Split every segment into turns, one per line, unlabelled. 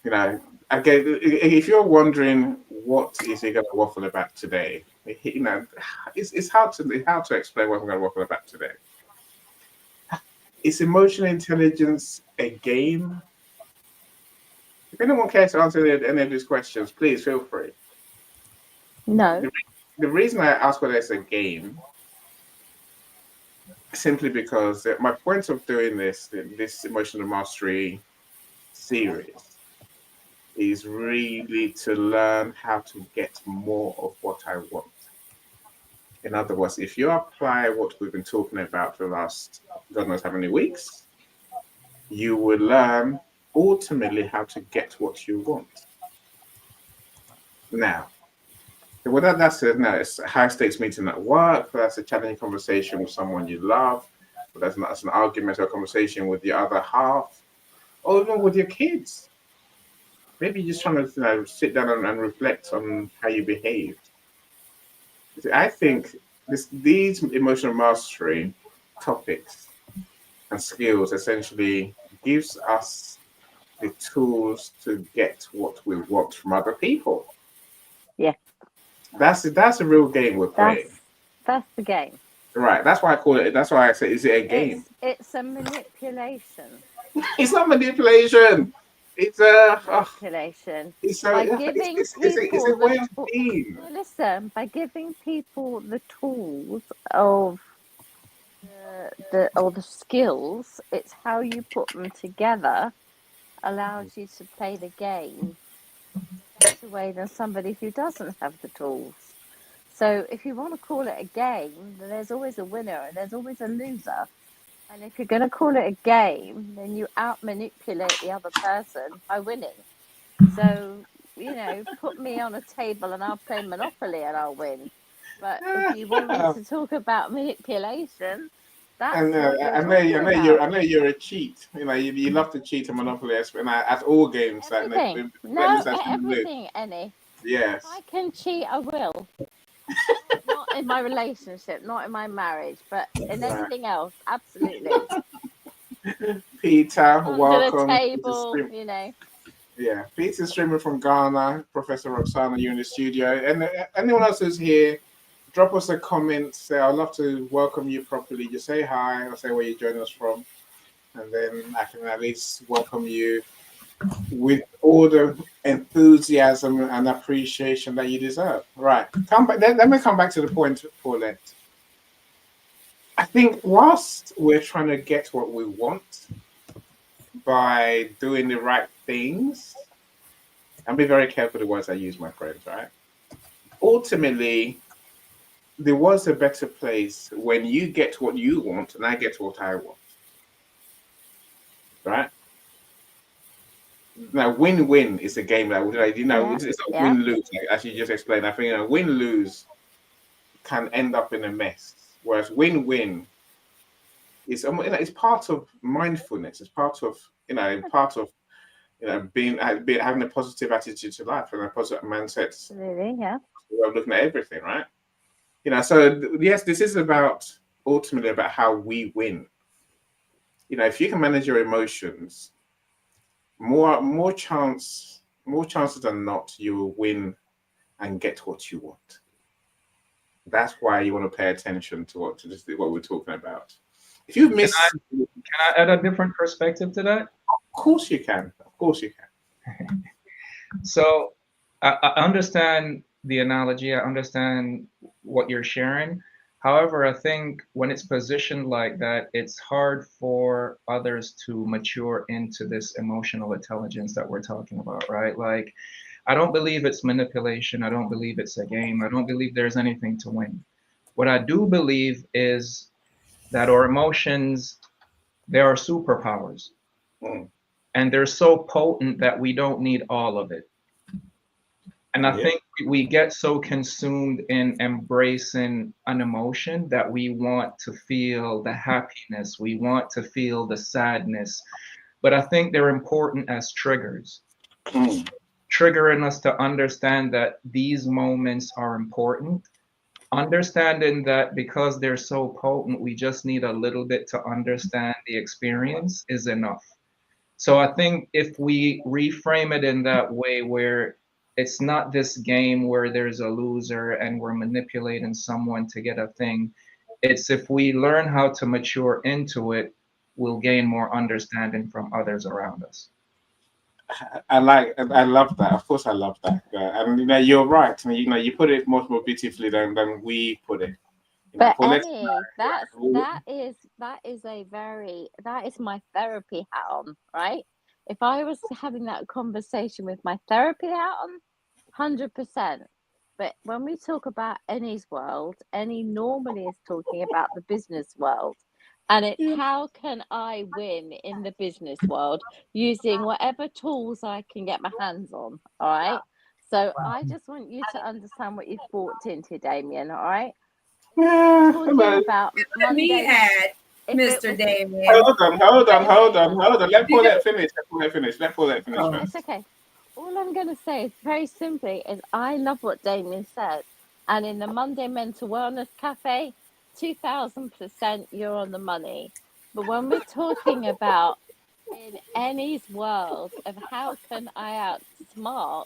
You know, again, if you're wondering what is he going to waffle about today, you know, it's hard to explain what I'm going to waffle about today. Is emotional intelligence a game? If anyone cares to answer any of these questions, please feel free.
No.
The, the reason I ask whether it's a game simply because my point of doing this emotional mastery series is really to learn how to get more of what I want. In other words, if you apply what we've been talking about for the last God knows how many weeks, you will learn ultimately how to get what you want. Now, whether that's it's a high stakes meeting at work, whether that's a challenging conversation with someone you love, whether that's an argument or a conversation with the other half, or even with your kids. Maybe you're just trying to sit down and reflect on how you behaved. I think these emotional mastery topics and skills essentially gives us the tools to get what we want from other people.
Yeah.
That's a real game we're playing.
That's the game.
Right. That's why I call it. That's why I say, is it a game?
It's a manipulation.
It's not manipulation. It's a.
Manipulation.
It's
By
a.
giving
It's a
people
way of being.
no, listen, by giving people the tools of the skills, it's how you put them together allows you to play the game in a better way than somebody who doesn't have the tools. So if you want to call it a game, then there's always a winner and there's always a loser. And if you're going to call it a game, then you out manipulate the other person by winning. So, put me on a table and I'll play Monopoly and I'll win. But if you want me to talk about manipulation, that's
And
what you're talking about.
I know you're a cheat. You love to cheat and monopoly and at all games.
Everything.
Let me
No,
actually live.
everything, Annie. If
Yes.
I can cheat, I will. Not in my relationship, not in my marriage, but in
Right.
anything else, absolutely.
Peter,
Under the
welcome.
table,
Yeah, Peter's streaming from Ghana. Professor Roxana, you in the studio. And anyone else who's here, drop us a comment. Say, I'd love to welcome you properly. Just say hi or say where you're joining us from. And then I can at least welcome you with all the enthusiasm and appreciation that you deserve. Right. Come back. Let me come back to the point, Paulette. I think whilst we're trying to get what we want by doing the right things, and be very careful the words I use, my friends, right? Ultimately, there was a better place when you get what you want and I get what I want, right? Now, win-win is a game that
yeah,
it's not
yeah,
win-lose. Like, as you just explained, I think win-lose can end up in a mess, whereas win-win is it's part of mindfulness. It's part of being having a positive attitude to life and a positive mindset.
absolutely, yeah.
Way of looking at everything, right? So yes, this is ultimately about how we win. If you can manage your emotions, more chances than not, you will win and get what you want. That's why you want to pay attention to what we're talking about. If you've
Can I
missed,
can I add a different perspective to that?
of course you can. Of course you can.
So I understand the analogy. I understand what you're sharing. However, I think when it's positioned like that, it's hard for others to mature into this emotional intelligence that we're talking about, right? Like, I don't believe it's manipulation. I don't believe it's a game. I don't believe there's anything to win. What I do believe is that our emotions, they are superpowers,
Mm,
and they're so potent that we don't need all of it. And I
yeah.
think we get so consumed in embracing an emotion that we want to feel the happiness, we want to feel the sadness. But I think they're important as triggers,
Mm,
triggering us to understand that these moments are important, understanding that because they're so potent, we just need a little bit to understand the experience is enough. So I think if we reframe it in that way, where it's not this game where there's a loser and we're manipulating someone to get a thing, it's if we learn how to mature into it, we'll gain more understanding from others around us.
I love that. Of course, I love that. And you're right. You put it much more beautifully than we put it.
But
Paulette,
Annie, that is my therapy hat on, right? If I was having that conversation with my therapy hat on, 100%. But when we talk about Annie's world, Annie normally is talking about the business world. And it's how can I win in the business world using whatever tools I can get my hands on. All right. So I just want you to understand what you've brought into, Damien. All right. Talking about
Me
Monday.
add, Mr. Damien.
Hold on. Let Paulette finish. Let Paulette finish
Oh.
It's
first.
okay. All I'm going to say is very simply is I love what Damien said. And in the Monday Mental Wellness Cafe, 2000% you're on the money. But when we're talking about in Annie's world of how can I outsmart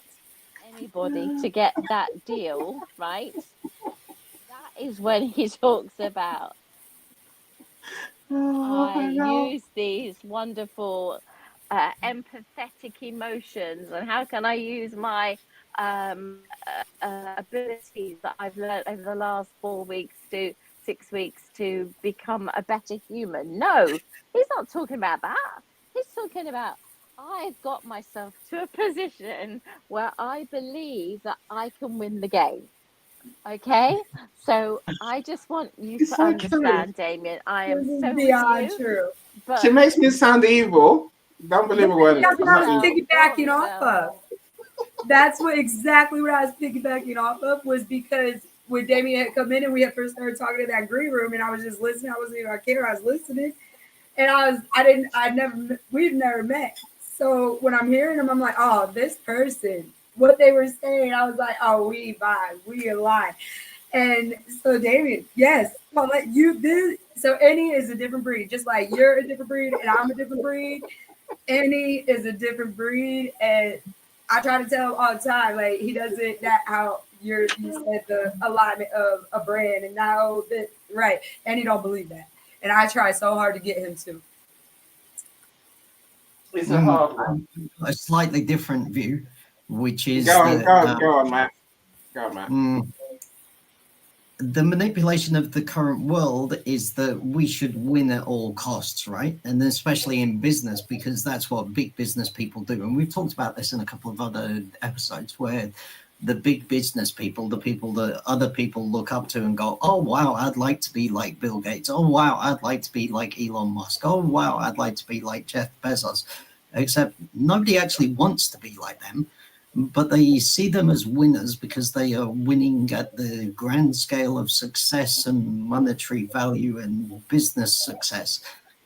anybody to get that deal, right? That is when he talks about I use these wonderful empathetic emotions, and how can I use my abilities that I've learned over the last 4 weeks to 6 weeks to become a better human. No, he's not talking about that. He's talking about I've got myself to a position where I believe that I can win the game. Okay, so I just want you
It's
to
so true.
understand, Damien. I am
This is
so with
beyond
you,
true.
but
She makes me sound evil. Don't believe a word.
That's what I was
Yourself,
piggybacking off of. That's exactly what I was piggybacking off of, was because when Damien had come in and we had first started talking in that green room, and I was just listening. I wasn't even on camera. I was listening, and we've never met. So when I'm hearing them, I'm like, oh, this person, what they were saying, I was like, oh, we vibe, we align. And so Damien, yes, Paulette, you did. So Annie is a different breed, just like you're a different breed and I'm a different breed. Annie is a different breed, and I try to tell him all the time, like he doesn't that how you said the alignment of a brand, and now that right, and he don't believe that, and I try so hard to get him to.
It's a hard one.
A slightly different view, which is
Go on,
that
go on, Matt. Go on, Matt.
The manipulation of the current world is that we should win at all costs, right? And especially in business, because that's what big business people do. And we've talked about this in a couple of other episodes, where the big business people, the people that other people look up to and go, oh, wow, I'd like to be like Bill Gates. Oh, wow, I'd like to be like Elon Musk. Oh, wow, I'd like to be like Jeff Bezos. Except nobody actually wants to be like them. But they see them as winners because they are winning at the grand scale of success and monetary value and business success,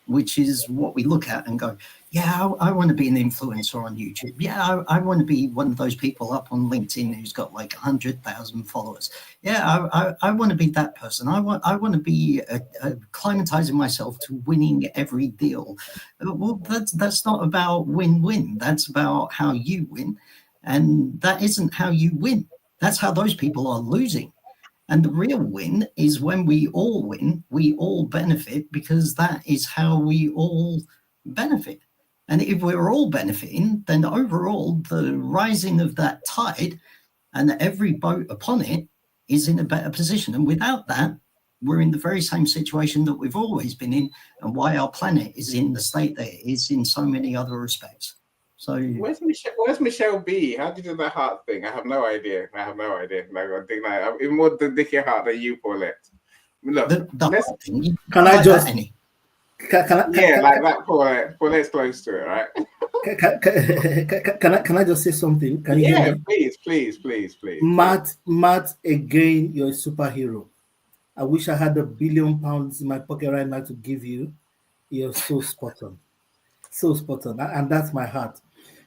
which is what we look at and go, yeah, I want to be an influencer on YouTube. Yeah, I want to be one of those people up on LinkedIn who's got like 100,000 followers. Yeah, I want to be that person. I want to be acclimatizing myself to winning every deal. Well, that's not about win-win. That's about how you win. And that isn't how you win. That's how those people are losing. And the real win is when we all win, we all benefit, because that is how we all benefit. And if we're all benefiting, then overall, the rising of that tide and every boat upon it is in a better position. And without that, we're in the very same situation that we've always been in, and why our planet is in the state that it is in so many other respects. So
where's Michelle B? How did you do that heart thing? I have no idea. Like, I think I'm even more the dicky heart than you, Paulette. Look,
thing,
can I just
Annie?
Like that, Paulette's close to it, right?
Can I just say something? Can you hear me?
Please.
Matt, again, you're a superhero. I wish I had £1 billion in my pocket right now to give you. You're so spot on. So spot on. And that's my heart.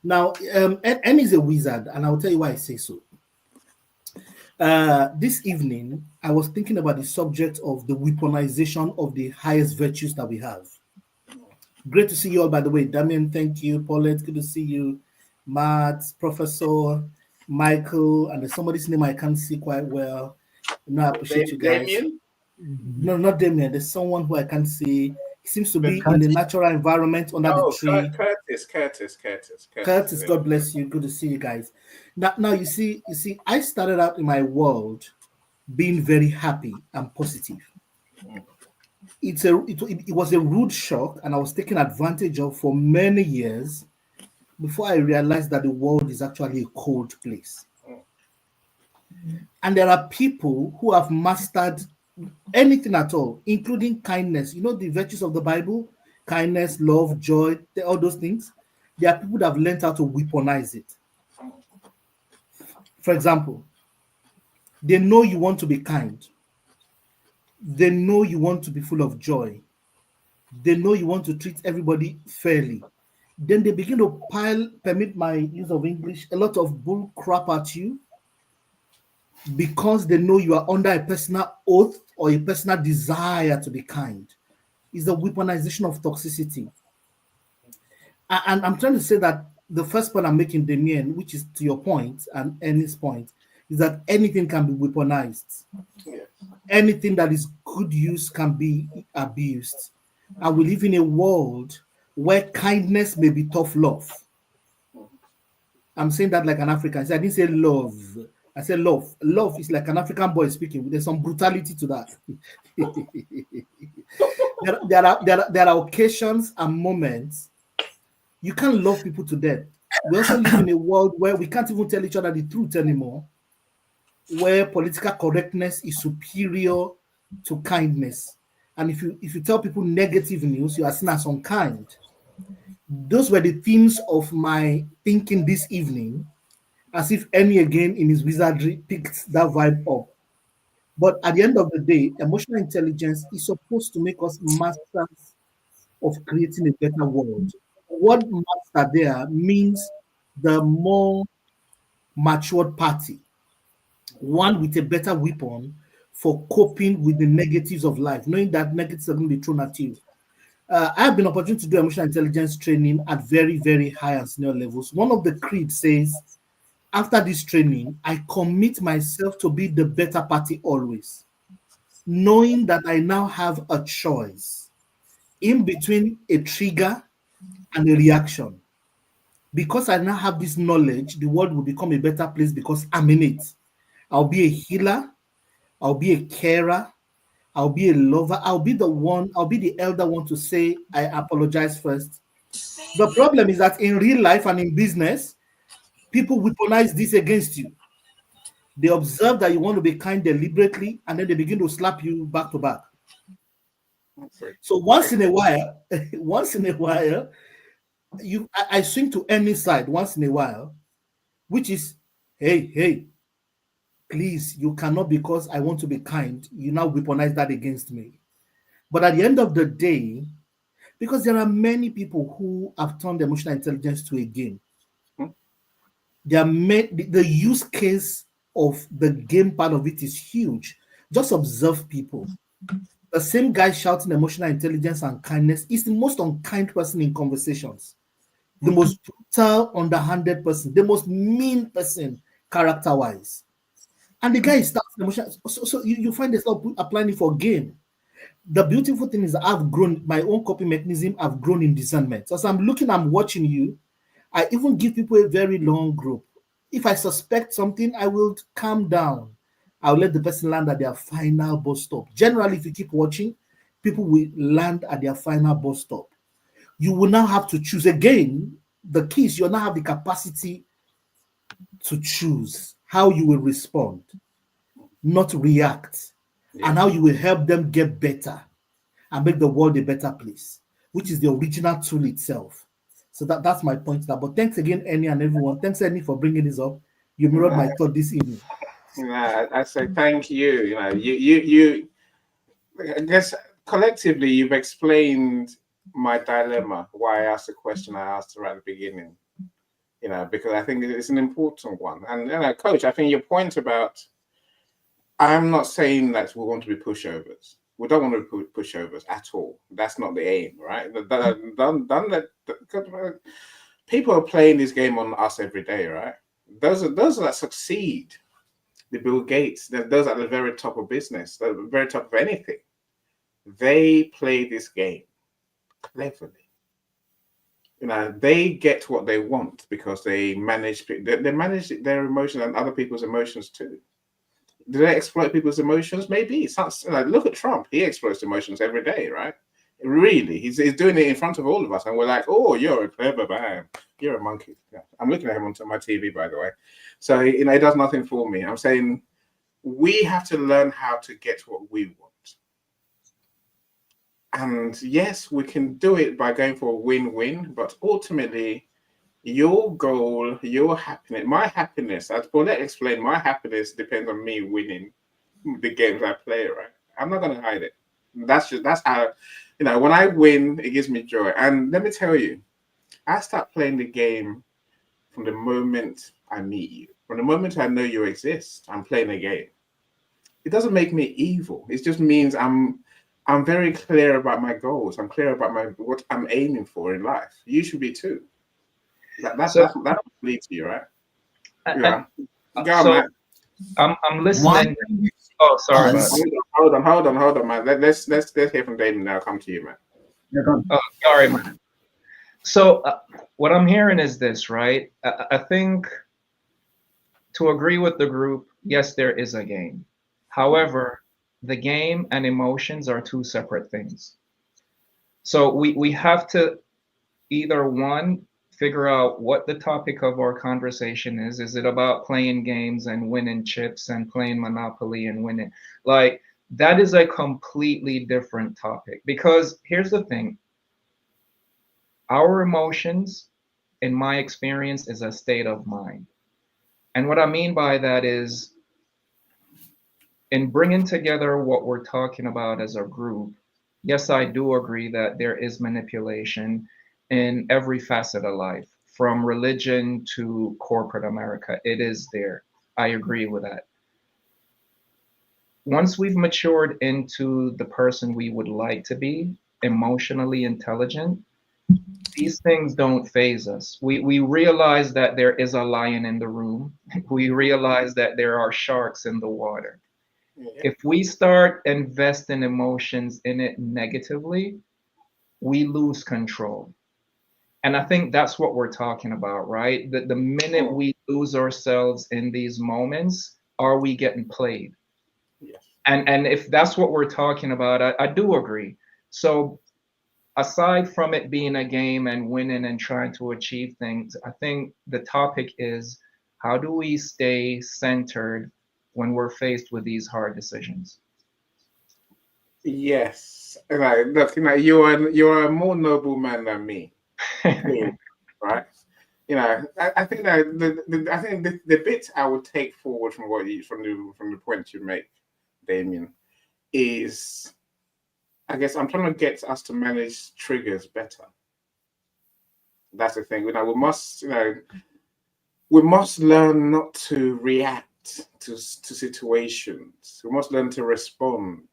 Now, M is a wizard, and I'll tell you why I say so. This evening, I was thinking about the subject of the weaponization of the highest virtues that we have. Great to see you all, by the way. Damien, thank you. Paulette, good to see you. Matt, Professor, Michael, and there's somebody's name I can't see quite well. I appreciate you guys.
Damien?
No, not Damien. There's someone who I can't see. He seems to be in
Curtis.
the natural environment under the tree.
Curtis.
God bless you. Good to see you guys. Now you see, I started out in my world being very happy and positive. It was a rude shock, and I was taken advantage of for many years before I realized that the world is actually a cold place. And there are people who have mastered anything at all, including kindness. You know the virtues of the Bible: kindness, love, joy, all those things. There are people that have learned how to weaponize it. For example, they know you want to be kind. They know you want to be full of joy. They know you want to treat everybody fairly. Then they begin to permit my use of English, a lot of bull crap at you because they know you are under a personal oath or a personal desire to be kind. It's the weaponization of toxicity. And I'm trying to say that the first point I'm making, Damien, which is to your point and Annie's point, is that anything can be weaponized.
Yes.
Anything that is good use can be abused. And we live in a world where kindness may be tough love. I'm saying that like an African. I didn't say love. I said love. Love is like an African boy speaking. There's some brutality to that. There are occasions and moments you can't love people to death. We also live in a world where we can't even tell each other the truth anymore, where political correctness is superior to kindness. And if you tell people negative news, you are seen as unkind. Those were the themes of my thinking this evening, as if Annie again in his wizardry picked that vibe up. But at the end of the day, emotional intelligence is supposed to make us masters of creating a better world. What master there means the more matured party, one with a better weapon for coping with the negatives of life, knowing that negatives are going to be thrown at you. I have been opportunity to do emotional intelligence training at very, very high and senior levels. One of the creeds says, after this training, I commit myself to be the better party always, knowing that I now have a choice in between a trigger and a reaction. Because I now have this knowledge, the world will become a better place because I'm in it. I'll be a healer, I'll be a carer, I'll be a lover, I'll be the elder one to say, I apologize first. The problem is that in real life and in business, people weaponize this against you. They observe that you want to be kind deliberately, and then they begin to slap you back to back. So once in a while, I swing to any side once in a while, which is, hey, please, you cannot, because I want to be kind, you now weaponize that against me. But at the end of the day, because there are many people who have turned emotional intelligence to a game, the use case of the game part of it is huge. Just observe people. The same guy shouting emotional intelligence and kindness is the most unkind person in conversations, the most brutal, underhanded person, the most mean person character-wise. And the guy starts emotional. So you find yourself applying it for game. The beautiful thing is I've grown my own coping mechanism. I've grown in discernment. So as I'm watching you, I even give people a very long group. If I suspect something, I will calm down. I'll let the person land at their final bus stop. Generally, if you keep watching, people will land at their final bus stop. You will now have to choose again. The key is you now have the capacity to choose how you will respond, not react, and how you will help them get better and make the world a better place, which is the original tool itself. So that's my point there. But thanks again, Annie and everyone. Thanks, Annie, for bringing this up. You mirrored my thought this evening.
I say thank you. You. I guess collectively you've explained my dilemma. Why I asked the question I asked right at the beginning. Because I think it's an important one. And Coach, I think your point about, I'm not saying that we want to be pushovers. We don't want to put pushovers at all. That's not the aim, right? People are playing this game on us every day, right? Those that succeed, the Bill Gates, those at the very top of business, the very top of anything, they play this game cleverly. They get what they want because they manage their emotions and other people's emotions too. Do they exploit people's emotions? Maybe. Look at Trump. He exploits emotions every day, right? Really, he's doing it in front of all of us, and we're like, "Oh, you're a clever man. You're a monkey." Yeah. I'm looking at him on my TV, by the way. So it does nothing for me. I'm saying we have to learn how to get what we want. And yes, we can do it by going for a win-win, but ultimately, your goal, your happiness, my happiness, as Paulette explained, my happiness depends on me winning the games I play, right? I'm not going to hide it. That's how, when I win, it gives me joy. And let me tell you, I start playing the game from the moment I meet you. From the moment I know you exist, I'm playing a game. It doesn't make me evil. It just means I'm very clear about my goals. I'm clear about what I'm aiming for in life. You should be too. That's what leads you, right? Yeah.
I'm listening. Oh, sorry.
Hold on, man. Let's hear from Damien now. I'll come to you, man.
Oh, sorry, man. So what I'm hearing is this, right? I think to agree with the group, yes, there is a game. However, the game and emotions are two separate things. So we have to either one, figure out what the topic of our conversation is. Is it about playing games and winning chips and playing Monopoly and winning? Like, that is a completely different topic. Because here's the thing. Our emotions, in my experience, is a state of mind. And what I mean by that is, in bringing together what we're talking about as a group, yes, I do agree that there is manipulation in every facet of life, from religion to corporate America. It is there. I agree with that. Once we've matured into the person we would like to be, emotionally intelligent, these things don't faze us. We realize that there is a lion in the room. We realize that there are sharks in the water. If we start investing emotions in it negatively, we lose control. And I think that's what we're talking about, right? That the minute we lose ourselves in these moments, are we getting played?
Yes.
And if that's what we're talking about, I do agree. So aside from it being a game and winning and trying to achieve things, I think the topic is, how do we stay centered when we're faced with these hard decisions?
Yes. Look, you're a more noble man than me. Right? I think that the bit I would take forward from the point you make, Damien, is, I guess I'm trying to get us to manage triggers better. That's the thing. We must learn not to react to situations. We must learn to respond.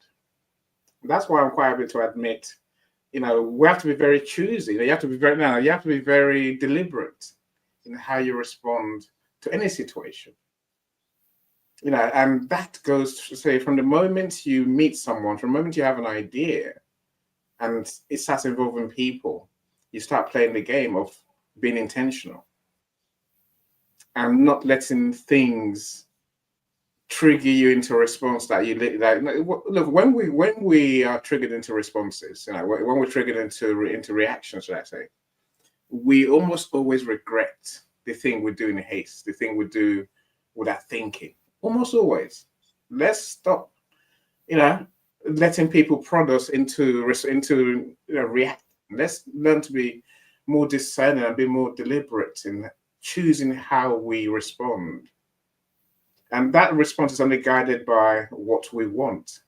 That's why I'm quite happy to admit, we have to be very choosy. You have to be very deliberate in how you respond to any situation. And that goes to say, from the moment you meet someone, from the moment you have an idea, and it starts involving people, you start playing the game of being intentional and not letting things trigger you into a response that you like. Look, when we are triggered into responses, when we're triggered into reactions, should I say, we almost always regret the thing we do in haste, the thing we do without thinking. Almost always. Let's stop, letting people prod us into react. Let's learn to be more discerning and be more deliberate in choosing how we respond. And that response is only guided by what we want.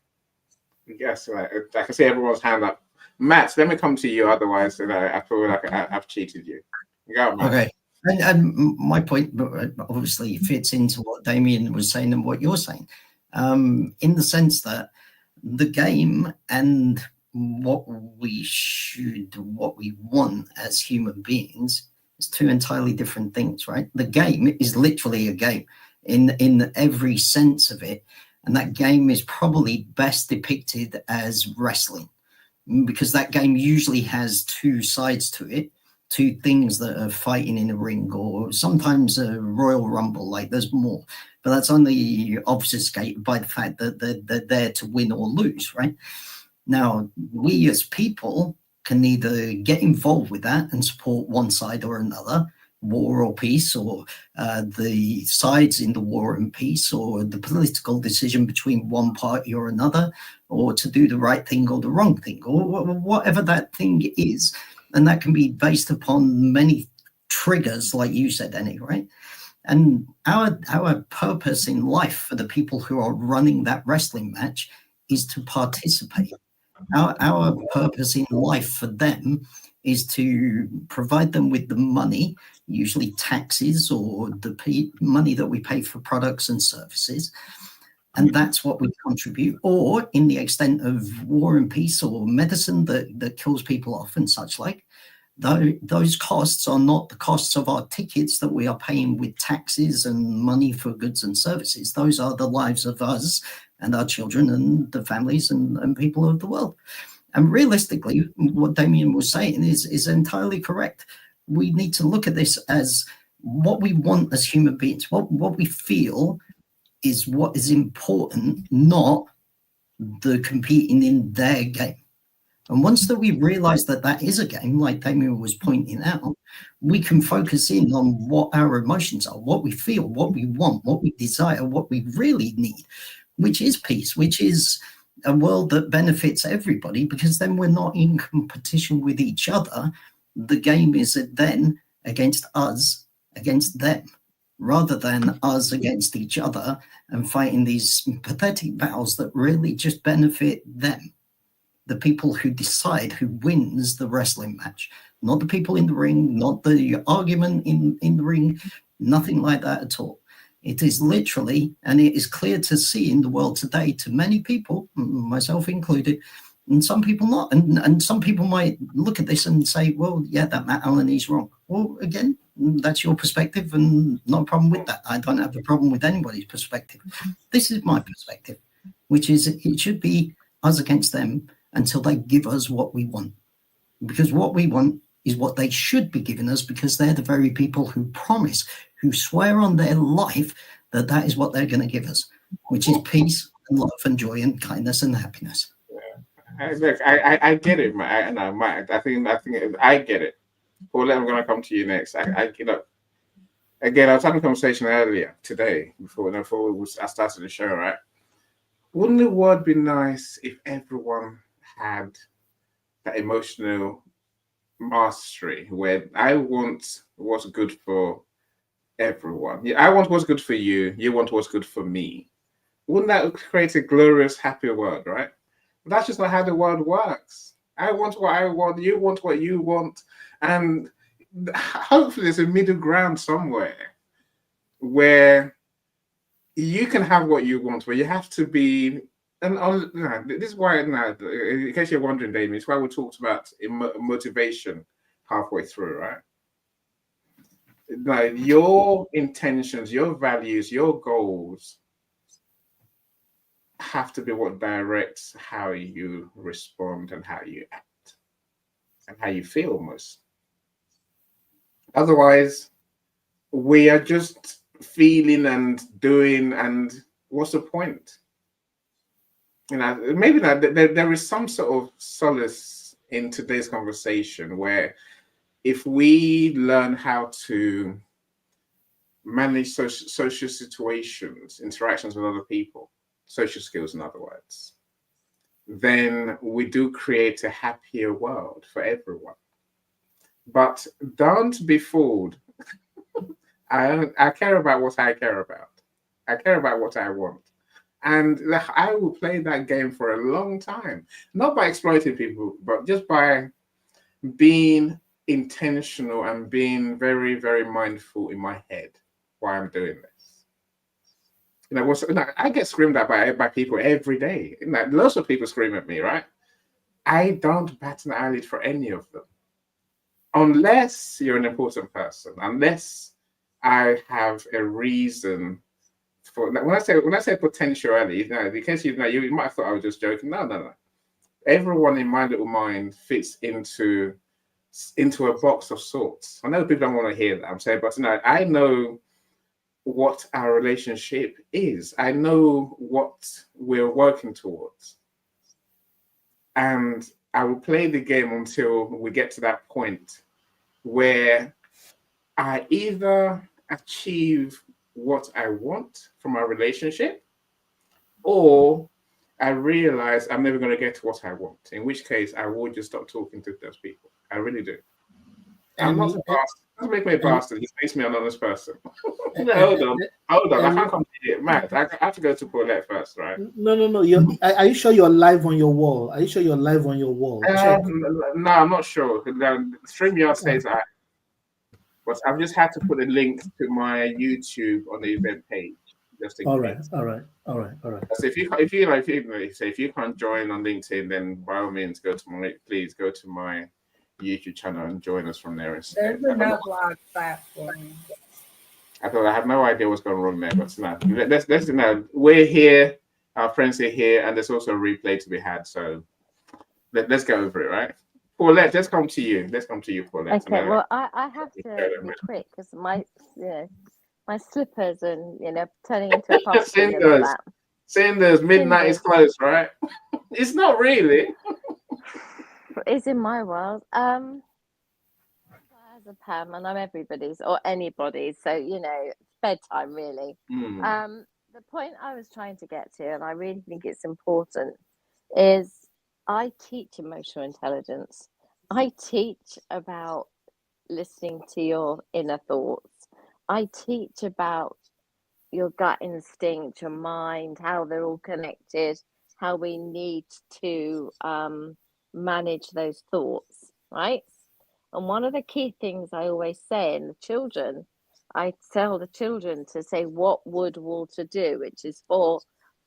Yes, I can see everyone's hand up. Matt, let me come to you. Otherwise, I feel like I've cheated you. Go, Matt.
Okay. And my point obviously fits into what Damien was saying and what you're saying, in the sense that the game and what we want as human beings is two entirely different things, right? The game is literally a game in every sense of it, and that game is probably best depicted as wrestling, because that game usually has two sides to it, two things that are fighting in a ring, or sometimes a Royal Rumble, like there's more, but that's only obfuscated by the fact that they're there to win or lose, right? Now, we as people can either get involved with that and support one side or another, war or peace, or the sides in the war and peace, or the political decision between one party or another, or to do the right thing or the wrong thing, or whatever that thing is. And that can be based upon many triggers, like you said, Annie, right? And our purpose in life for the people who are running that wrestling match is to participate. Our purpose in life for them is to provide them with the money, usually taxes or the money that we pay for products and services. And that's what we contribute. Or in the extent of war and peace or medicine that kills people off and such like, those costs are not the costs of our tickets that we are paying with taxes and money for goods and services. Those are the lives of us and our children and the families and people of the world. And realistically, what Damien was saying is entirely correct. We need to look at this as what we want as human beings, what we feel is what is important, not the competing in their game. And once that we realize that that is a game, like Damien was pointing out, we can focus in on what our emotions are, what we feel, what we want, what we desire, what we really need, which is peace, which is a world that benefits everybody, because then we're not in competition with each other. The game is then against us, against them, rather than us against each other and fighting these pathetic battles that really just benefit them. The people who decide who wins the wrestling match, not the people in the ring, not the argument in the ring, nothing like that at all. It is literally, and it is clear to see in the world today to many people, myself included, and some people not. And some people might look at this and say, well, yeah, that Matt Allen is wrong. Well, again, that's your perspective and no problem with that. I don't have a problem with anybody's perspective. This is my perspective, which is it should be us against them until they give us what we want. Because what we want is what they should be giving us, because they're the very people who promise, who swear on their life that that is what they're going to give us, which is peace and love and joy and kindness and happiness.
Look, I get it, Matt. I think I get it. Paul, I'm going to come to you next. Again, I was having a conversation earlier today before I started the show, right? Wouldn't the world be nice if everyone had that emotional mastery where I want what's good for everyone? Yeah, I want what's good for you. You want what's good for me. Wouldn't that create a glorious, happy world, right? That's just not how the world works. I want what I want. You want what you want. And hopefully there's a middle ground somewhere where you can have what you want, but you have to be. And this is why, in case you're wondering, Damien, it's why we talked about motivation halfway through, right? Now, your intentions, your values, your goals have to be what directs how you respond and how you act and how you feel almost. Otherwise, we are just feeling and doing, and what's the point? Maybe there is some sort of solace in today's conversation where if we learn how to manage social situations, interactions with other people, social skills in other words, then we do create a happier world for everyone. But don't be fooled. I care about what I care about. I care about what I want. And I will play that game for a long time, not by exploiting people, but just by being intentional and being very, very mindful in my head why I'm doing this. I get screamed at by people every day. Lots of people scream at me, right? I don't bat an eyelid for any of them, unless you're an important person, unless I have a reason for. When I say potentiality, in case you might have thought I was just joking. No. Everyone in my little mind fits into a box of sorts. I know people don't want to hear that I'm saying, but I know what our relationship is. I know what we're working towards. And I will play the game until we get to that point where I either achieve what I want from our relationship, or I realize I'm never going to get what I want, in which case I will just stop talking to those people. I really do. I'm not a bastard. Doesn't make me a bastard. He makes me an honest person. Hold on. I can't come to you. Matt, I have to go to Paulette first, right?
No. Are you sure you're live on your wall? Are you sure you're live on your wall? Check.
No, I'm not sure. StreamYard says that, but I've just had to put a link to my YouTube on the event page. Just in case.
All right.
So if you can't join on LinkedIn, then by all means please go to my YouTube channel and join us from there.
There's enough blog platforms.
I have no idea what's going wrong there, but let's we're here, our friends are here, and there's also a replay to be had. So let's go over it, right? Paulette, let's come to you. Paulette.
Okay, well, I have to be quick because my slippers and turning into a pumpkin and all that.
Sanders, midnight is close, right? It's not really.
It's in my world. As a Pam, and I'm everybody's or anybody's, so it's bedtime really. The point I was trying to get to, and I really think it's important, is I teach emotional intelligence. I teach about listening to your inner thoughts. I teach about your gut instinct, your mind, how they're all connected, how we need to manage those thoughts, right? And one of the key things I always say I tell the children to say, what would Walter do? Which is four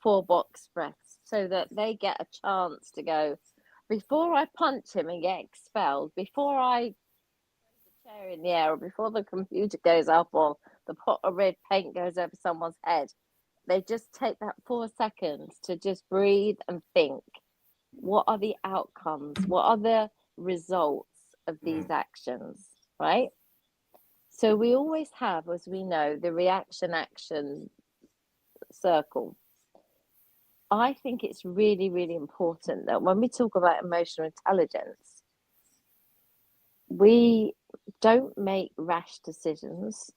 box breaths, so that they get a chance to go, before I punch him and get expelled, before I throw the chair in the air, or before the computer goes up, or the pot of red paint goes over someone's head, they just take that 4 seconds to just breathe and think, what are the outcomes? What are the results of these actions, right? So we always have, as we know, the reaction-action circle. I think it's really, really important that when we talk about emotional intelligence, we don't make rash decisions.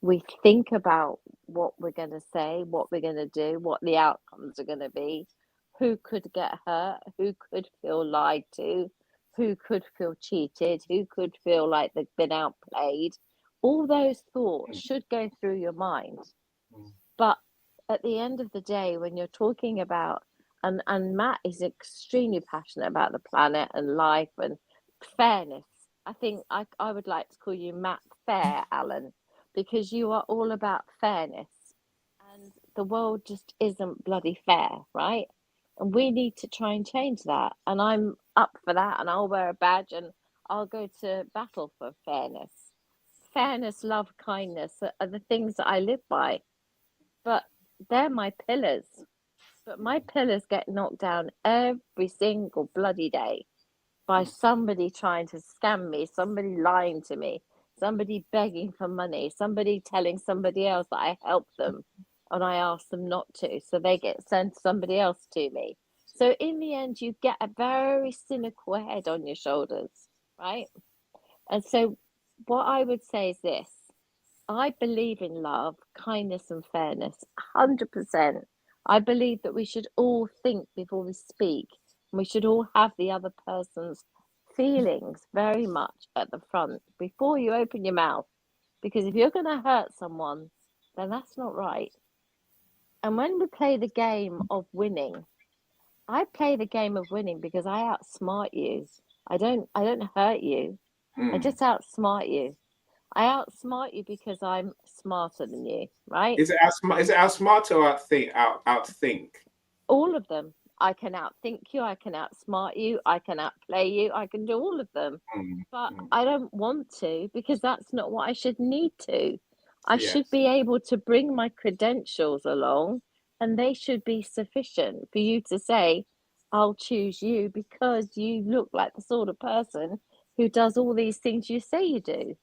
We think about what we're going to say, what we're going to do, what the outcomes are going to be, who could get hurt, who could feel lied to, who could feel cheated, who could feel like they've been outplayed. All those thoughts should go through your mind. But at the end of the day, when you're talking about, and Matt is extremely passionate about the planet and life and fairness. I think I would like to call you Matt Fair, Alan, because you are all about fairness. And the world just isn't bloody fair, right? And we need to try and change that. And I'm up for that. And I'll wear a badge and I'll go to battle for fairness. Fairness, love, kindness are the things that I live by. But they're my pillars. But my pillars get knocked down every single bloody day by somebody trying to scam me, somebody lying to me, somebody begging for money, somebody telling somebody else that I helped them and I asked them not to, so they get sent somebody else to me. So in the end, you get a very cynical head on your shoulders, right? And so what I would say is this: I believe in love, kindness and fairness, 100%. I believe that we should all think before we speak. And we should all have the other person's feelings very much at the front before you open your mouth. Because if you're going to hurt someone, then that's not right. And when we play the game of winning, I play the game of winning because I outsmart you. I don't hurt you. I just outsmart you. I outsmart you because I'm smarter than you, right?
Is it outsmart or outthink?
All of them. I can outthink you, I can outsmart you, I can outplay you, I can do all of them. But I don't want to, because that's not what I should need to. I should be able to bring my credentials along, and they should be sufficient for you to say, I'll choose you because you look like the sort of person who does all these things you say you do.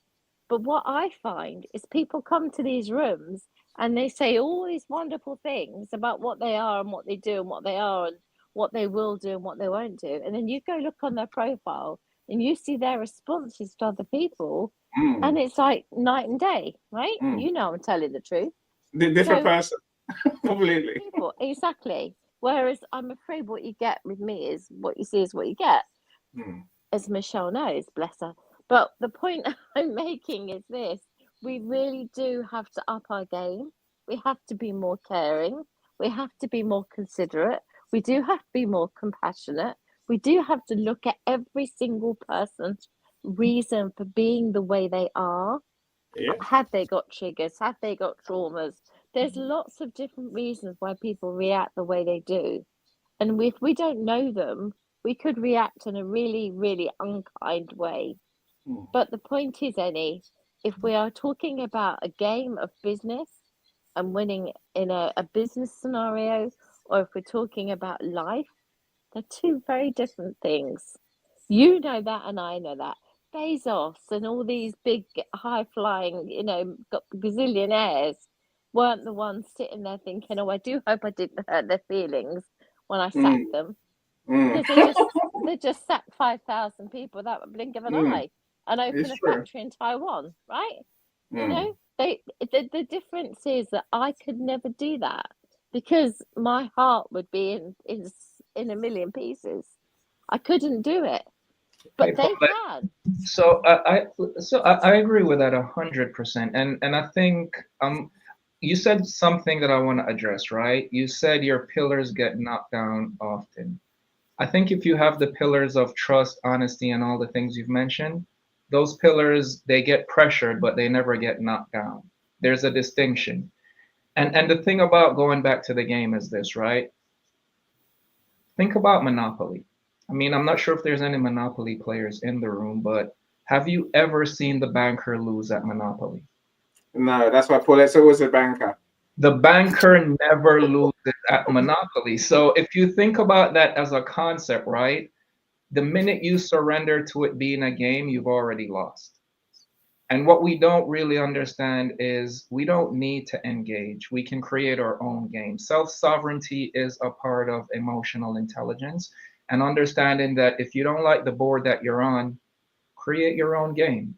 But what I find is people come to these rooms and they say all these wonderful things about what they are and what they do and what they are and what they will do and what they won't do. And then you go look on their profile and you see their responses to other people, and it's like night and day, right? You know I'm telling the truth.
The different person. Completely.
People, exactly. Whereas I'm afraid what you get with me is what you see is what you get. As Michelle knows, bless her. But the point I'm making is this: we really do have to up our game. We have to be more caring. We have to be more considerate. We do have to be more compassionate. We do have to look at every single person's reason for being the way they are. Have they got triggers? Have they got traumas? There's lots of different reasons why people react the way they do. And if we don't know them, we could react in a really, really unkind way. But the point is, Annie, if we are talking about a game of business and winning in a business scenario, or if we're talking about life, they're two very different things. You know that, and I know that. Bezos and all these big, high-flying, gazillionaires weren't the ones sitting there thinking, oh, I do hope I didn't hurt their feelings when I sacked them. Because they just sacked 5,000 people without a blink of an eye and opened a factory in Taiwan, right? You know, the difference is that I could never do that because my heart would be in a million pieces. I couldn't do it, but they can.
So I agree with that 100%, and I think you said something that I want to address, right? You said your pillars get knocked down often. I think if you have the pillars of trust, honesty, and all the things you've mentioned, those pillars, they get pressured, but they never get knocked down. There's a distinction. And the thing about going back to the game is this, right? Think about Monopoly. I mean, I'm not sure if there's any Monopoly players in the room, but have you ever seen the banker lose at Monopoly?
No, that's why Paulette's always a banker.
The banker never loses at Monopoly. So if you think about that as a concept, right? The minute you surrender to it being a game, you've already lost. And what we don't really understand is we don't need to engage. We can create our own game. Self-sovereignty is a part of emotional intelligence and understanding that if you don't like the board that you're on, create your own game.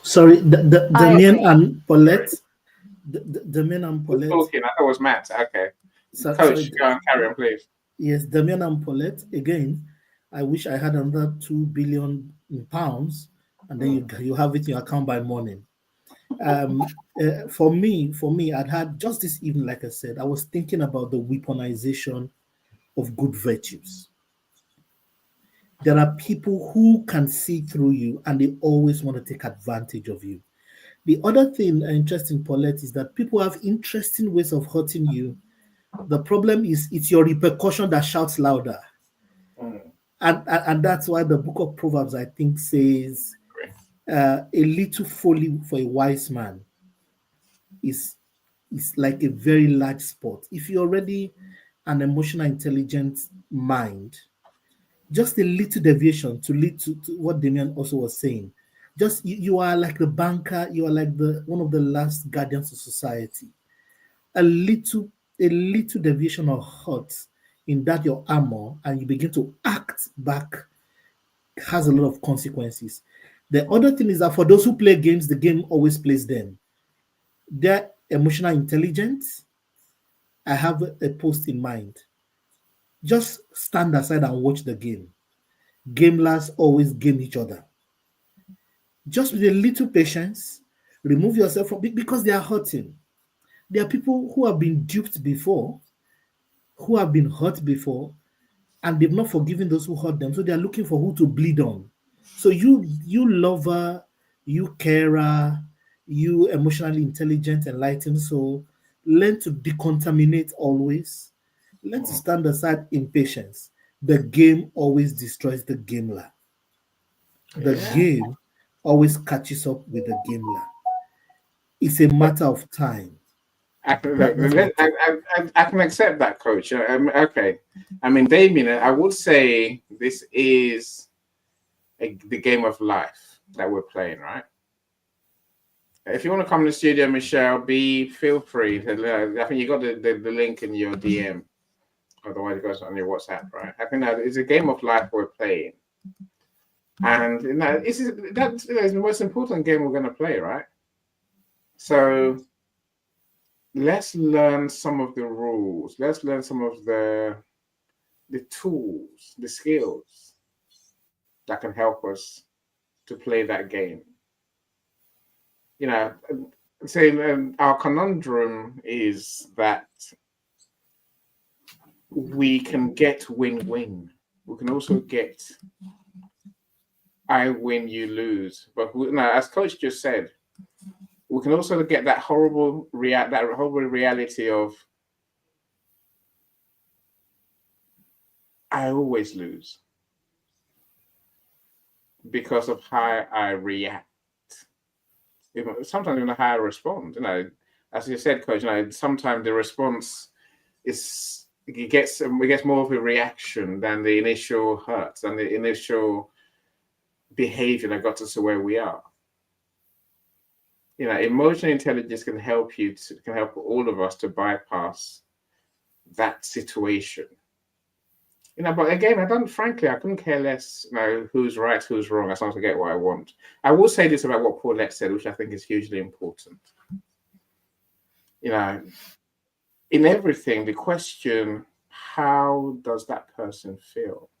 Sorry, Damien and Paulette. Damien and Paulette.
Talking, I thought it was Matt. Okay. Coach,
Sorry.
go on, carry on, please.
Yes, Damien and Paulette. Again, I wish I had another £2 billion, and then you have it in your account by morning. For me, I'd had just this evening, like I said, I was thinking about the weaponization of good virtues. There are people who can see through you and they always want to take advantage of you. The other thing interesting, Paulette, is that people have interesting ways of hurting you. The problem is it's your repercussion that shouts louder. And that's why the book of Proverbs, I think, says a little folly for a wise man is like a very large sport. If you're already an emotional intelligent mind, just a little deviation to lead to what Damien also was saying. Just you are like the banker, you are like one of the last guardians of society. A little deviation or hurt in that your armor, and you begin to act back, has a lot of consequences. The other thing is that for those who play games, the game always plays them. They're emotional intelligence. I have a post in mind. Just stand aside and watch the game. Gameless always game each other. Just with a little patience, remove yourself from it because they are hurting. There are people who have been duped before, who have been hurt before, and they've not forgiven those who hurt them. So they are looking for who to bleed on. So you lover, you carer, you emotionally intelligent, enlightened soul, learn to decontaminate always. Learn to stand aside in patience. The game always destroys the gamer. The
Yeah.
game always catches up with the gamer. It's a matter of time.
I can,
That's what it is.
I can accept that, coach. Okay. I mean, Damien, I would say this is the game of life that we're playing, right? If you want to come to the studio, Michelle, feel free. I think you got the link in your DM. Otherwise, it goes on your WhatsApp, right? I think that it's a game of life we're playing. And that's the most important game we're going to play, right? So let's learn some of the rules. Let's learn some of the tools, the skills that can help us to play that game. Our conundrum is that we can get win-win. We can also get I win, you lose. But as Coach just said, we can also get that horrible reality of I always lose because of how I react. Sometimes even how I respond. As you said, Coach, sometimes the response gets more of a reaction than the initial hurt, than the initial behavior that got us to where we are. Emotional intelligence can help all of us to bypass that situation. But again, I couldn't care less, who's right, who's wrong, as long as I get what I want. I will say this about what Paulette said, which I think is hugely important. In everything, the question, how does that person feel?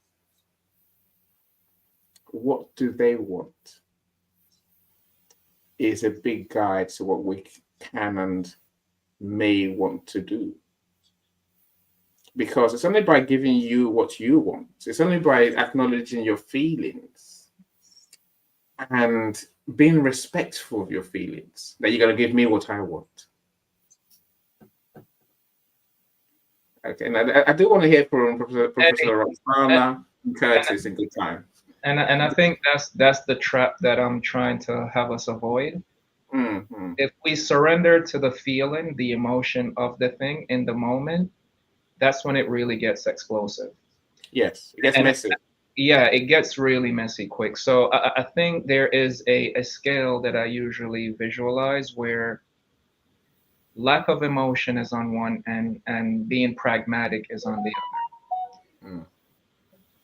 What do they want? Is a big guide to what we can and may want to do. Because it's only by giving you what you want, it's only by acknowledging your feelings and being respectful of your feelings that you're going to give me what I want. Okay, and I do want to hear from Professor Roxana and Curtis in good time.
And I think that's the trap that I'm trying to have us avoid.
Mm-hmm.
If we surrender to the feeling, the emotion of the thing in the moment, that's when it really gets explosive.
Yes, it gets messy.
Yeah, it gets really messy quick. So I think there is a scale that I usually visualize where lack of emotion is on one end and being pragmatic is on the other.
Mm.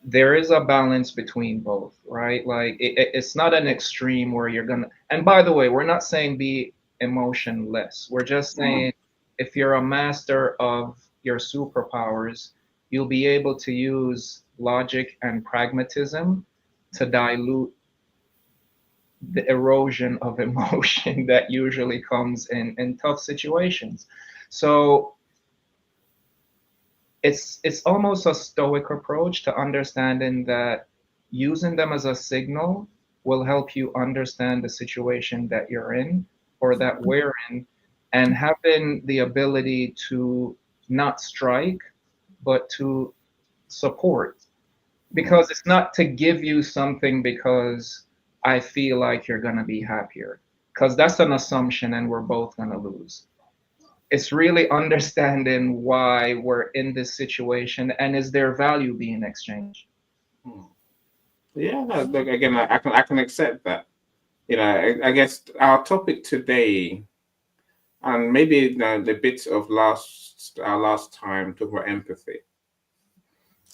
There is a balance between both, right? Like it's not an extreme where you're gonna, and by the way, we're not saying be emotionless. We're just saying if you're a master of your superpowers, you'll be able to use logic and pragmatism to dilute the erosion of emotion that usually comes in tough situations. So it's almost a stoic approach to understanding that using them as a signal will help you understand the situation that you're in or that we're in, and having the ability to not strike but to support, because it's not to give you something because I feel like you're going to be happier, because that's an assumption and we're both going to lose. It's really understanding why we're in this situation and is there value being exchanged.
Yeah, again, I can accept that. I guess our topic today, and maybe the bit of our last time talking about empathy.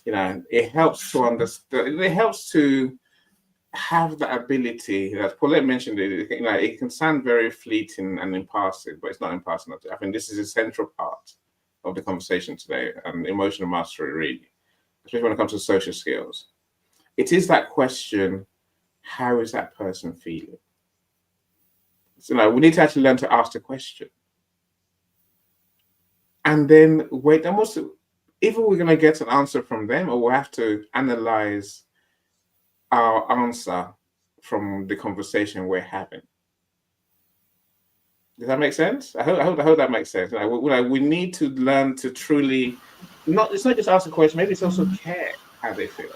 It helps to understand. It helps to have the ability, as Paulette mentioned, it can sound very fleeting and impassive, but it's not impassive. I think this is a central part of the conversation today, and emotional mastery, really, especially when it comes to social skills. It is that question, how is that person feeling? So we need to actually learn to ask the question. And then wait, either we're going to get an answer from them or we'll have to analyze our answer from the conversation we're having. Does that make sense? I hope that makes sense. We need to learn to truly, it's not just ask a question, maybe it's also care how they feel.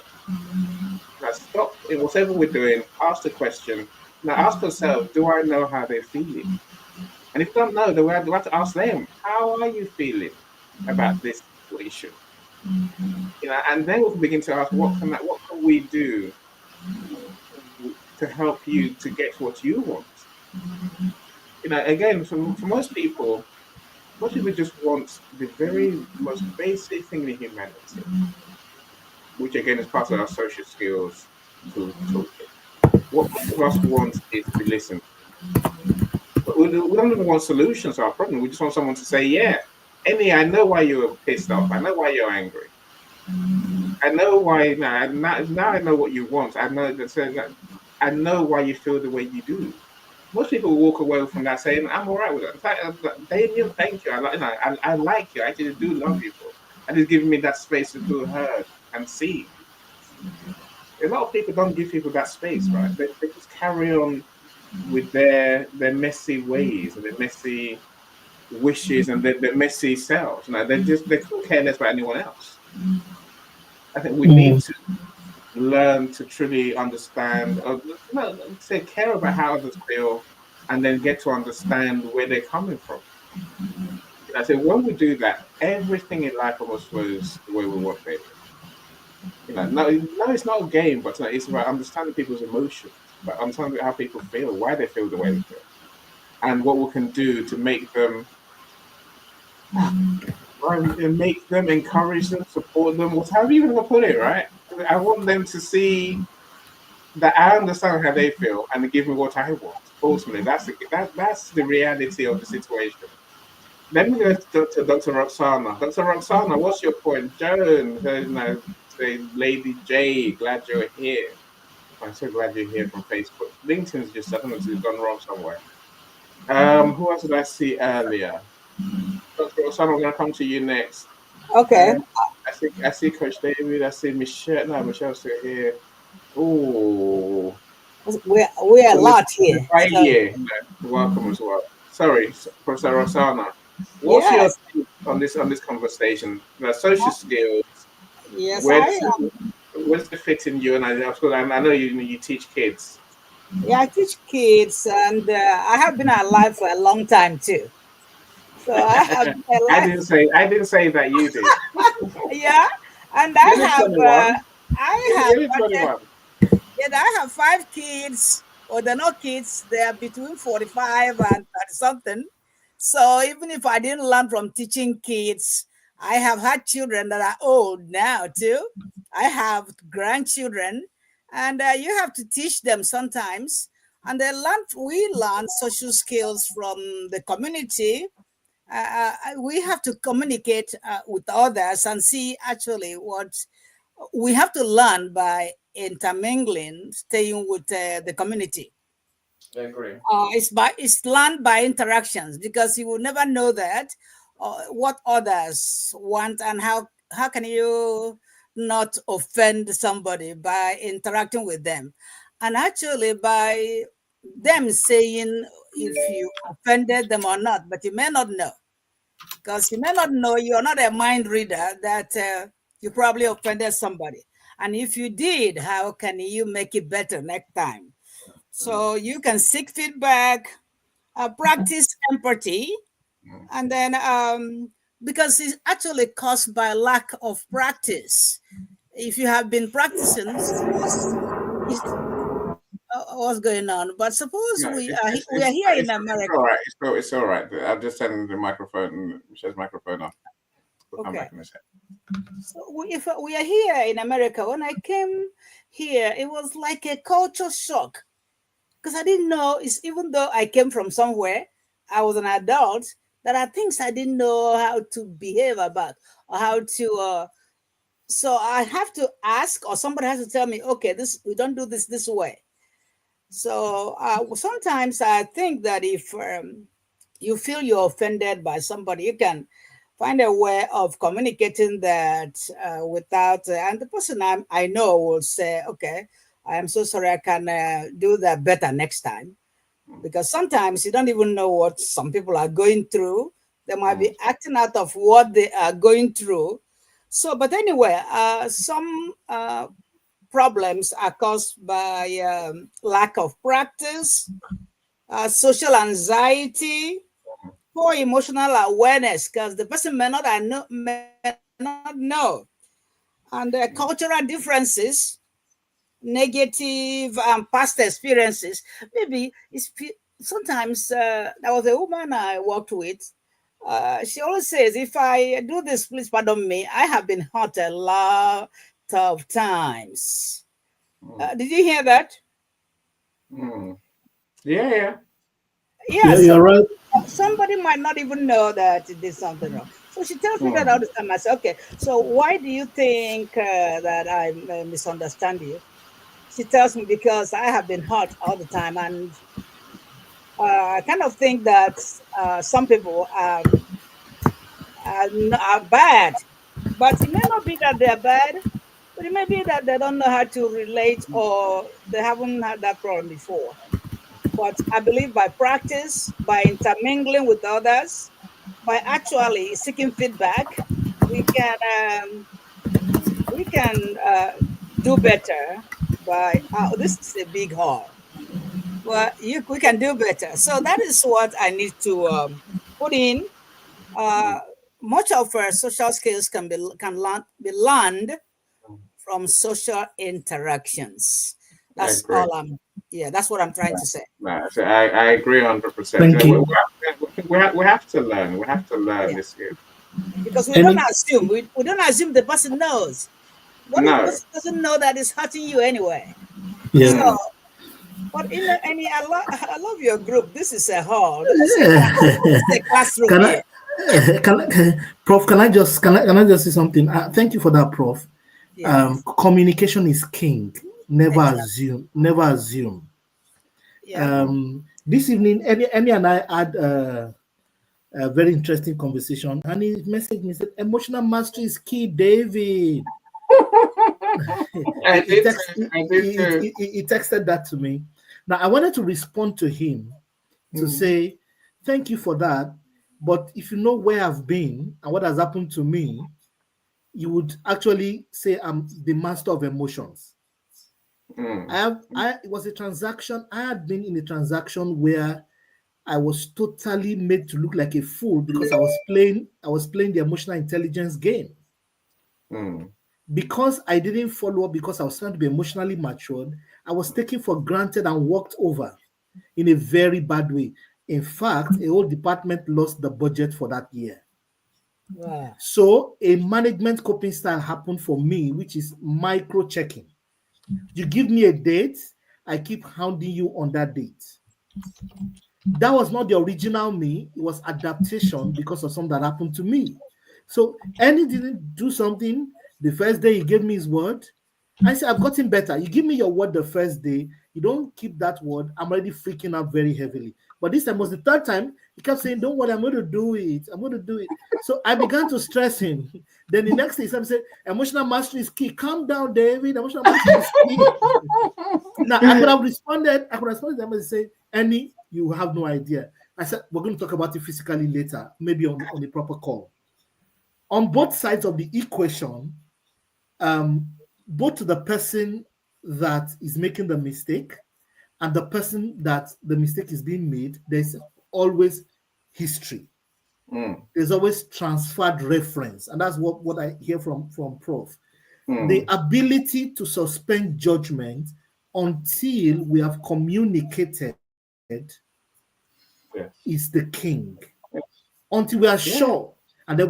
Now stop in whatever we're doing, ask the question. Now ask yourself, do I know how they're feeling? And if you don't know, then we have to ask them, how are you feeling about this situation? And then we can begin to ask, what can we do to help you to get what you want? Again, for most people just want the very most basic thing in humanity, which again is part of our social skills to what most of us want is to listen. But we don't even want solutions to our problem. We just want someone to say, yeah, I know why you're pissed off. I know why you're angry. I know why now I know what you want. I know why you feel the way you do. Most people walk away from that saying, I'm all right with it. In fact, Damien, thank you. I like you. I actually do love you. And it's giving me that space to feel heard and seen. A lot of people don't give people that space, right? They just carry on with their messy ways and their messy wishes and their messy selves. They couldn't care less about anyone else. I think we need to learn to truly understand, care about how others feel, and then get to understand where they're coming from. I say when we do that, everything in life almost flows the way we want it. No, it's not a game, but it's about understanding people's emotions, about understanding how people feel, why they feel the way they feel, and what we can do to make them, encourage them, support them, however you want to put it, right? I want them to see that I understand how they feel and give me what I want. Ultimately, that's the reality of the situation. Let me go to Dr. Roxana. Dr. Roxana, what's your point? Joan, say Lady J, glad you're here. I'm so glad you're here from Facebook. LinkedIn's just, I don't know if it's gone wrong somewhere. Who else did I see earlier? Dr. Roxana, I'm going to come to you next.
Okay.
I see Coach David. I see Michelle. No, Michelle's still here. Oh,
we're a lot here.
Yeah, welcome as well. Sorry, Professor Roxana. What's your take on this conversation? Social skills.
Yes,
where's the fit in you? And I know you teach kids.
Yeah, I teach kids, and I have been alive for a long time too. So I have been alive.
I didn't say that you did.
Yeah, and I have 5 kids, or they're not kids, they are between 45 and 30 something. So even if I didn't learn from teaching kids, I have had children that are old now too. I have grandchildren, and you have to teach them sometimes. And we learn social skills from the community. We have to communicate with others and see actually what we have to learn by intermingling, staying with the community.
I agree.
It's learned by interactions, because you will never know that what others want, and how can you not offend somebody by interacting with them, and actually by them saying if you offended them or not, but you may not know, because you may not know, you're not a mind reader, that you probably offended somebody. And if you did, how can you make it better next time? So you can seek feedback, practice empathy, and then because it's actually caused by lack of practice. If you have been practicing, what's going on? But suppose we are here in America.
It's all right. I'm just turning the microphone, Michelle's microphone off. We'll come back in a second.
So if we are here in America, when I came here, it was like a culture shock, because I didn't know. Even though I came from somewhere, I was an adult. There are things I didn't know how to behave about, or how to. So I have to ask, or somebody has to tell me, okay, we don't do this way. So sometimes I think that if you feel you're offended by somebody, you can find a way of communicating that without, and the person I know will say, okay, I am so sorry. I can do that better next time. Because sometimes you don't even know what some people are going through. They might be acting out of what they are going through. So, but anyway, some problems are caused by lack of practice, social anxiety, poor emotional awareness, because the person may not know, and cultural differences, negative past experiences. Maybe it's sometimes there was a woman I worked with. She always says, if I do this, please pardon me, I have been hurt a lot of times. Did you hear that?
Yeah.
Yeah,
you're right.
somebody might not even know that it did something wrong. So she tells me that all the time. I say, okay, so why do you think that I misunderstand you? She tells me, because I have been hurt all the time, and I kind of think that some people are bad, but it may not be that they're bad, but it may be that they don't know how to relate, or they haven't had that problem before. But I believe by practice, by intermingling with others, by actually seeking feedback, we can do better. By this is a big haul. Well, we can do better. So that is what I need to put in. Much of our social skills be learned from social interactions.
I
That's
agree.
all I'm. Yeah, that's what I'm trying to say.
No, so I agree 100%.
Thank you.
We have to learn. We have to learn
Yeah.
this skill.
Because we
Any-
don't assume. We don't assume the person knows. What if the
No.
person doesn't know that it's hurting you anyway?
Yeah.
So, but I love your group. This is a hall. This is a classroom
Can
here.
Prof? Can I just say something? Thank you for that, Prof.
Yes.
Communication is king. Never
Exactly.
assume. Never assume.
Yeah.
This evening, Emmy and I had a very interesting conversation, and he messaged me, said, "Emotional mastery is key, David."
I
He
did too.
texted that to me. Now I wanted to respond to him to say, "Thank you for that, but if you know where I've been and what has happened to me, you would actually say I'm the master of emotions." It was a transaction. I had been in a transaction where I was totally made to look like a fool because I was playing the emotional intelligence game. Because I didn't follow up, because I was trying to be emotionally matured, I was taken for granted and walked over in a very bad way. In fact, a whole department lost the budget for that year.
Wow.
So a management coping style happened for me, which is micro checking. You give me a date, I keep hounding you on that date. That was not the original me, it was adaptation because of something that happened to me. So Annie didn't do something the first day he gave me his word. I said, I've gotten better. You give me your word the first day, you don't keep that word, I'm already freaking out very heavily. But this time was the third time, he kept saying, don't worry, I'm going to do it. I'm going to do it. So I began to stress him. Then the next day, he said, emotional mastery is key. Calm down, David. Emotional mastery is key. Now, I could have responded to them and say, Annie, you have no idea. I said, we're going to talk about it physically later, maybe on a proper call. On both sides of the equation, both the person that is making the mistake and the person that the mistake is being made, there's always history. There's always transferred reference. And that's what I hear from Prof. The ability to suspend judgment until we have communicated is the king. Until we are sure, and then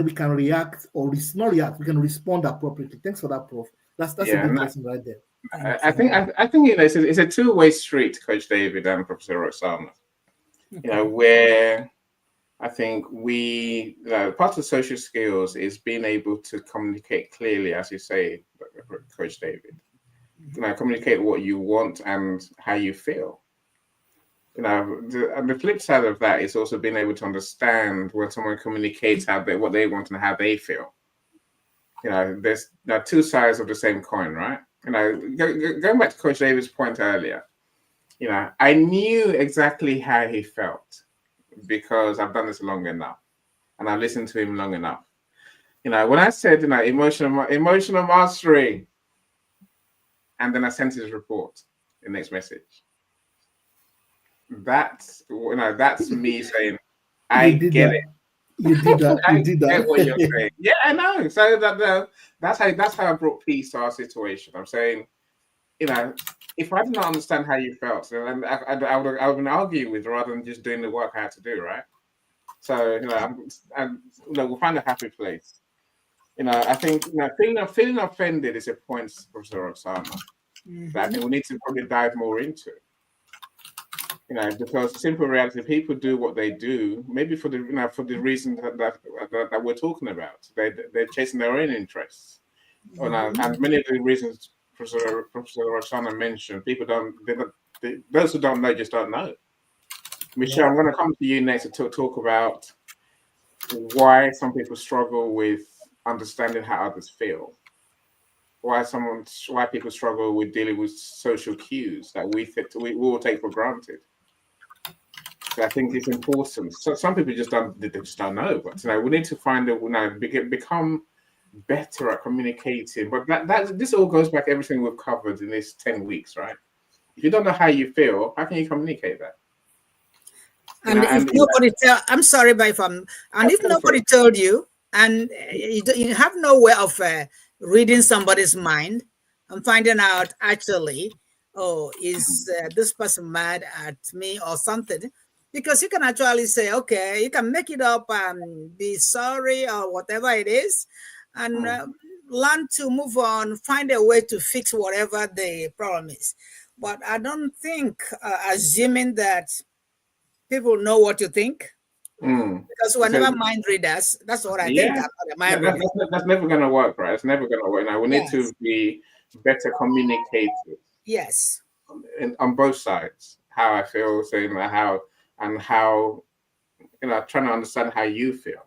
we can react or not react, we can respond appropriately. Thanks for that, Prof. That's a big lesson right there.
I think it's a two-way street, Coach David and Professor Roxana. Where I think part of social skills is being able to communicate clearly, as you say, Coach David. Communicate what you want and how you feel. And the flip side of that is also being able to understand when someone communicates what they want and how they feel. There's two sides of the same coin, right? You know, going back to Coach David's point earlier, you know, I knew exactly how he felt because I've done this long enough and I've listened to him long enough. You know, when I said, you know, emotional mastery, and then I sent his report, the next message. That's, you know, that's me saying, I get it.
You did that.
I
You did that.
get what you're saying. Yeah, I know. So that's how I brought peace to our situation. I'm saying, you know, if I did not understand how you felt, then I would argue with rather than just doing the work I had to do, right? So, you know, you know, we'll find a happy place. You know, I think, you know, feeling offended is a point, Professor Roxana, that I think we need to probably dive more into. You know, because the simple reality, people do what they do, maybe for the, you know, for the reason that we're talking about. They're chasing their own interests. And many of the reasons Professor Roxana mentioned, people those who don't know just don't know. Michelle, I'm going to come to you next to talk about why some people struggle with understanding how others feel. Why people struggle with dealing with social cues that we all take for granted. So I think it's important. So some people just don't know. But you know, we need to find a, you know, become better at communicating. But this all goes back to everything we've covered in this 10 weeks, right? If you don't know how you feel, how can you communicate that?
And if nobody I'm sorry, but if nobody told you, and you have no way of reading somebody's mind and finding out actually, oh, is this person mad at me or something? Because you can actually say, okay, you can make it up and be sorry or whatever it is, and learn to move on, find a way to fix whatever the problem is. But I don't think assuming that people know what you think, because we're never mind readers. That's what I think.
That's never going to work, right? It's never going to work. Now we need to be better communicators.
Yes.
On both sides, how I feel, saying how, you know, trying to understand how you feel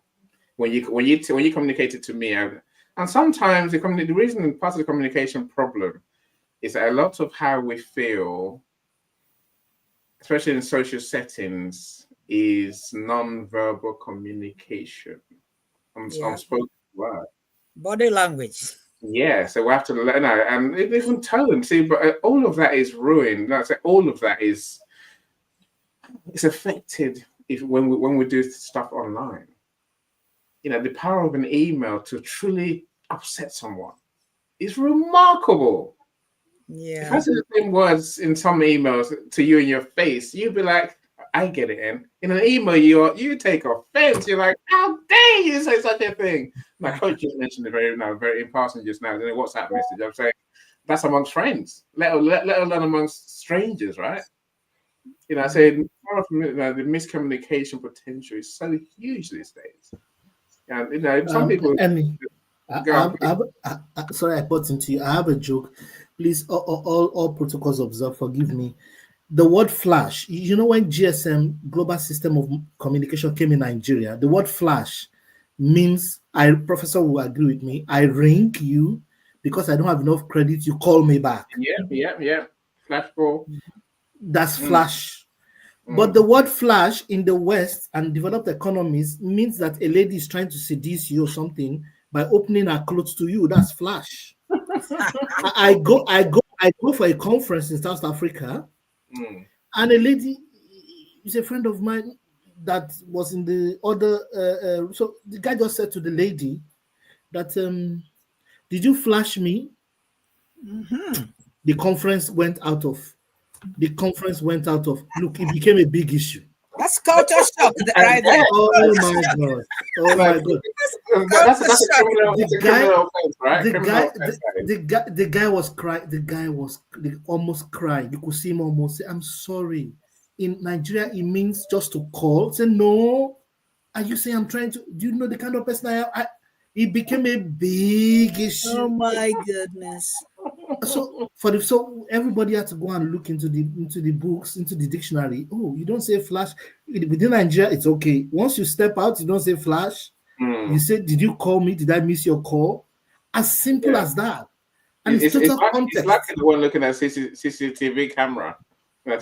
when you communicate it to me. And sometimes the reason part of the communication problem is that a lot of how we feel, especially in social settings, is non-verbal communication. Unspoken word.
Body language.
Yeah, so we have to learn, and even tone. See, but all of that is ruined. That's all of that is. It's affected when we do stuff online. You know, the power of an email to truly upset someone is remarkable.
Yeah.
If I say the same words in some emails to you in your face, you'd be like, I get it. And in an email, you take offense. You're like, how dare you say such a thing? My coach just mentioned it very in passing just now in a WhatsApp message. I'm saying that's amongst friends, let alone amongst strangers, right? You know, I say the miscommunication potential is so huge these days. And you know, some people.
Sorry, I put into you. I have a joke. Please, all protocols observed. Forgive me. The word flash. You know, when GSM, Global System of Communication, came in Nigeria, the word flash means, Professor will agree with me, I ring you because I don't have enough credit. You call me back.
Yeah. Flash call.
That's flash. But the word flash in the West and developed economies means that a lady is trying to seduce you or something by opening her clothes to you. That's flash. I go for a conference in South Africa, and a lady is a friend of mine that was in the other. So the guy just said to the lady that, "Did you flash me?" The conference went out of. Look, it became a big issue.
That's culture shock right there.
Oh my god! Oh my god! The guy was crying. The guy was almost crying. You could see him almost say, "I'm sorry." In Nigeria, it means just to call. Say no. Are you saying I'm trying to? Do you know the kind of person I am? It became a big issue.
Oh my goodness!
So everybody had to go and look into the books, into the dictionary. Oh, you don't say flash within Nigeria. It's okay. Once you step out, you don't say flash. You say, "Did you call me? Did I miss your call?" As simple as that. And it's total
It's like the one looking at CCTV camera.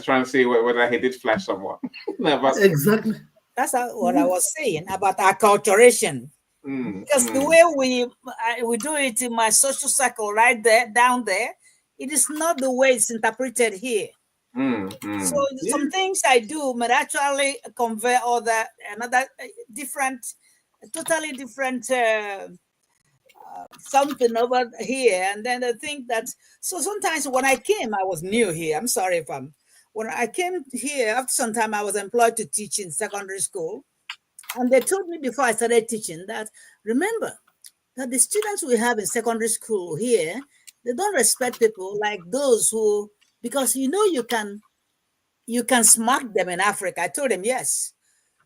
Trying to see whether he did flash someone. No, but
Exactly.
That's what I was saying about acculturation. Because the way we do it in my social circle right there, down there, it is not the way it's interpreted here. So some things I do might actually convey another different, totally different something over here. And then I think that, so sometimes when I came, I was new here. I'm sorry if when I came here, after some time, I was employed to teach in secondary school. And they told me before I started teaching that, remember, that the students we have in secondary school here, they don't respect people like those who, because you can smack them in Africa. I told them yes.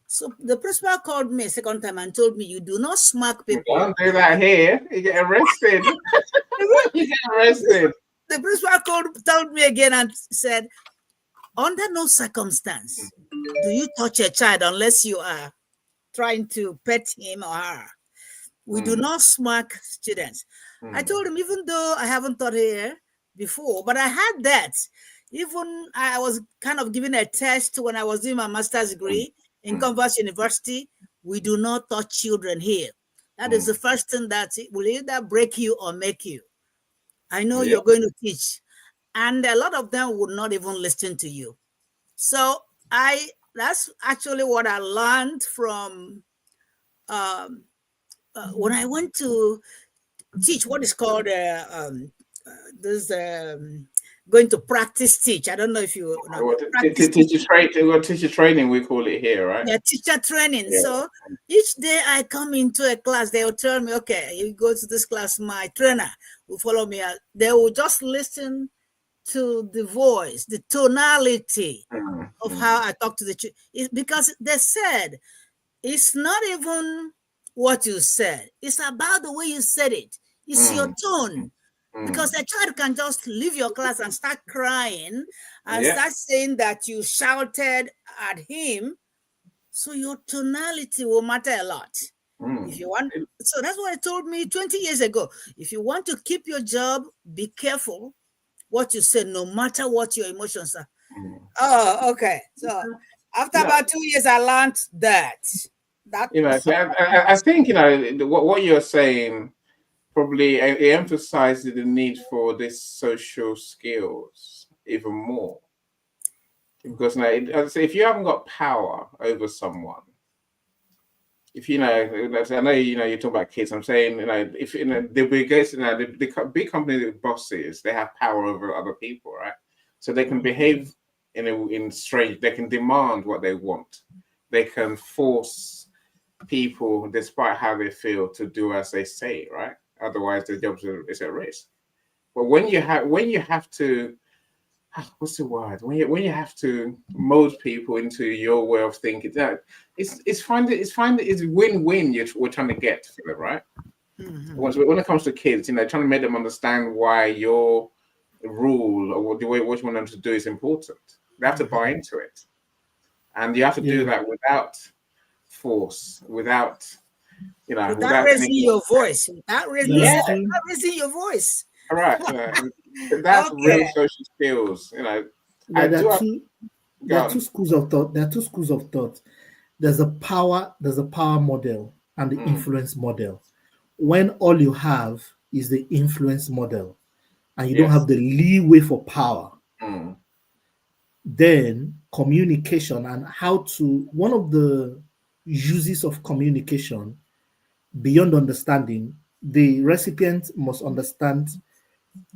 So the principal called me a second time and told me, you do not smack people.
Don't do that here. You get arrested. You get arrested.
The principal told me again and said, under no circumstance do you touch a child unless you are trying to pet him or her. We do not smack students. I told him, even though I haven't taught here before, but I had that. Even I was kind of giving a test when I was doing my master's degree in Converse University. We do not touch children here. That is the first thing that will either break you or make you. I know you're going to teach. And a lot of them would not even listen to you. So that's actually what I learned from when I went to teach what is called going to practice teach. I don't know if you know.
Teacher training, we call it here, right?
Yeah, teacher training.
Yeah.
So each day I come into a class, they will tell me, okay, you go to this class, my trainer will follow me. They will just listen to the voice, the tonality of how I talk to the children. Because they said, it's not even what you said. It's about the way you said it. It's your tone. Because a child can just leave your class and start crying and start saying that you shouted at him. So your tonality will matter a lot. If you want, so that's what it told me 20 years ago. If you want to keep your job, be careful what you say, no matter what your emotions are. Oh, okay. So after about 2 years, I learned that.
I think what you're saying probably it emphasizes the need for this social skills even more, because if you haven't got power over someone, if I know you talk about kids. I'm saying if the biggest the big company, the bosses, they have power over other people, right? So they can behave in strange. They can demand what they want. They can force people, despite how they feel, to do as they say, right? Otherwise, the job is at risk. But when you have to, what's the word? When you have to mold people into your way of thinking, that it's win-win. We're trying to get for it, right? When it comes to kids, trying to make them understand why your rule or the way what you want them to do is important. They have to buy into it, and you have to do that without force, without
raising your voice. Without raising your voice.
All right. That's real social skills.
There are two schools of thought. There's a power model and the influence model. When all you have is the influence model and you don't have the leeway for power, then communication and one of the uses of communication beyond understanding, the recipient must understand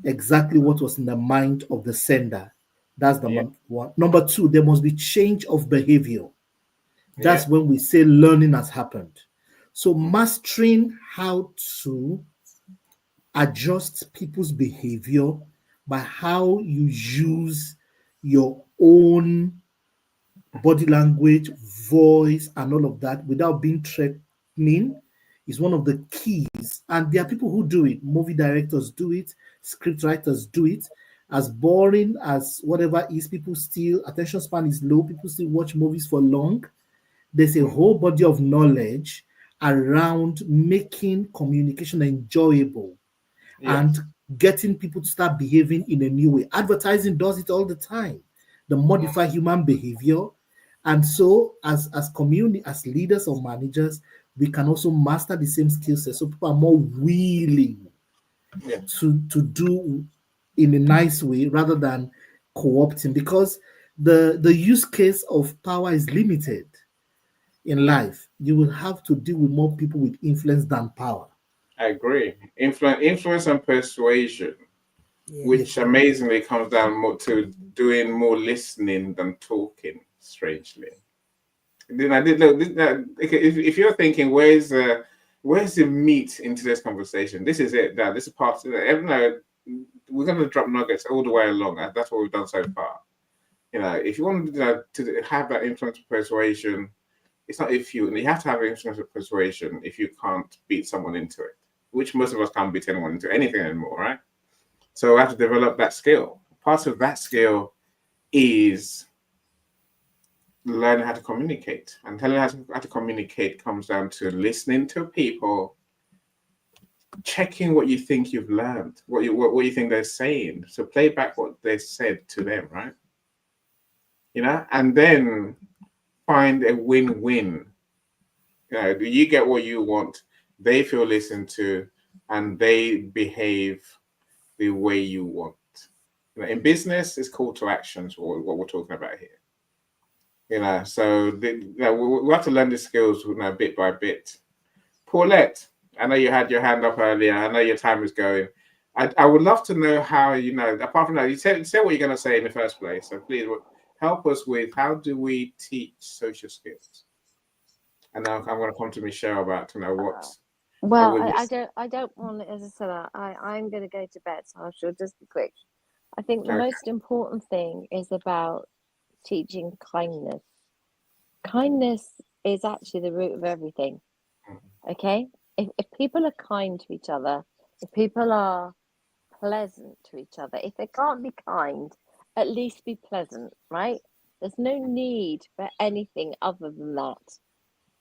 exactly what was in the mind of the sender. That's the one. Number two, there must be change of behavior. That's when we say learning has happened. So mastering how to adjust people's behavior by how you use your own body language, voice, and all of that without being threatening is one of the keys. And there are people who do it. Movie directors do it. Script writers do it. As boring as whatever is, people still, attention span is low. People still watch movies for long. There's a whole body of knowledge around making communication enjoyable and getting people to start behaving in a new way. Advertising does it all the time. They modify human behavior. And so as community, as leaders or managers, we can also master the same skill set. So people are more willing to do in a nice way rather than co-opting, because the use case of power is limited in life. You will have to deal with more people with influence than power.
I agree. Influence and persuasion,
Yeah.
which amazingly comes down more to doing more listening than talking, strangely. Then I did look. If you're thinking, where's the meat in today's conversation? This is it. This is part of it. We're going to drop nuggets all the way along. That's what we've done so far. If you want to have that influence of persuasion, it's not you have to have influence of persuasion if you can't beat someone into it, which most of us can't beat anyone into anything anymore, right? So we have to develop that skill. Part of that skill is learning how to communicate, and telling how to communicate comes down to listening to people, checking what you think you've learned, what you think they're saying. So play back what they said to them, right? And then find a win-win. Do you get what you want? They feel listened to, and they behave the way you want. In business, it's call to actions, what we're talking about here. So we have to learn the skills bit by bit. Paulette, I know you had your hand up earlier. I know your time is going. I would love to know how, apart from that, you said what you're going to say in the first place. So please help us with, how do we teach social skills? And now I'm going to come to Michelle about what.
Well, I don't want, as I said, I'm going to go to bed, so I shall just be quick. I think the most important thing is about teaching kindness. Kindness is actually the root of everything. Okay? If people are kind to each other, if people are pleasant to each other, if they can't be kind, at least be pleasant, right? There's no need for anything other than that.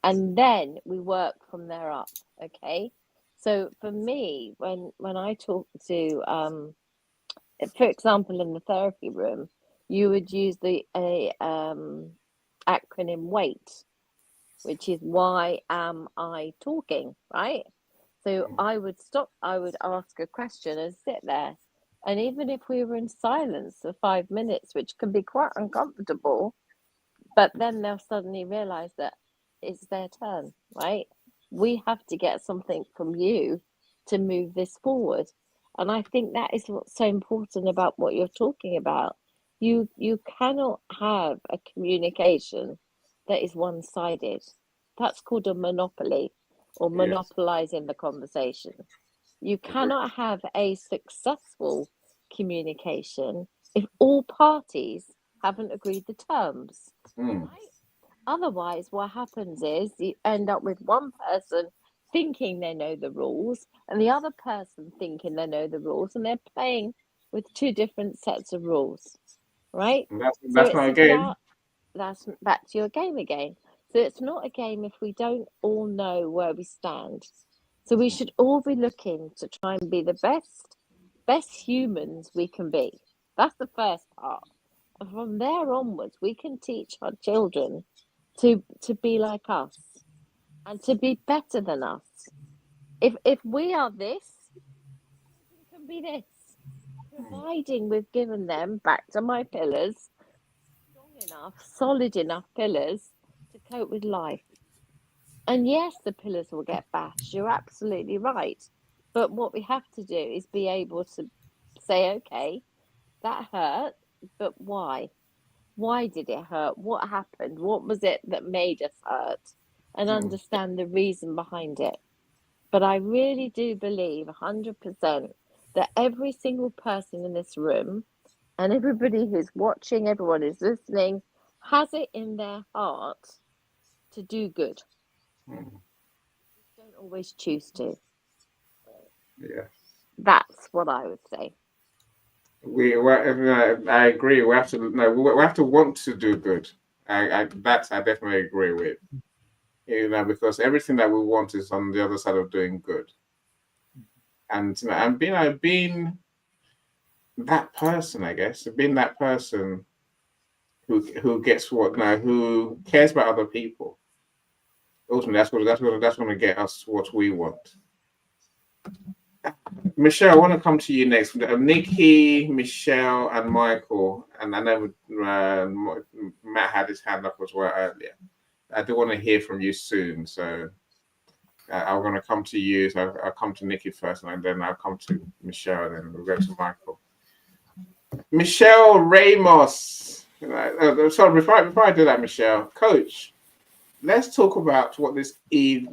And then we work from there up, okay? So for me, when I talk to, for example, in the therapy room, you would use the acronym WAIT, which is why am I talking, right? So I would stop, I would ask a question and sit there. And even if we were in silence for 5 minutes, which can be quite uncomfortable, but then they'll suddenly realize that it's their turn, right? We have to get something from you to move this forward. And I think that is what's so important about what you're talking about. You cannot have a communication that is one-sided. That's called a monopoly, or monopolizing the conversation. You cannot have a successful communication if all parties haven't agreed the terms, right? Otherwise, what happens is you end up with one person thinking they know the rules and the other person thinking they know the rules, and they're playing with two different sets of rules, right?
That's not a game.
That's back to your game again. So it's not a game if we don't all know where we stand. So we should all be looking to try and be the best humans we can be. That's the first part. And from there onwards, we can teach our children to be like us and to be better than us. If we are this, everything can be this. Providing we've given them, back to my pillars, strong enough, solid enough pillars to cope with life. And yes, the pillars will get bashed. You're absolutely right. But what we have to do is be able to say, okay, that hurt, but why? Why did it hurt? What happened? What was it that made us hurt? And understand the reason behind it. But I really do believe 100% that every single person in this room and everybody who's watching, everyone who's listening, has it in their heart to do good. Don't always choose to.
Yeah.
That's what I would say.
I agree. We have to want to do good. I definitely agree with. Because everything that we want is on the other side of doing good. and being that person, I guess, being that person who gets what now, who cares about other people. Ultimately, that's going to get us what we want. Michelle, I want to come to you next. Nikki, Michelle, and Michael, and I know Matt had his hand up as well earlier. I do want to hear from you soon, so I'm going to come to you. So I'll come to Nikki first, and then I'll come to Michelle, and then we'll go to Michael. Michelle Ramos. Sorry, before I do that, Michelle, Coach, let's talk about what this E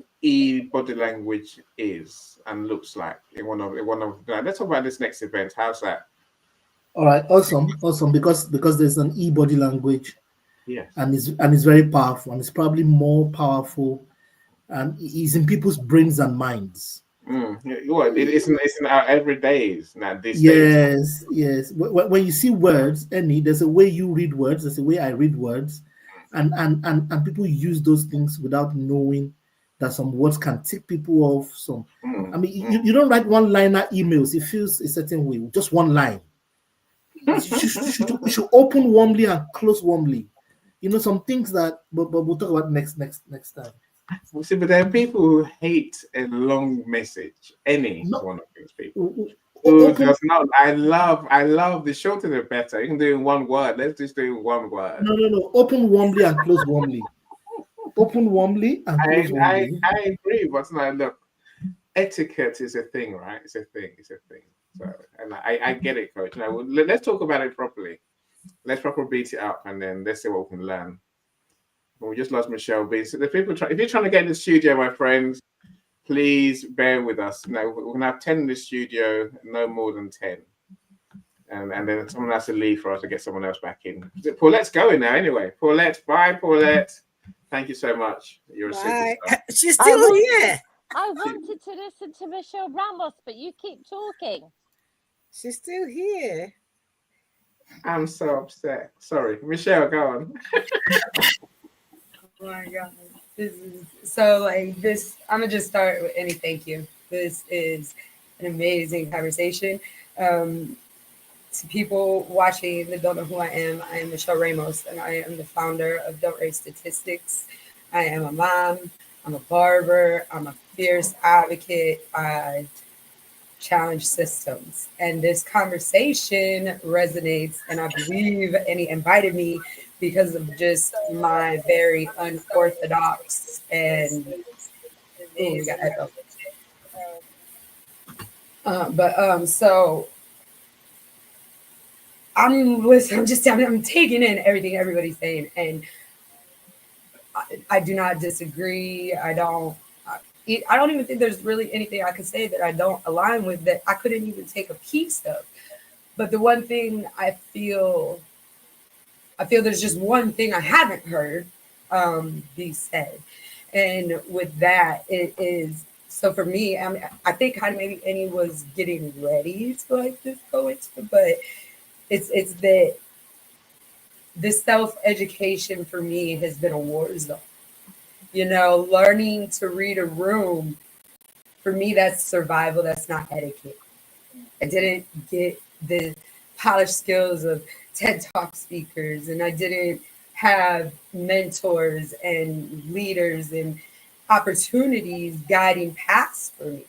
body language is and looks like in one of. Let's talk about this next event. How's that?
All right, awesome. Because there's an E body language,
yes,
and it's very powerful, and it's probably more powerful, and it's in people's brains and minds.
It's in our everydays now. These
days. Yes. When you see words, there's a way you read words. There's a way I read words, and people use those things without knowing that some words can tick people off. You don't write one-liner emails. It feels a certain way. Just one line. You should open warmly and close warmly. Some things that, but we'll talk about next time.
See, but there are people who hate a long message. One of those people who does not. I love the shorter the better. You can do it in one word. Let's just do it in one word.
No. Open warmly and close warmly. Open warmly and close warmly.
I agree, but look, etiquette is a thing, right? It's a thing. So, and I get it, Coach. Now let's talk about it properly. Let's properly beat it up, and then let's see what we can learn. We just lost Michelle B. So if you're trying to get in the studio, my friends, please bear with us. We're going to have 10 in the studio, no more than 10. And then someone has to leave for us to get someone else back in. Paulette's going now anyway. Paulette, bye, Paulette. Thank you so much. You're a superstar.
She's still here.
I wanted to listen to Michelle Ramos, but you keep talking.
She's still here.
I'm so upset. Sorry. Michelle, go on.
Oh my God. This is so this. I'm gonna just start with any thank you. This is an amazing conversation. To people watching that don't know who I am Michelle Ramos, and I am the founder of Don't Raise Statistics. I am a mom, I'm a barber, I'm a fierce advocate. I challenge systems. And this conversation resonates, and I believe Annie invited me because of just my very unorthodox and you got echo. So I'm listening. I'm taking in everything everybody's saying, and I do not disagree. I don't even think there's really anything I could say that I don't align with, that I couldn't even take a piece of. But the one thing I feel there's just one thing I haven't heard be said. And with that, it is, so for me, I think kind of maybe Annie was getting ready to just go into it, but it's that this self-education for me has been a war zone. Learning to read a room, for me, that's survival. That's not etiquette. I didn't get the polished skills of TED Talk speakers, and I didn't have mentors and leaders and opportunities guiding paths for me.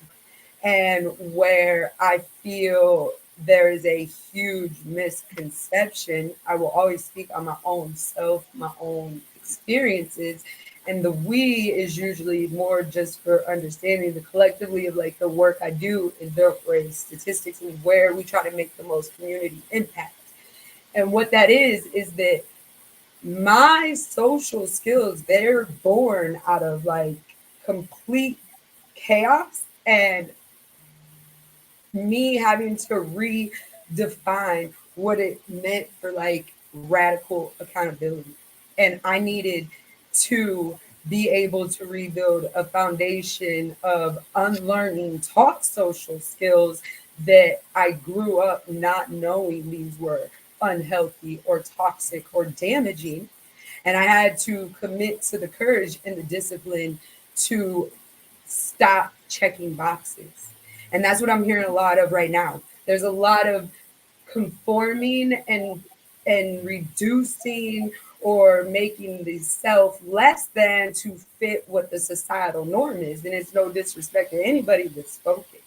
And where I feel there is a huge misconception, I will always speak on my own self, my own experiences. And the we is usually more just for understanding the collectively of the work I do in Don't Raise Statistics, and where we try to make the most community impact. And what that is that my social skills, they're born out of complete chaos and me having to redefine what it meant for radical accountability. And I needed to be able to rebuild a foundation of unlearning taught social skills that I grew up not knowing these were unhealthy or toxic or damaging. And I had to commit to the courage and the discipline to stop checking boxes And that's what I'm hearing a lot of right now. There's a lot of conforming and reducing or making the self less than to fit what the societal norm is. And it's no disrespect to anybody that's spoken.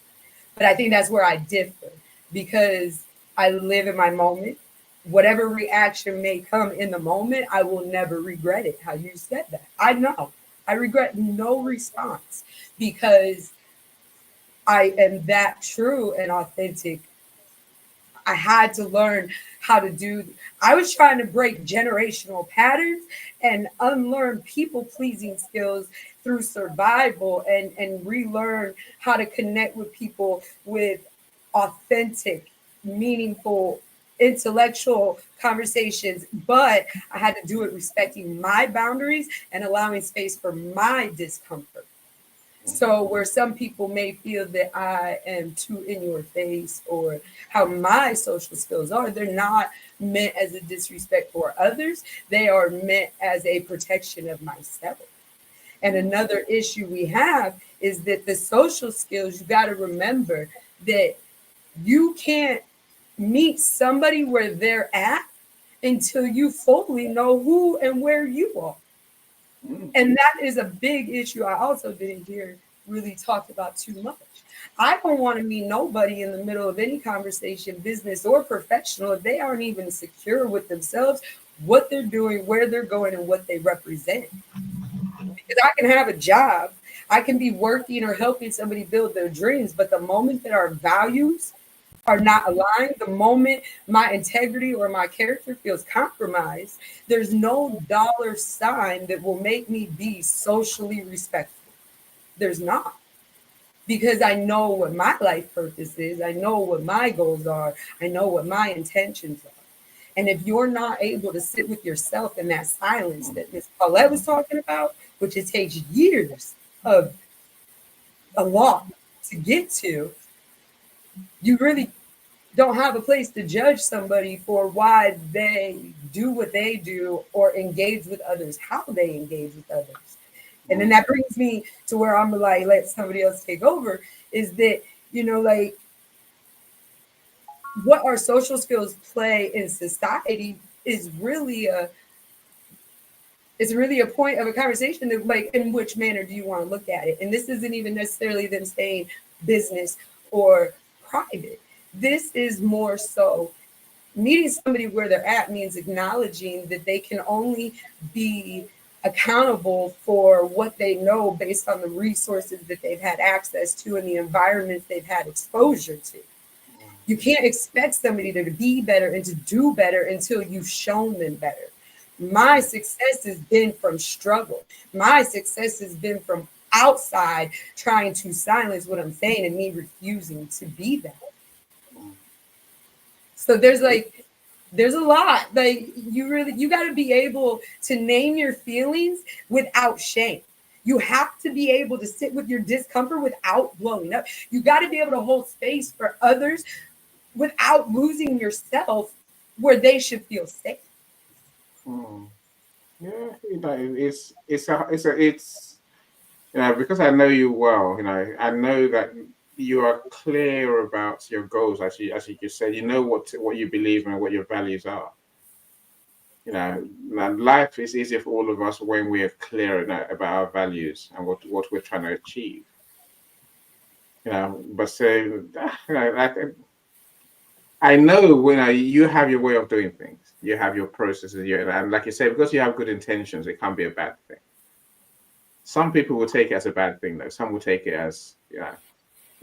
But I think that's where I differ, because I live in my moment. Whatever reaction may come in the moment, I will never regret it. How you said that. I know. I regret no response because I am that true and authentic. I had to learn how to do. I was trying to break generational patterns and unlearn people pleasing skills through survival, and relearn how to connect with people with authentic, meaningful, intellectual conversations. But I had to do it respecting my boundaries and allowing space for my discomfort. So where some people may feel that I am too in your face, or how my social skills are, they're not meant as a disrespect for others. They are meant as a protection of myself. And another issue we have is that the social skills, you got to remember that you can't meet somebody where they're at until you fully know who and where you are. And that is a big issue I also didn't hear really talked about too much. I don't want to meet nobody in the middle of any conversation, business or professional, if they aren't even secure with themselves, what they're doing, where they're going, and what they represent. Because I can have a job, I can be working or helping somebody build their dreams, but the moment that our values are not aligned, the moment my integrity or my character feels compromised, there's no dollar sign that will make me be socially respectful. There's not. Because I know what my life purpose is. I know what my goals are. I know what my intentions are. And if you're not able to sit with yourself in that silence that Ms. Paulette was talking about, which it takes years of a lot to get to, you really don't have a place to judge somebody for why they do what they do or engage with others, how they engage with others. And then that brings me to where I'm like, let somebody else take over, is that, you know, like what our social skills play in society is really a point of a conversation of like, in which manner do you want to look at it? And this isn't even necessarily them saying business or private. This is more so meeting somebody where they're at means acknowledging that they can only be accountable for what they know based on the resources that they've had access to and the environments they've had exposure to. You can't expect somebody to be better and to do better until you've shown them better. My success has been from struggle. My success has been from outside trying to silence what I'm saying and me refusing to be that. So there's a lot. Like you got to be able to name your feelings without shame. You have to be able to sit with your discomfort without blowing up. You got to be able to hold space for others without losing yourself where they should feel safe.
Yeah, you know, it's you know, because I know you well, you know, I know that you are clear about your goals, as you just said. You know what you believe in and what your values are. You know, and life is easier for all of us when we are clear about our values and what we're trying to achieve. You know, but so you know, I know when you have your way of doing things, you have your processes, and like you say, because you have good intentions, it can't be a bad thing. Some people will take it as a bad thing, though. Some will take it as, you know,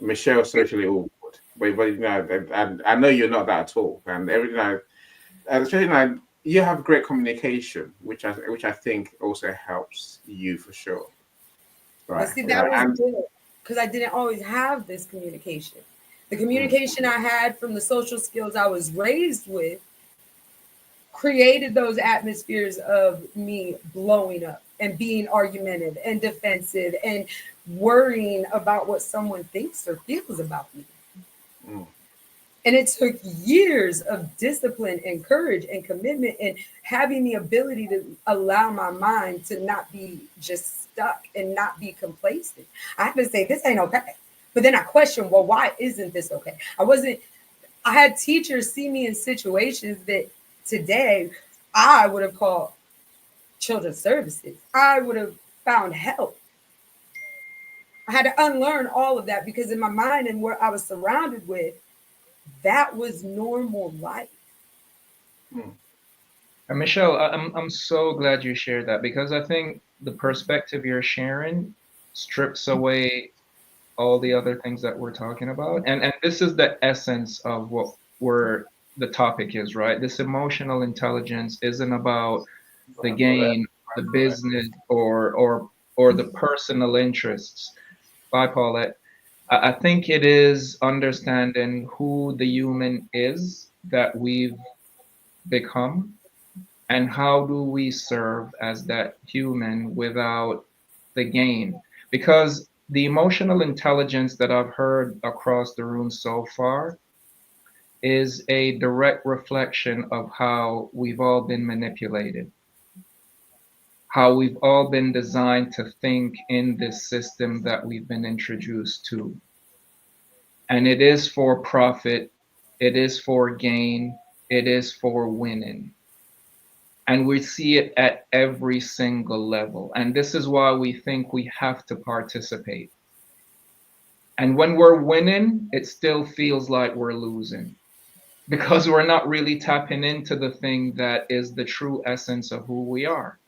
Michelle socially awkward. But you know, I know you're not that at all. And every night, especially like you have great communication, which I think also helps you for sure.
But
Right.
see,
You
that
know,
was
and
good because I didn't always have this communication. The communication I had from the social skills I was raised with created those atmospheres of me blowing up and being argumentative and defensive and worrying about what someone thinks or feels about me.
mm,
And it took years of discipline and courage and commitment and having the ability to allow my mind to not be just stuck and not be complacent. I have to say, this ain't okay. But then I question, well, why isn't this okay? I had teachers see me in situations that today I would have called children's services. I would have found help. I had to unlearn all of that because in my mind and what I was surrounded with, that was normal life.
And Michelle, I'm so glad you shared that, because I think the perspective you're sharing strips away all the other things that we're talking about. And this is the essence of what the topic is, right? This emotional intelligence isn't about the gain, the business, or the personal interests. Bye, Paulette. I think it is understanding who the human is that we've become, and how do we serve as that human without the gain. Because the emotional intelligence that I've heard across the room so far is a direct reflection of how we've all been manipulated, how we've all been designed to think in this system that we've been introduced to. And it is for profit, it is for gain, it is for winning. And we see it at every single level. And this is why we think we have to participate. And when we're winning, it still feels like we're losing, because we're not really tapping into the thing that is the true essence of who we are.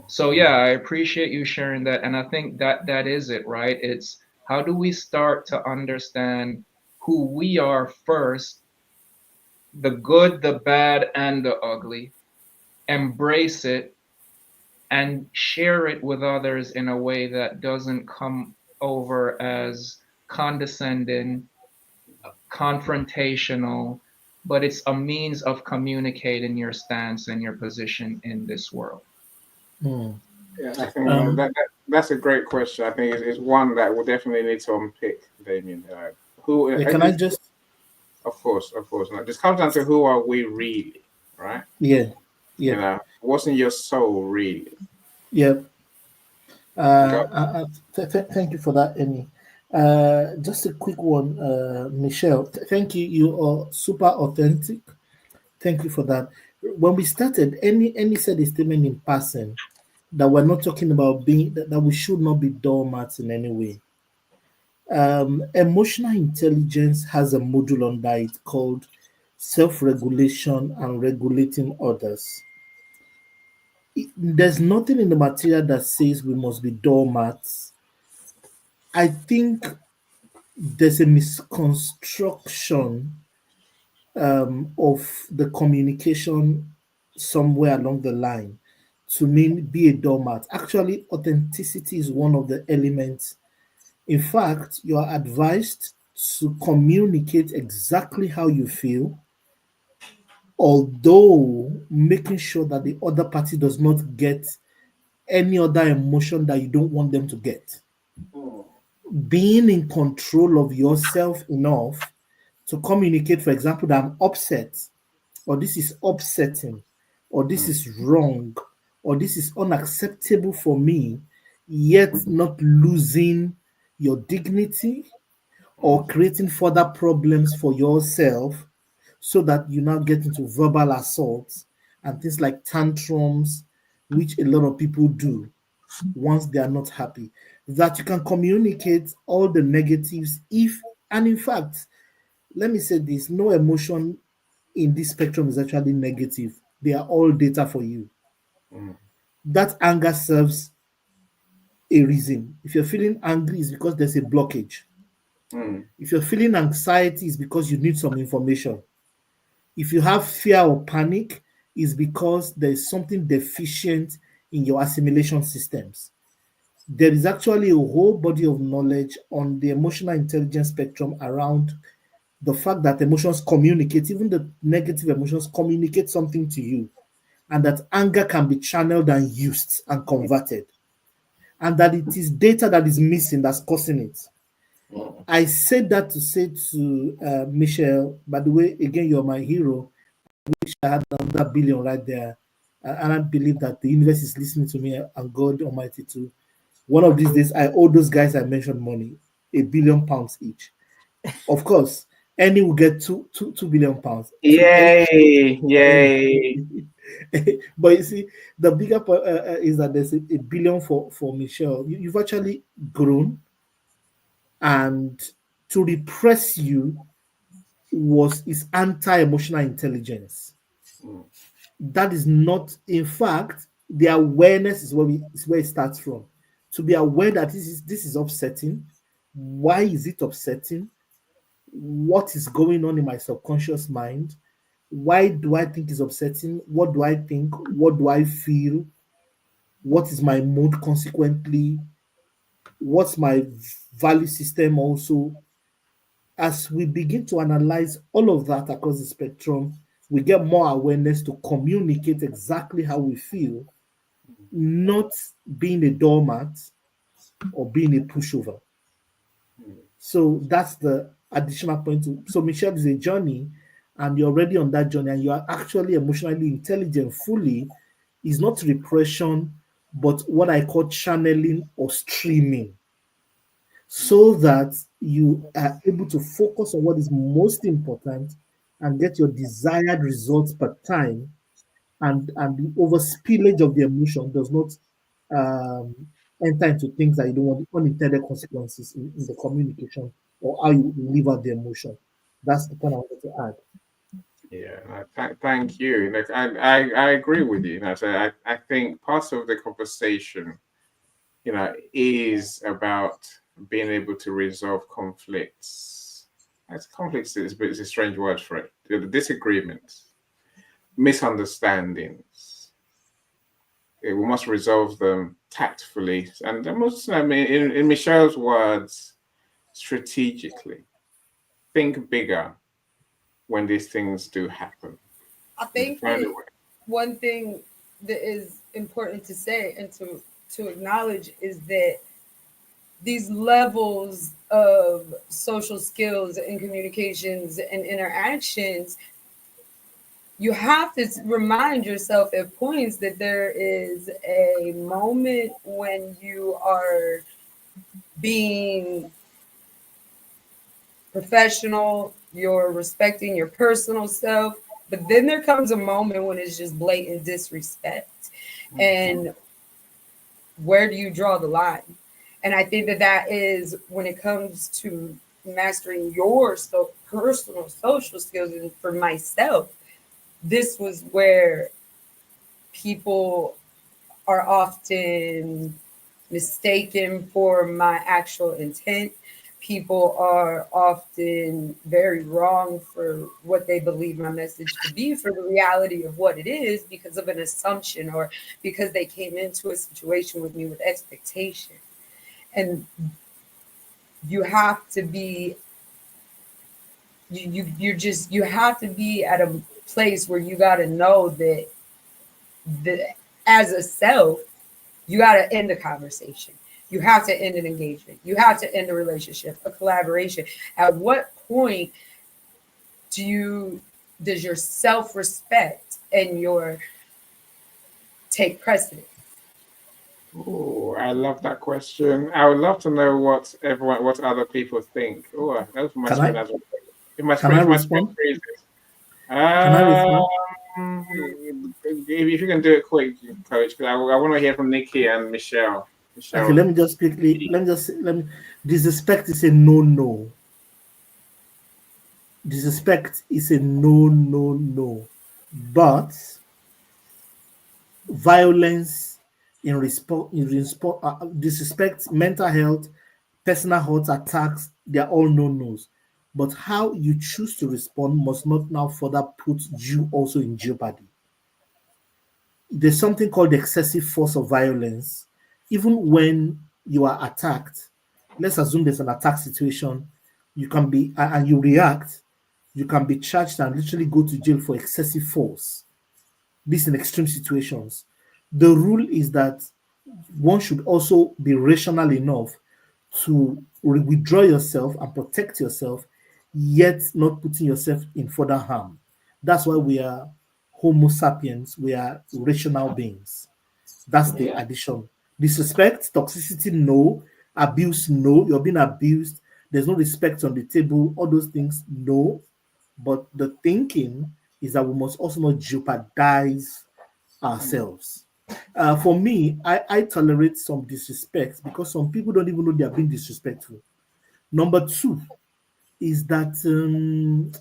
So yeah, I appreciate you sharing that. And I think that is it, right? It's how do we start to understand who we are first, the good, the bad, and the ugly, embrace it, and share it with others in a way that doesn't come over as condescending, confrontational, but it's a means of communicating your stance and your position in this world.
Hmm.
Yeah, I think that's a great question. I think it's one that we'll definitely need to unpick, Damien.
Can I just?
Of course. Now, this comes down to who are we really, right?
Yeah.
You know, what's in your soul really?
Yeah. Thank you for that, Emmy. Just a quick one, Michelle. Thank you. You are super authentic. Thank you for that. When we started, any said a statement in passing that we're not talking about being that we should not be doormats in any way. Emotional intelligence has a module under it called self-regulation and regulating others. There's nothing in the material that says we must be doormats. I think there's a misconstruction of the communication somewhere along the line to mean be a doormat. Actually, authenticity is one of the elements. In fact, you are advised to communicate exactly how you feel, although making sure that the other party does not get any other emotion that you don't want them to get. Being in control of yourself enough to communicate, for example, that I'm upset, or this is upsetting, or this is wrong, or this is unacceptable for me, yet not losing your dignity or creating further problems for yourself, so that you now get into verbal assaults and things like tantrums, which a lot of people do once they are not happy. That you can communicate all the negatives and in fact, let me say this, no emotion in this spectrum is actually negative. They are all data for you. That anger serves a reason. If you're feeling angry, it's because there's a blockage. If you're feeling anxiety, it's because you need some information. If you have fear or panic, it's because there's something deficient in your assimilation systems. There is actually a whole body of knowledge on the emotional intelligence spectrum around the fact that emotions communicate, even the negative emotions communicate something to you, and that anger can be channeled and used and converted, and that it is data that is missing that's causing it. I said that to say to Michelle, by the way, again, you're my hero. I wish I had another billion right there. And I believe that the universe is listening to me and God Almighty too. One of these days, I owe those guys I mentioned money. £1 billion each. Of course, Eni will get £2 billion.
Yay! Yay!
But you see, the bigger point is that there's a billion for Michelle. You've actually grown, and to repress you is anti-emotional intelligence. That is not, in fact, the awareness is where it starts from. To be aware that this is upsetting. Why is it upsetting? What is going on in my subconscious mind? Why do I think it's upsetting? What do I think? What do I feel? What is my mood consequently? What's my value system also? As we begin to analyze all of that across the spectrum, we get more awareness to communicate exactly how we feel, not being a doormat or being a pushover. So that's the additional point. So Michelle is a journey, and you're already on that journey, and you are actually emotionally intelligent fully. Is not repression, but what I call channeling or streaming, so that you are able to focus on what is most important and get your desired results per time, and the overspillage of the emotion does not enter into things that you don't want, unintended consequences in the communication or how you live out the emotion. That's the point I wanted to add.
Yeah, thank you. Like, I agree with you. So I think part of the conversation, is about being able to resolve conflicts. Conflicts is a strange word for it. The disagreements, misunderstandings. We must resolve them tactfully, and in Michelle's words, strategically. Think bigger when these things do happen.
I think one thing that is important to say and to acknowledge is that these levels of social skills and communications and interactions, you have to remind yourself at points that there is a moment when you are being professional, you're respecting your personal self, but then there comes a moment when it's just blatant disrespect. And where do you draw the line? And I think that is when it comes to mastering your personal social skills. And for myself, this was where people are often mistaken for my actual intent. People are often very wrong for what they believe my message to be, for the reality of what it is, because of an assumption or because they came into a situation with me with expectation. And you have to be, you have to be at a place where you got to know that as a self, you got to end the conversation. You have to end an engagement. You have to end a relationship, a collaboration. At what point does your self-respect and your take precedence?
Oh, I love that question. I would love to know what other people think. Oh, that must
Can
be
I-
as it must
can I respond? Can I respond?
If you can do it quick, Coach, because I want to hear from Nikki and Michelle.
Okay, let me just quickly. Disrespect is a no. Disrespect is a no. But violence in response, disrespect, mental health, personal hurt, attacks, they are all no-nos. But how you choose to respond must not now further put you also in jeopardy. There's something called excessive force of violence. Even when you are attacked, let's assume there's an attack situation, you can be, and you react, you can be charged and literally go to jail for excessive force. This in extreme situations. The rule is that one should also be rational enough to withdraw yourself and protect yourself, yet not putting yourself in further harm. That's why we are Homo sapiens, we are rational beings. That's the addition. Disrespect, toxicity, no. Abuse, no. You're being abused. there's no respect on the table, all those things, no. But the thinking is that we must also not jeopardize ourselves. For me, I tolerate some disrespect because some people don't even know they are being disrespectful. Number two is that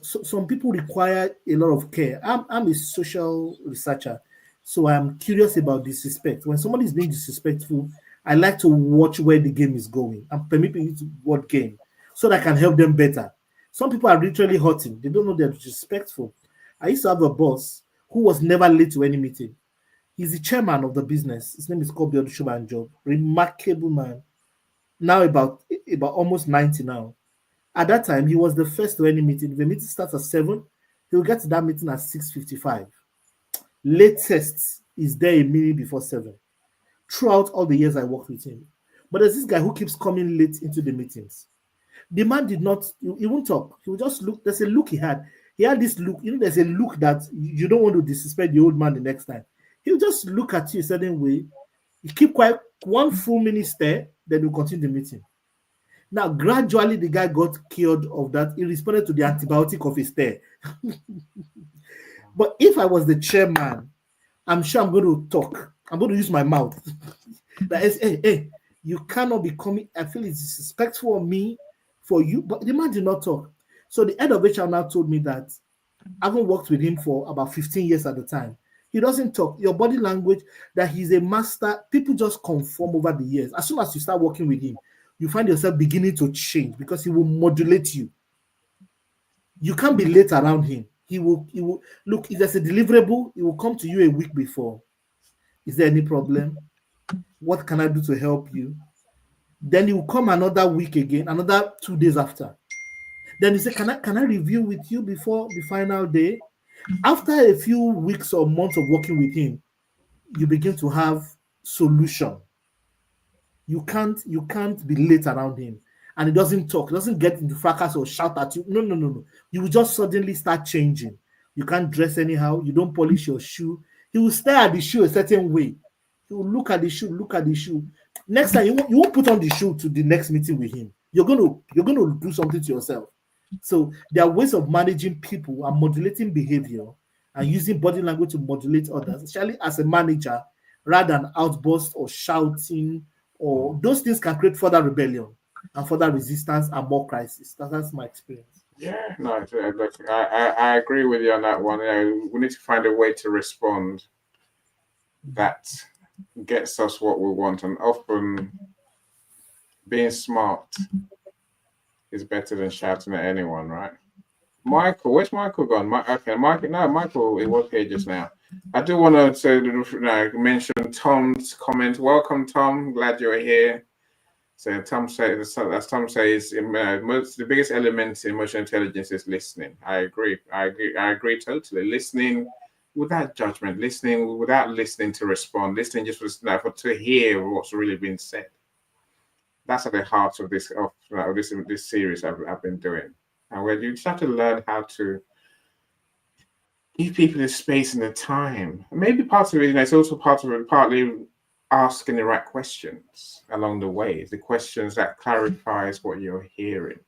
some people require a lot of care. I'm a social researcher, so I'm curious about disrespect. When somebody is being disrespectful, I like to watch where the game is going and permit me to what game so that I can help them better. Some people are literally hurting, they don't know they're disrespectful. I used to have a boss who was never late to any meeting. He's the chairman of the business. His name is Kobe Odushobanjo. Remarkable man. Now about almost 90 now. At that time, he was the first to any meeting. If the meeting starts at 7, he'll get to that meeting at 6:55. Latest is there a minute before 7. Throughout all the years I worked with him. But there's this guy who keeps coming late into the meetings. The man did not, he won't talk. He would just look. There's a look he had. He had this look. There's a look that you don't want to disrespect the old man the next time. He'll just look at you a certain way. You keep quiet 1 full minute stare, then he'll continue the meeting. Now, gradually, the guy got cured of that. He responded to the antibiotic of his stare. But if I was the chairman, I'm sure I'm going to talk. I'm going to use my mouth. That is, hey, you cannot be coming. I feel it's disrespectful of me for you. But the man did not talk. So the head of HR now told me that I haven't worked with him for about 15 years at the time. He doesn't talk. Your body language, that he's a master, people just conform over the years. As soon as you start working with him, you find yourself beginning to change because he will modulate you. You can't be late around him. He will look, if there's a deliverable, he will come to you a week before. Is there any problem? What can I do to help you? Then he will come another week again, another 2 days after. Then he say, can I review with you before the final day? After a few weeks or months of working with him, you begin to have solution. You can't be late around him. And he doesn't talk, doesn't get into fracas or shout at you. No. You will just suddenly start changing. You can't dress anyhow. You don't polish your shoe. He will stare at the shoe a certain way. He will look at the shoe. Next time, you won't put on the shoe to the next meeting with him. You're going to do something to yourself. So there are ways of managing people and modulating behavior and using body language to modulate others, especially as a manager, rather than outburst or shouting, or those things can create further rebellion and further resistance and more crisis. That's my experience.
Yeah, no, look, I agree with you on that one. We need to find a way to respond that gets us what we want, and often being smart is better than shouting at anyone, right? Michael, where's Michael gone? Michael, it was here just now. I do want to say, mention Tom's comment. Welcome, Tom. Glad you're here. So Tom says, the biggest element in emotional intelligence is listening. I agree totally. Listening without judgment, listening without listening to respond, listening just to hear what's really been said. That's at the heart of this series I've been doing, and where you just have to learn how to give people the space and the time. And maybe part of it, it's also partly asking the right questions along the way, the questions that clarifies what you're hearing.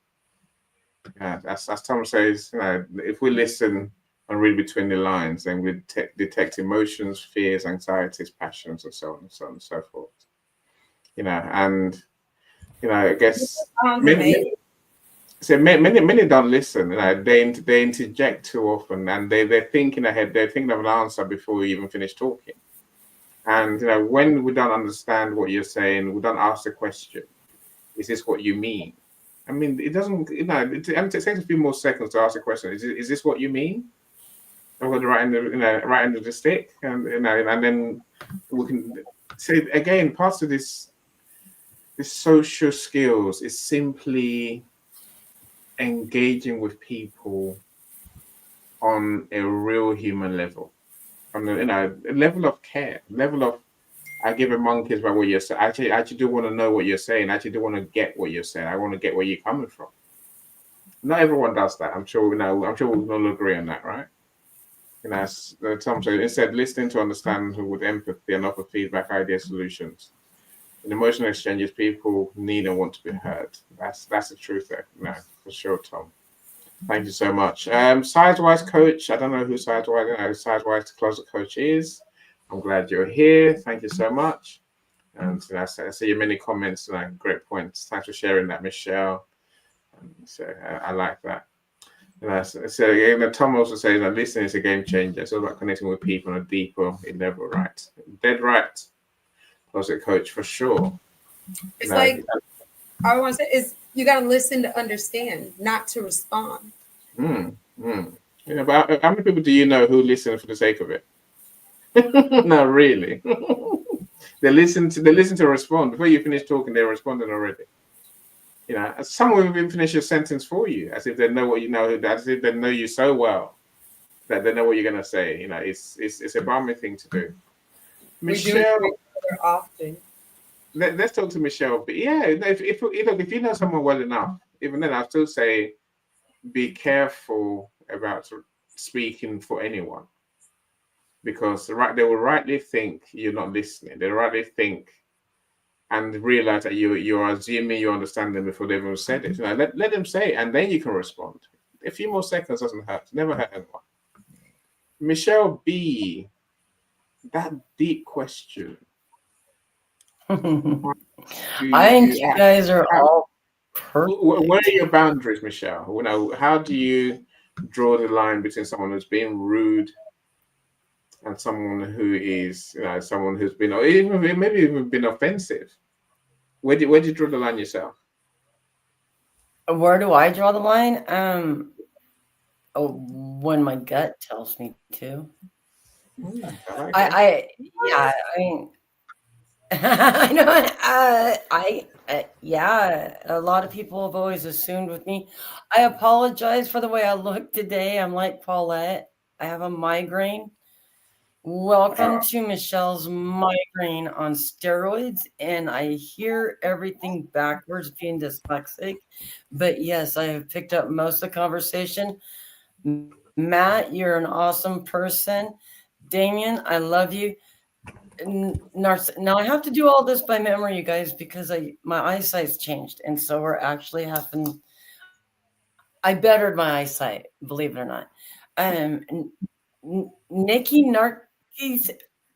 As Tom says, if we listen and read between the lines, then we detect emotions, fears, anxieties, passions, and so on and so on and so forth. I guess many don't listen. They interject too often, and they're thinking ahead. They're thinking of an answer before we even finish talking. And when we don't understand what you're saying, we don't ask the question: is this what you mean? I mean, it doesn't. It takes a few more seconds to ask the question: is this what you mean? I'm going to right end of the stick, and then we can say again. Parts of this social skills is simply engaging with people on a real human level, on a level of care, level of I give a monkeys about what you're saying. I actually do want to know what you're saying. I actually do want to get what you're saying. I want to get where you're coming from. Not everyone does that. I'm sure we all agree on that, right? As Tom said, instead listening to understand with empathy and offer feedback, idea, solutions. In emotional exchanges, people need and want to be heard. That's the truth there. No, for sure, Tom. Thank you so much. Sidewise coach. I don't know who Sidewise closet coach is. I'm glad you're here. Thank you so much. And I see your many comments and great points. Thanks for sharing that, Michelle. So I like that. So Tom also says that listening is a game changer. It's all about connecting with people on a deeper level, right? Dead right. Closet coach for sure.
It's like I want to say is you got to listen to understand, not to respond.
But how many people do you know who listen for the sake of it? No, really. They listen to respond. Before you finish talking, they're responding already. Someone will even finish your sentence for you, as if they know what you know, as if they know you so well that they know what you're gonna say. It's a balmy thing to do. Michelle,
often.
Let's talk to Michelle. But yeah, if you know someone well enough, even then I'll still say be careful about speaking for anyone, because they will rightly think you're not listening. They rightly think and realize that you are assuming you understand them before they've even said it. Let them say it, and then you can respond. A few more seconds doesn't hurt. Never hurt anyone. Michelle B, that deep question.
I think you guys are all perfect.
Where are your boundaries, Michelle? How do you draw the line between someone who's being rude and someone who is, someone who's been, or maybe even been offensive? Where do you draw the line yourself?
Where do I draw the line? When my gut tells me to. I mean, I know. Yeah, a lot of people have always assumed with me. I apologize for the way I look today. I'm like Paulette. I have a migraine. Welcome to Michelle's migraine on steroids, and I hear everything backwards being dyslexic. But yes, I have picked up most of the conversation. Matt, you're an awesome person. Damien, I love you. Now I have to do all this by memory, you guys, because my eyesight's changed, and so we're actually having. I bettered my eyesight, believe it or not. Nikki Narkis,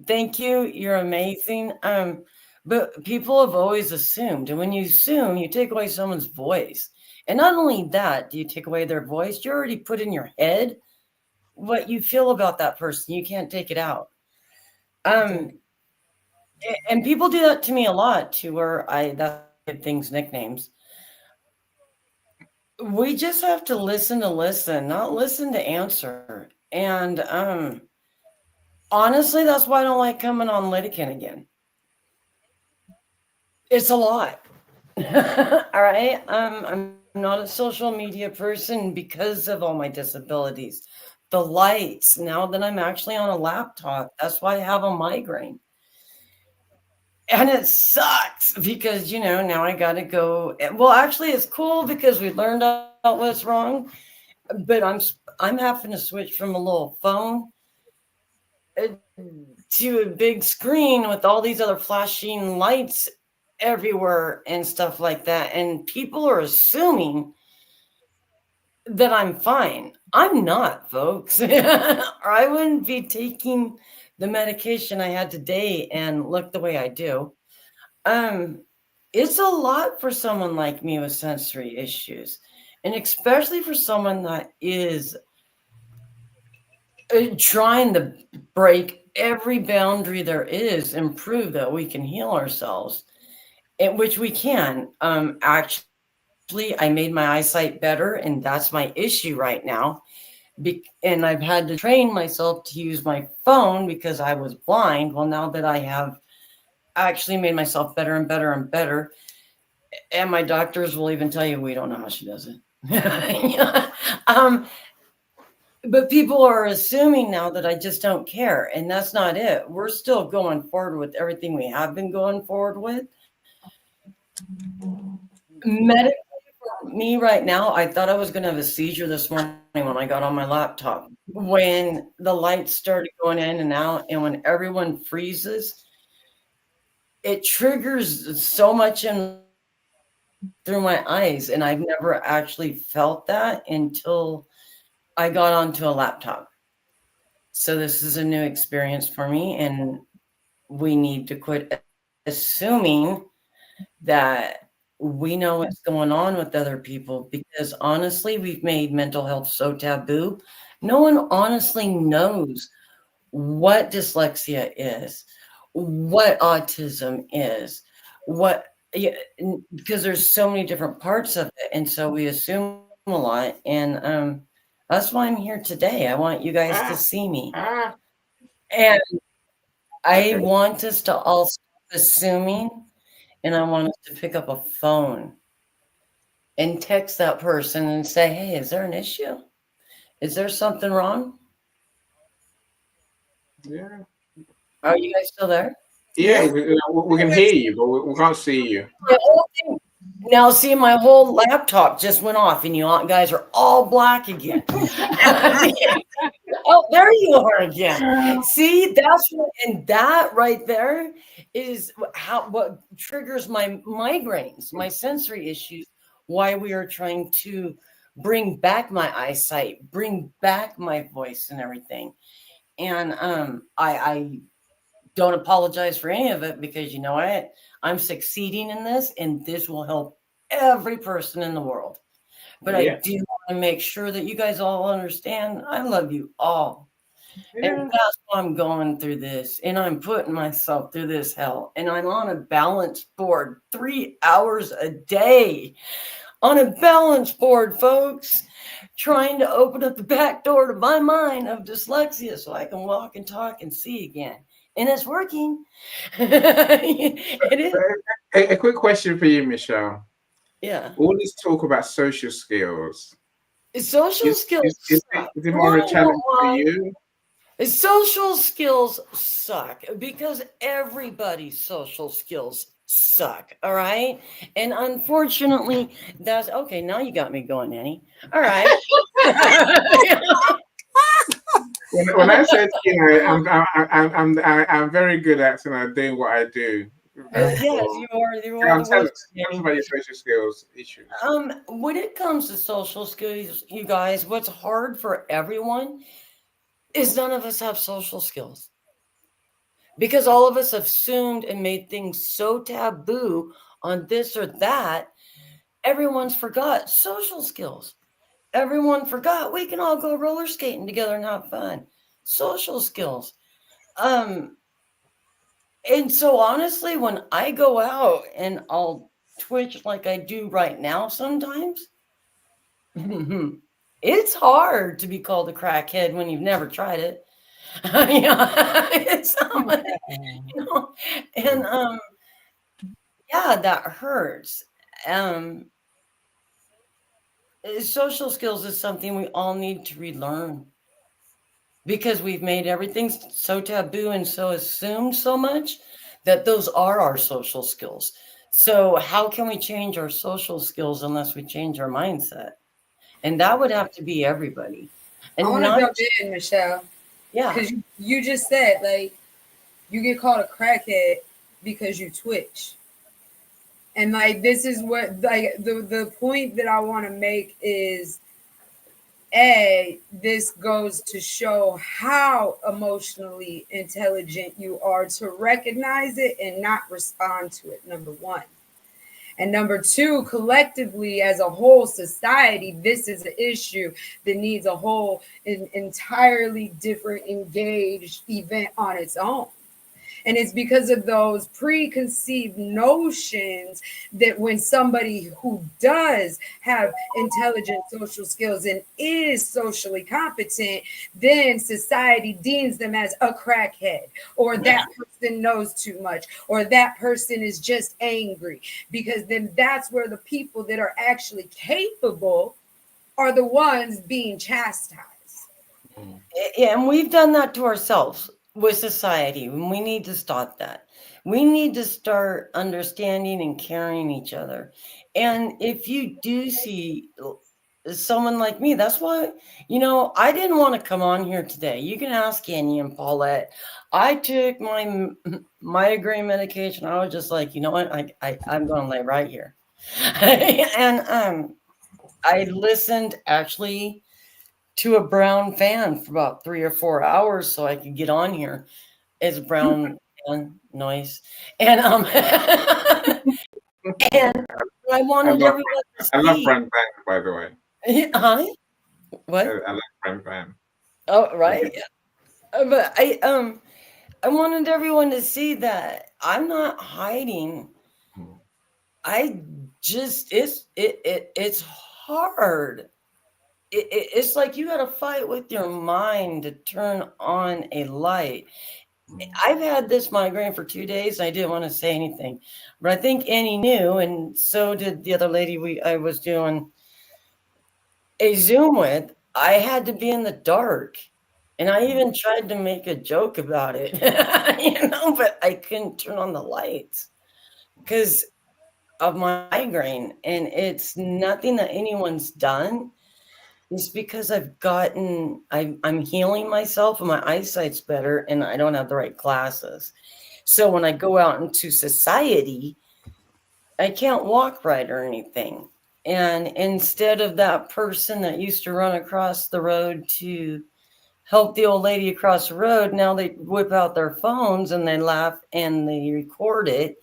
thank you. You're amazing. But people have always assumed, and when you assume, you take away someone's voice, and not only that, do you take away their voice? You already put in your head what you feel about that person. You can't take it out. And people do that to me a lot, to where that give things nicknames. We just have to listen, not listen to answer. And honestly, that's why I don't like coming on Litigant again. It's a lot. All right. I'm not a social media person because of all my disabilities. The lights, now that I'm actually on a laptop, that's why I have a migraine. And it sucks because, now I got to go. Well, actually, it's cool because we learned out what's wrong. But I'm having to switch from a little phone to a big screen with all these other flashing lights everywhere and stuff like that. And people are assuming that I'm fine. I'm not, folks. Or I wouldn't be taking the medication I had today and look the way I do. It's a lot for someone like me with sensory issues, and especially for someone that is trying to break every boundary there is and prove that we can heal ourselves, which we can. Actually, I made my eyesight better, and that's my issue right now. And I've had to train myself to use my phone because I was blind. Well, now that I have actually made myself better and better and better, and my doctors will even tell you, we don't know how she does it. But people are assuming now that I just don't care, and that's not it. We're still going forward with everything we have been going forward with. Medically, for me right now, I thought I was going to have a seizure this morning when I got on my laptop. When the lights started going in and out, and when everyone freezes, it triggers so much in through my eyes, and I've never actually felt that until I got onto a laptop. So this is a new experience for me, and we need to quit assuming that we know what's going on with other people, because honestly, we've made mental health so taboo. No one honestly knows what dyslexia is, what autism is, what, yeah, because there's so many different parts of it, and so we assume a lot. And that's why I'm here today. I want you guys to see me, and I want us to all stop assuming, and I want us to pick up a phone and text that person and say, "Hey, is there an issue? Is there something wrong?
Yeah.
Are you guys still there?"
Yeah, we can hear you, but we can't see you.
The whole thing. Now, see, my whole laptop just went off, and you guys are all black again. Oh, there you are again. See, that's what, and that right there is what triggers my migraines, my sensory issues. Why we are trying to bring back my eyesight, bring back my voice, and everything. And I don't apologize for any of it, because you know what? I'm succeeding in this, and this will help every person in the world. But I do want to make sure that you guys all understand I love you all. And that's why I'm going through this, and I'm putting myself through this hell. And I'm on a balance board 3 hours a day. On a balance board, folks, trying to open up the back door to my mind of dyslexia so I can walk and talk and see again. And it's working. It is.
A quick question for you, Michelle.
Yeah.
All this talk about social skills.
Social skills.
Is it more a challenge for you?
Social skills suck, because everybody's social skills suck. All right. And unfortunately, that's okay. Now you got me going, Annie. All right.
When I said, I'm very good at doing what I do.
Yes, you are. You are.
Tell us about your social skills issues.
When it comes to social skills, you guys, what's hard for everyone is none of us have social skills, because all of us have assumed and made things so taboo on this or that. Everyone's forgot social skills. Everyone forgot we can all go roller skating together and have fun. Social skills. And so honestly, when I go out and I'll twitch like I do right now sometimes, it's hard to be called a crackhead when you've never tried it. It's and yeah, that hurts. Social skills is something we all need to relearn, because we've made everything so taboo and so assumed so much that those are our social skills. So how can we change our social skills unless we change our mindset? And that would have to be everybody. And
I want to jump in, Michelle.
Yeah.
Because you just said, like, you get called a crackhead because you twitch. And, like, this is what, like, the point that I want to make is, this goes to show how emotionally intelligent you are to recognize it and not respond to it, number one. And number two, collectively as a whole society, this is an issue that needs a whole entirely different engaged event on its own. And it's because of those preconceived notions that when somebody who does have intelligent social skills and is socially competent, then society deems them as a crackhead, or that person knows too much, or that person is just angry, because then that's where the people that are actually capable are the ones being chastised.
Yeah, and we've done that to ourselves with society, and we need to stop that. We need to start understanding and caring each other. And if you do see someone like me. That's why, I didn't want to come on here today. You can ask Annie and Paulette. I took my migraine medication. I was just like, you know what? I'm going to lay right here. And I listened actually to a Brown fan for about 3 or 4 hours so I could get on here. It's Brown fan noise. And and I wanted everyone to see.
I love Brand Van, by the way.
Huh? What?
I love Brand Van.
Oh, right. But I wanted everyone to see that I'm not hiding. I just it's hard. It's like you got to fight with your mind to turn on a light. I've had this migraine for 2 days. I didn't want to say anything, but I think Annie knew, and so did the other lady I was doing a Zoom with. I had to be in the dark, and I even tried to make a joke about it, but I couldn't turn on the lights because of my migraine, and it's nothing that anyone's done. It's because I'm healing myself and my eyesight's better and I don't have the right glasses. So when I go out into society, I can't walk right or anything. And instead of that person that used to run across the road to help the old lady across the road, now they whip out their phones and they laugh and they record it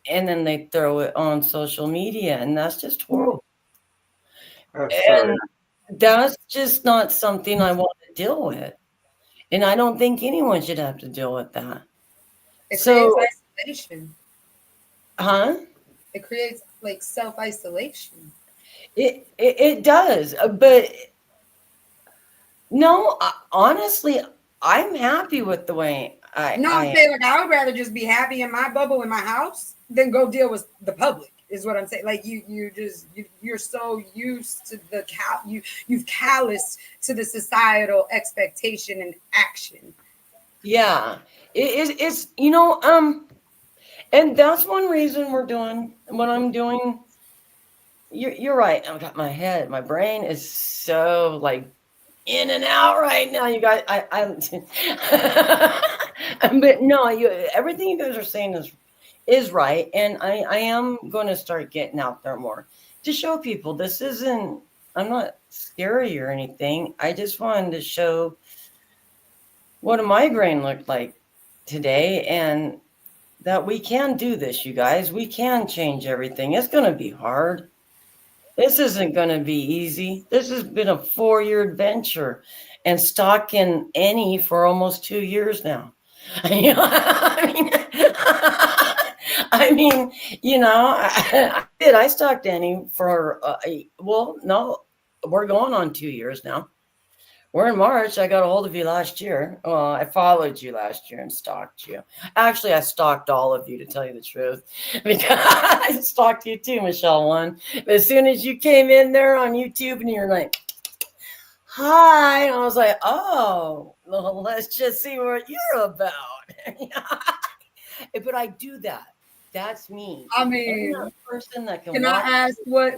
and then they throw it on social media. And that's just horrible. That's just not something I want to deal with. And I don't think anyone should have to deal with that.
It creates isolation.
Huh?
It creates like self-isolation.
It does. But no, honestly, I'm happy with the way
I'm saying, like, I would rather just be happy in my bubble in my house than go deal with the public. Is what I'm saying. Like you're so used to you've calloused to the societal expectation and action.
Yeah, it's and that's one reason we're doing what I'm doing. You're right. I've got my brain is so like in and out right now. You guys, but no, everything you guys are saying is right, and I am going to start getting out there more to show people this isn't. I'm not scary or anything. I just wanted to show what a migraine looked like today, and that we can do this, you guys. We can change everything. It's going to be hard. This isn't going to be easy. This has been a 4-year adventure, and stalking Annie for almost 2 years now. I mean, I stalked Annie for, no, we're going on 2 years now. We're in March. I got a hold of you last year. Well, I followed you last year and stalked you. Actually, I stalked all of you, to tell you the truth. Because I stalked you too, Michelle One. But as soon as you came in there on YouTube and you're like, hi, and I was like, oh, well, let's just see what you're about. But I do that. That's me.
I mean,
I'm a person that can
I ask what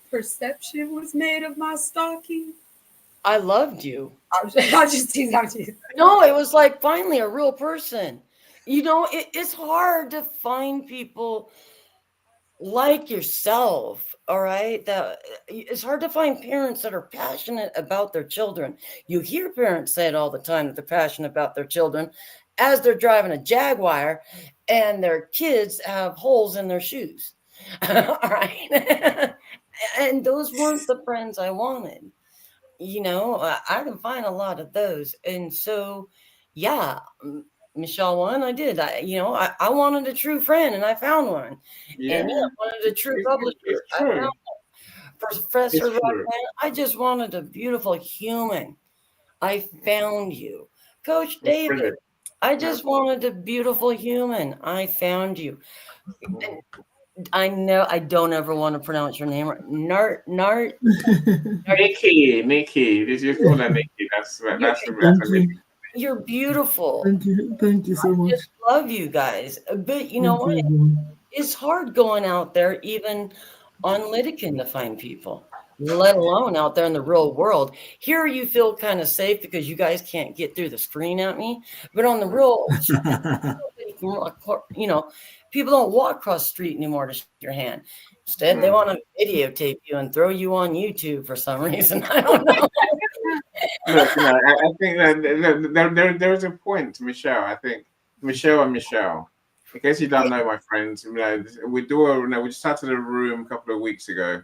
perception was made of my stalking?
I loved you.
I'm just teasing.
No, it was like finally a real person. It's hard to find people like yourself. All right, it's hard to find parents that are passionate about their children. You hear parents say it all the time that they're passionate about their children as they're driving a Jaguar and their kids have holes in their shoes. All right. And those weren't the friends I wanted. I can find a lot of those. And so, yeah, Michelle One, I did. I wanted a true friend and I found one.
Yeah.
And I wanted a true publisher. I found one. Professor Rockman, I just wanted a beautiful human. I found you. Coach David, I just wanted a beautiful human. I found you. I know I don't ever want to pronounce your name. Nart.
Nikki. Did you call her Nikki? That's the
You're beautiful.
Thank you so much.
I just love you guys. But you know what? It's hard going out there, even on Lydican, to find people. let alone out there in the real world. Here you feel kind of safe because you guys can't get through the screen at me. But on the real, you know, people don't walk across the street anymore to shake your hand. Instead, they want to videotape you and throw you on YouTube for some reason. I don't know.
Look, I think that there is a point, Michelle. I think Michelle and Michelle. In case you don't know, my friends, we started a room a couple of weeks ago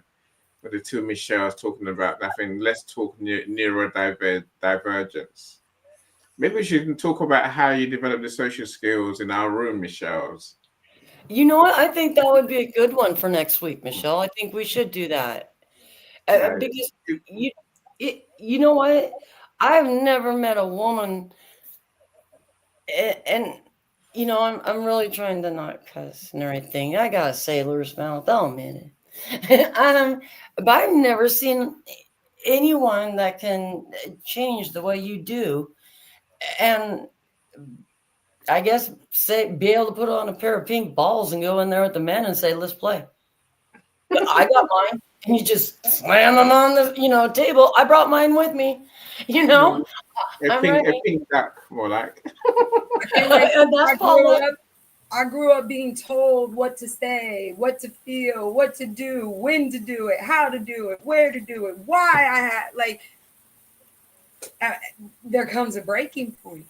with the two Michelles talking about. I think let's talk neurodivergence. Maybe we should talk about how you develop the social skills in our room, Michelle's.
You know what? I think that would be a good one for next week, Michelle. I think we should do that. Because you know what? I've never met a woman, and you know, I'm really trying to not cuss and everything. I got a sailor's mouth. I'll admit it. But I've never seen anyone that can change the way you do, and I guess be able to put on a pair of pink balls and go in there with the men and say, "Let's play." I got mine, and you just slam them on the table. I brought mine with me,
A pink duck, more like.
I grew up being told what to say, what to feel, what to do, when to do it, how to do it, where to do it, why I had there comes a breaking point.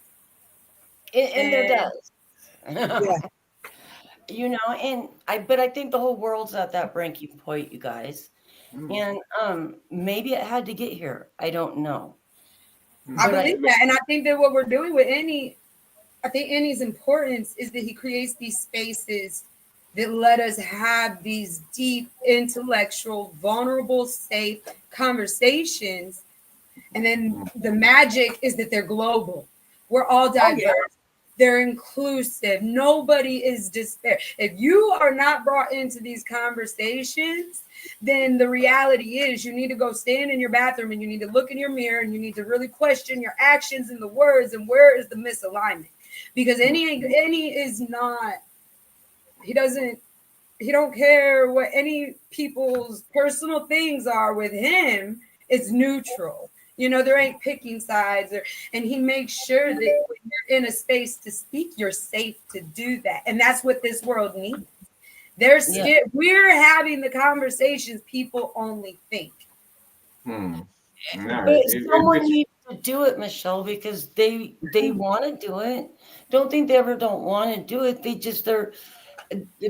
And there does. But I think the whole world's at that breaking point, you guys. And maybe it had to get here. I don't know.
I believe that. And I think that what we're doing with Annie's importance is that he creates these spaces that let us have these deep, intellectual, vulnerable, safe conversations. And then the magic is that they're global. We're all diverse. They're inclusive. Nobody is despair. If you are not brought into these conversations, then the reality is you need to go stand in your bathroom and you need to look in your mirror and you need to really question your actions and the words and where is the misalignment. Because any is not, he don't care what any people's personal things are with him. It's neutral. There ain't picking sides, and he makes sure that when you're in a space to speak, you're safe to do that. And that's what this world needs. We're having the conversations people only think.
No, but someone needs to do it, Michelle, because they want to do it. Don't think they ever don't want to do it. The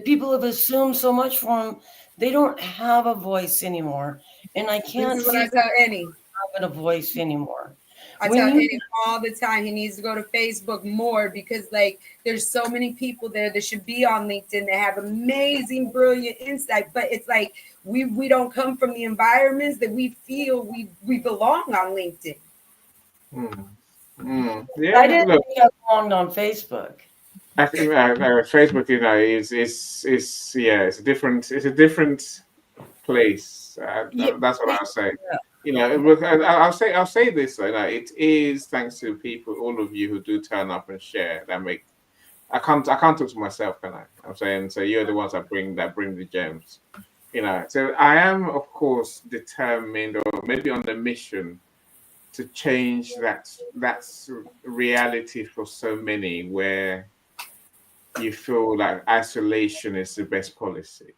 people have assumed so much for them. They don't have a voice anymore. And I can't
This is what I tell Annie.
Having a voice anymore.
I tell Annie all the time he needs to go to Facebook more because there's so many people there that should be on LinkedIn that have amazing, brilliant insight. But it's like we don't come from the environments that we feel we belong on LinkedIn.
Yeah, I didn't think I belonged on Facebook.
I think Facebook, it's a different place. That's what I'll say. I'll say this though. It is thanks to people, all of you who do turn up and share. I can't talk to myself, can I? I'm saying so. You're the ones that bring the gems. So I am, of course, determined or maybe on the mission to change that's reality for so many where you feel like isolation is the best policy.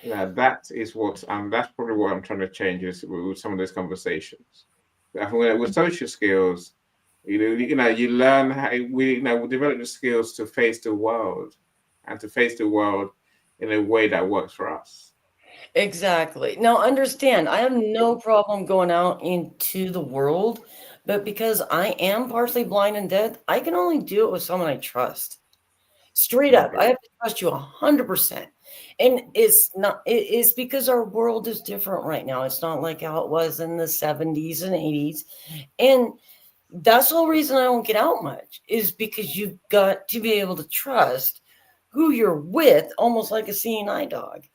That is that's probably what I'm trying to change is with some of those conversations. I think with social skills, you learn how we develop the skills to face the world and to face the world in a way that works for us.
Exactly. Now, understand, I have no problem going out into the world, but because I am partially blind and deaf, I can only do it with someone I trust. Straight up, I have to trust you 100%. And it's because our world is different right now. It's not like how it was in the 70s and 80s. And that's the whole reason I don't get out much is because you've got to be able to trust who you're with, almost like a seeing eye dog.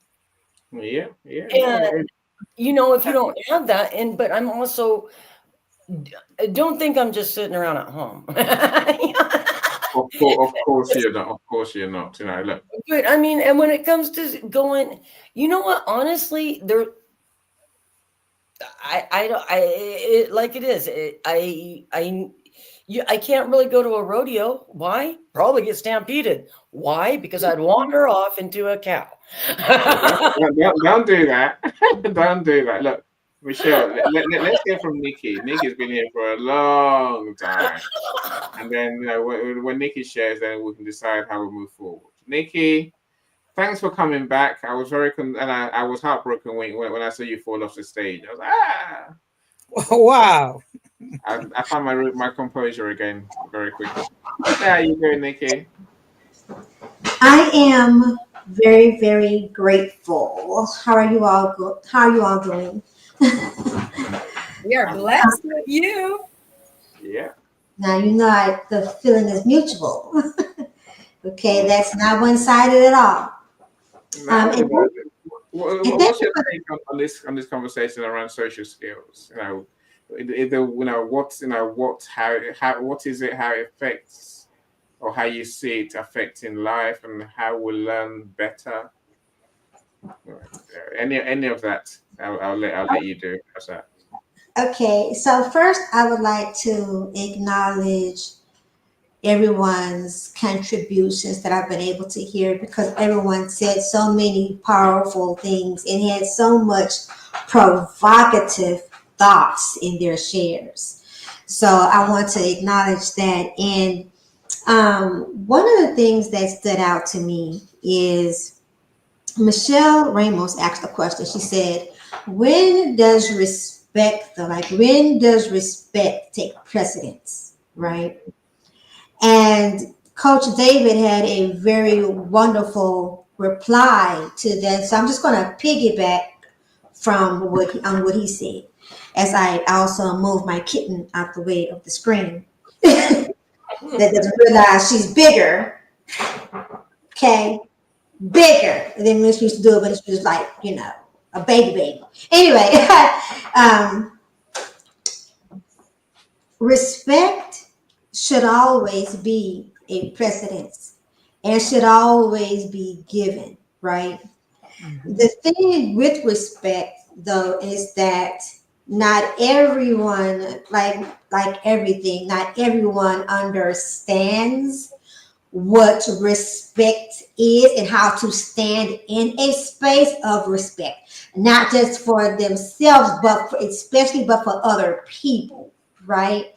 Yeah.
And, if you don't have that, but I'm also, don't think I'm just sitting around at home.
Of course you're not. Of course you're not. Look.
But and when it comes to going, you know what? Honestly, like it is. I can't really go to a rodeo. Why? Probably get stampeded. Why? Because I'd wander off into a cow.
Don't do that. Don't do that. Look, Michelle, let's hear from Nikki. Nikki's been here for a long time. And then, when Nikki shares, then we can decide how we move forward. Nikki, thanks for coming back. I was and I was heartbroken when I saw you fall off the stage. I was like, ah.
Wow.
I found my composure again very quickly. How are you doing, Nikki?
I am very, very grateful. How are you all? How are you all doing?
We are blessed with you.
Yeah.
Now you know the feeling is mutual. Okay, that's not one-sided at all.
What's
and thank
your
you for
take on this conversation around social skills? What is it? How it affects, or how you see it affecting life, and how we learn better. Any of that, I'll let you do. How's that?
Okay, so first I would like to acknowledge everyone's contributions that I've been able to hear, because everyone said so many powerful things and had so much provocative thoughts in their shares. So I want to acknowledge that. And one of the things that stood out to me is Michelle Ramos asked a question. She said, when does respect take precedence, right? And Coach David had a very wonderful reply to that. So I'm just going to piggyback from what he said, as I also move my kitten out the way of the screen that doesn't realize she's bigger. Okay, bigger than when she used to do it when she was like, a baby. Anyway, respect should always be a precedence and should always be given, right? Mm-hmm. The thing with respect, though, is that not everyone, like everything, not everyone understands what respect is and how to stand in a space of respect, not just for themselves, but for other people, right?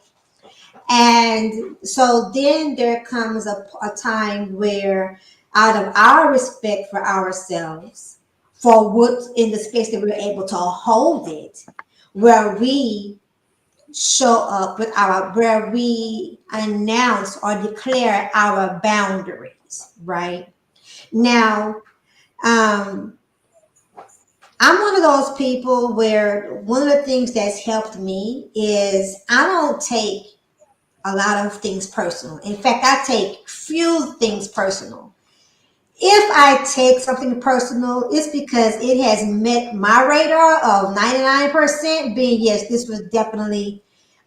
And so then there comes a time where, out of our respect for ourselves, for what in the space that we're able to hold it, where we show up where we announce or declare our boundaries, right? Now, I'm one of those people where one of the things that's helped me is I don't take a lot of things personal. In fact, I take few things personal. If I take something personal, it's because it has met my radar of 99% being, yes, this was definitely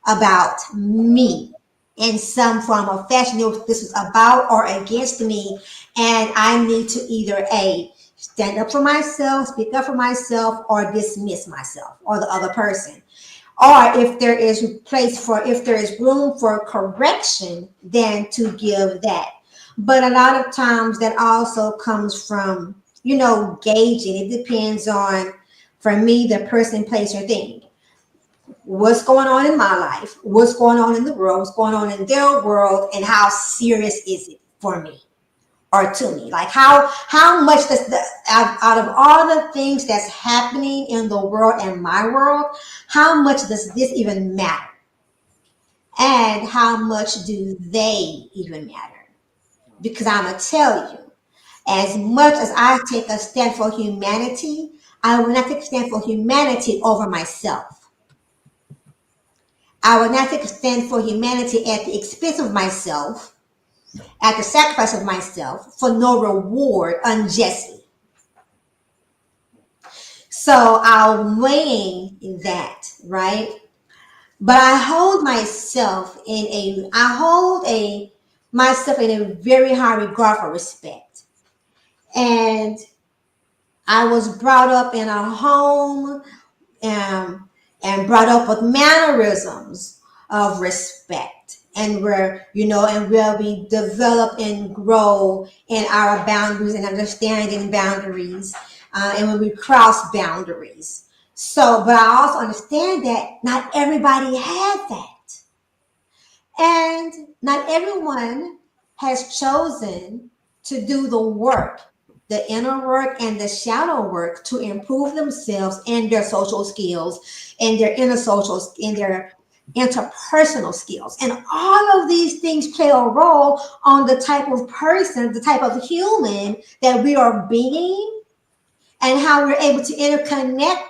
about me in some form or fashion. This was about or against me, and I need to either A, stand up for myself, speak up for myself, or dismiss myself or the other person. Or if there is room for correction, then to give that. But a lot of times that also comes from, gauging. It depends on, for me, the person, place, or thing. What's going on in my life? What's going on in the world? What's going on in their world? And how serious is it for me or to me? Like how much does out of all the things that's happening in the world and my world, how much does this even matter? And how much do they even matter? Because I'm going to tell you, as much as I take a stand for humanity, I will not take a stand for humanity over myself. I will not take a stand for humanity at the expense of myself, at the sacrifice of myself, for no reward unjustly. So I'm weighing that, right? But I hold myself myself in a very high regard for respect. And I was brought up in a home and brought up with mannerisms of respect, and where and where we develop and grow in our boundaries and understanding boundaries, and when we cross boundaries. So, but I also understand that not everybody has that, and not everyone has chosen to do the work, the inner work and the shadow work, to improve themselves and their social skills and their inner social and their interpersonal skills. And all of these things play a role on the type of person, the type of human that we are being, and how we're able to interconnect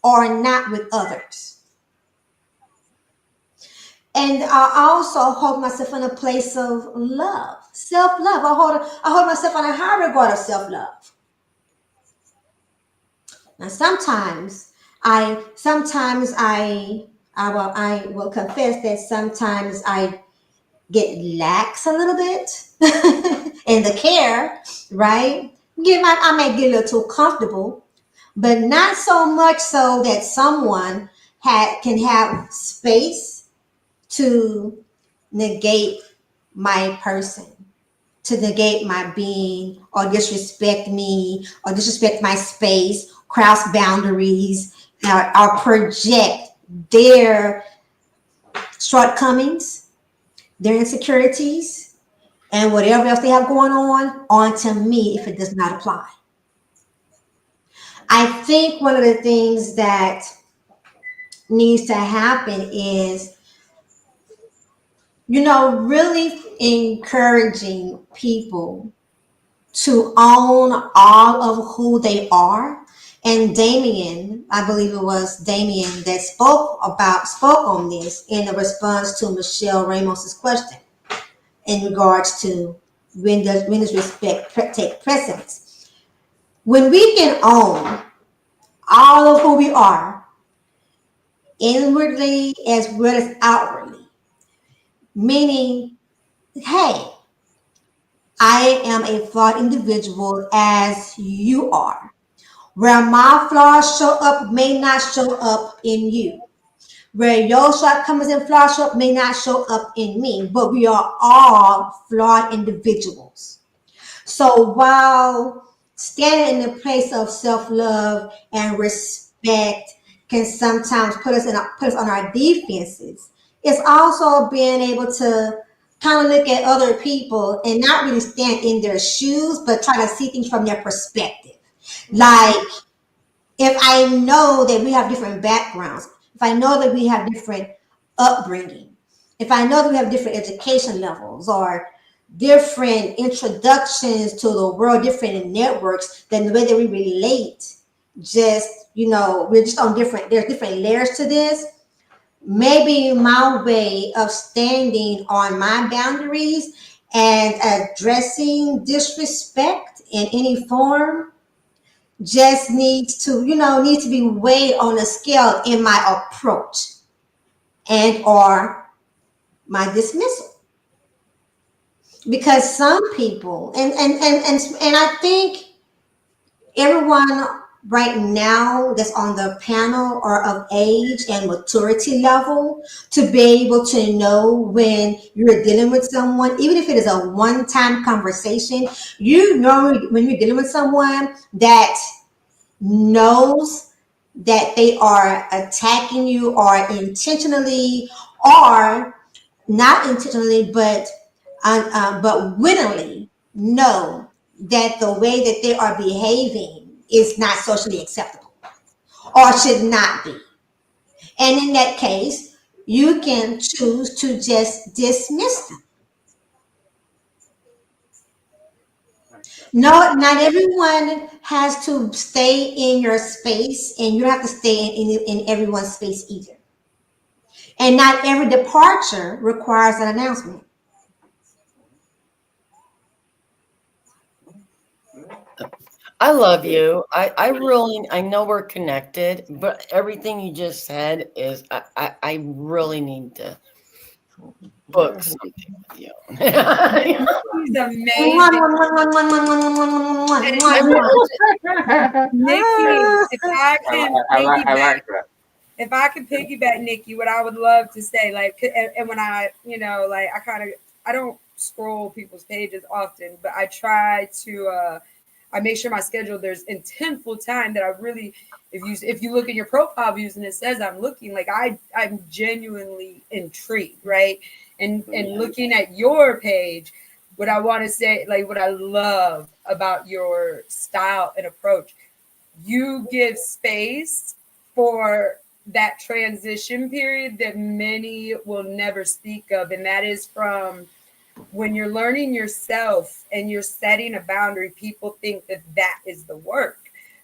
or not with others. And I also hold myself in a place of love, self-love. I hold myself in a high regard of self-love. Now, sometimes I will confess that sometimes I get lax a little bit in the care, right? I may get a little too comfortable, but not so much so that someone can have space to negate my person, to negate my being, or disrespect me, or disrespect my space, cross boundaries, or project their shortcomings, their insecurities, and whatever else they have going on onto me if it does not apply. I think one of the things that needs to happen is, really encouraging people to own all of who they are. And Damien, I believe it was Damien that spoke on this in the response to Michelle Ramos's question in regards to when does respect take precedence. When we can own all of who we are, inwardly as well as outwardly, meaning, hey, I am a flawed individual as you are. Where my flaws show up may not show up in you. Where your shortcomings and flaws show up may not show up in me, but we are all flawed individuals. So while standing in the place of self-love and respect can sometimes put us on our defenses, it's also being able to kind of look at other people and not really stand in their shoes, but try to see things from their perspective. Like, if I know that we have different backgrounds, if I know that we have different upbringing, if I know that we have different education levels or different introductions to the world, different networks, then the way that we relate, we're just on there's different layers to this. Maybe my way of standing on my boundaries and addressing disrespect in any form just needs to be weighed on a scale in my approach and or my dismissal. Because some people, and I think everyone right now that's on the panel are of age and maturity level to be able to know when you're dealing with someone, even if it is a one-time conversation, when you're dealing with someone that knows that they are attacking you or intentionally or not intentionally, but wittingly know that the way that they are behaving is not socially acceptable or should not be. And in that case, you can choose to just dismiss them. No, not everyone has to stay in your space, and you don't have to stay in everyone's space either. And not every departure requires an announcement.
I love you. I know we're connected, but everything you just said is, I really need to book something with you.
He's amazing. Nikki, if I can
I like that.
if I could piggyback Nikki, what I would love to say, like, and when I, like, I don't scroll people's pages often, but I try to, I make sure my schedule, there's intentful time that I really, if you look at your profile views and it says I'm looking, like I'm genuinely intrigued, right? And looking at your page, what I want to say, like what I love about your style and approach, you give space for that transition period that many will never speak of. And that is from when you're learning yourself and you're setting a boundary, people think that that is the work.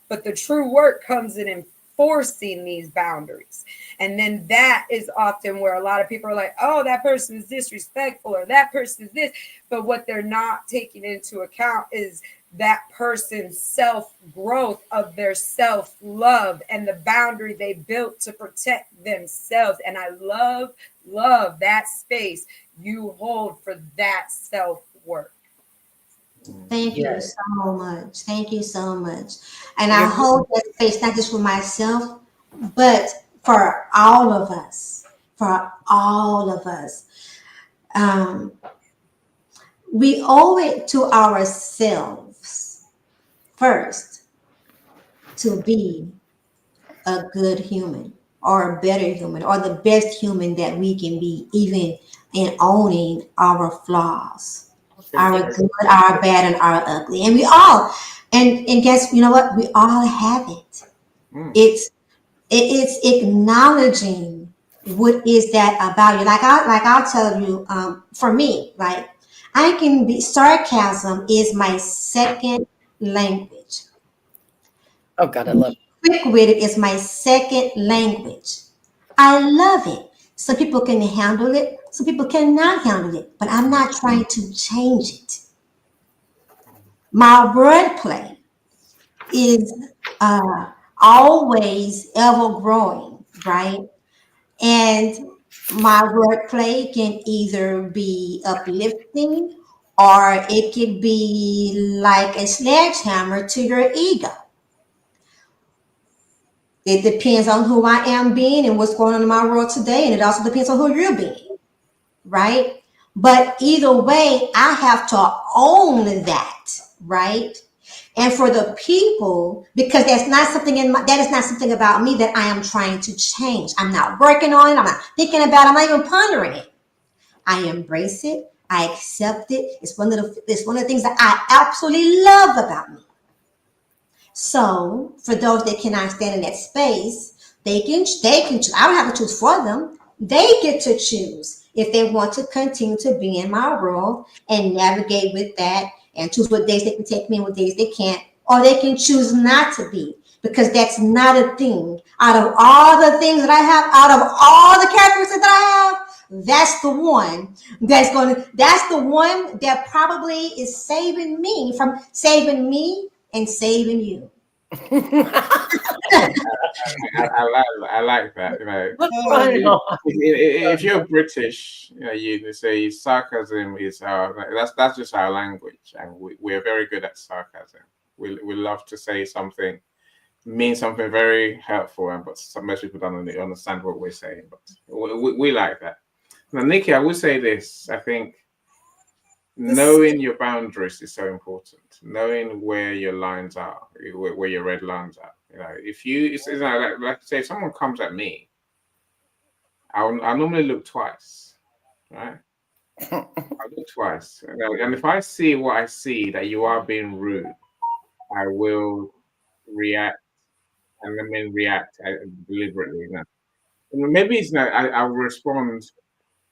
But the true work comes in enforcing these boundaries. And then that is often where a lot of people are like, oh, that person is disrespectful or that person is this. But what they're not taking into account is that person's self-growth of their self-love and the boundary they built to protect themselves. And I love that space you hold for that self-work.
Thank you so much. Thank you so much. And I hold that space not just for myself, but for all of us. For all of us. We owe it to ourselves first to be a good human or a better human or the best human that we can be, even in owning our flaws, our good, our bad, and our ugly. And we all, and guess, you know what? We all have it. It's acknowledging what is that about you. I'll tell you, for me, like, I can be, sarcasm is my second language.
Oh God, I love it.
Quick-witted is my second language. I love it. Some people can handle it, some people cannot handle it, but I'm not trying to change it. My wordplay is always ever growing, right? And my wordplay can either be uplifting or it could be like a sledgehammer to your ego. It depends on who I am being and what's going on in my world today. And it also depends on who you're being, right? But either way, I have to own that, right? And for the people, because that's not something that is not something about me that I am trying to change. I'm not working on it. I'm not thinking about it. I'm not even pondering it. I embrace it. I accept it. It's one of the things that I absolutely love about me. So for those that cannot stand in that space, they can choose. I don't have to choose for them. They get to choose if they want to continue to be in my world and navigate with that and choose what days they can take me and what days they can't, or they can choose not to be, because that's not a thing. Out of all the things that I have, out of all the characteristics that I have, that's the one that probably is saving me from saving me and saving you.
I like that. If you're British, you say sarcasm is that's just our language, and we're very good at sarcasm. We love to say something, mean something very hurtful, but most people don't understand what we're saying. But we like that. Now, Nikki, I would say this. I think knowing your boundaries is so important. Knowing where your lines are, where your red lines are. Like say, if someone comes at me, I'll normally look twice, right? I'll look twice, and if I see what I see that you are being rude, I will react, and I mean react deliberately. Maybe it's not. I'll respond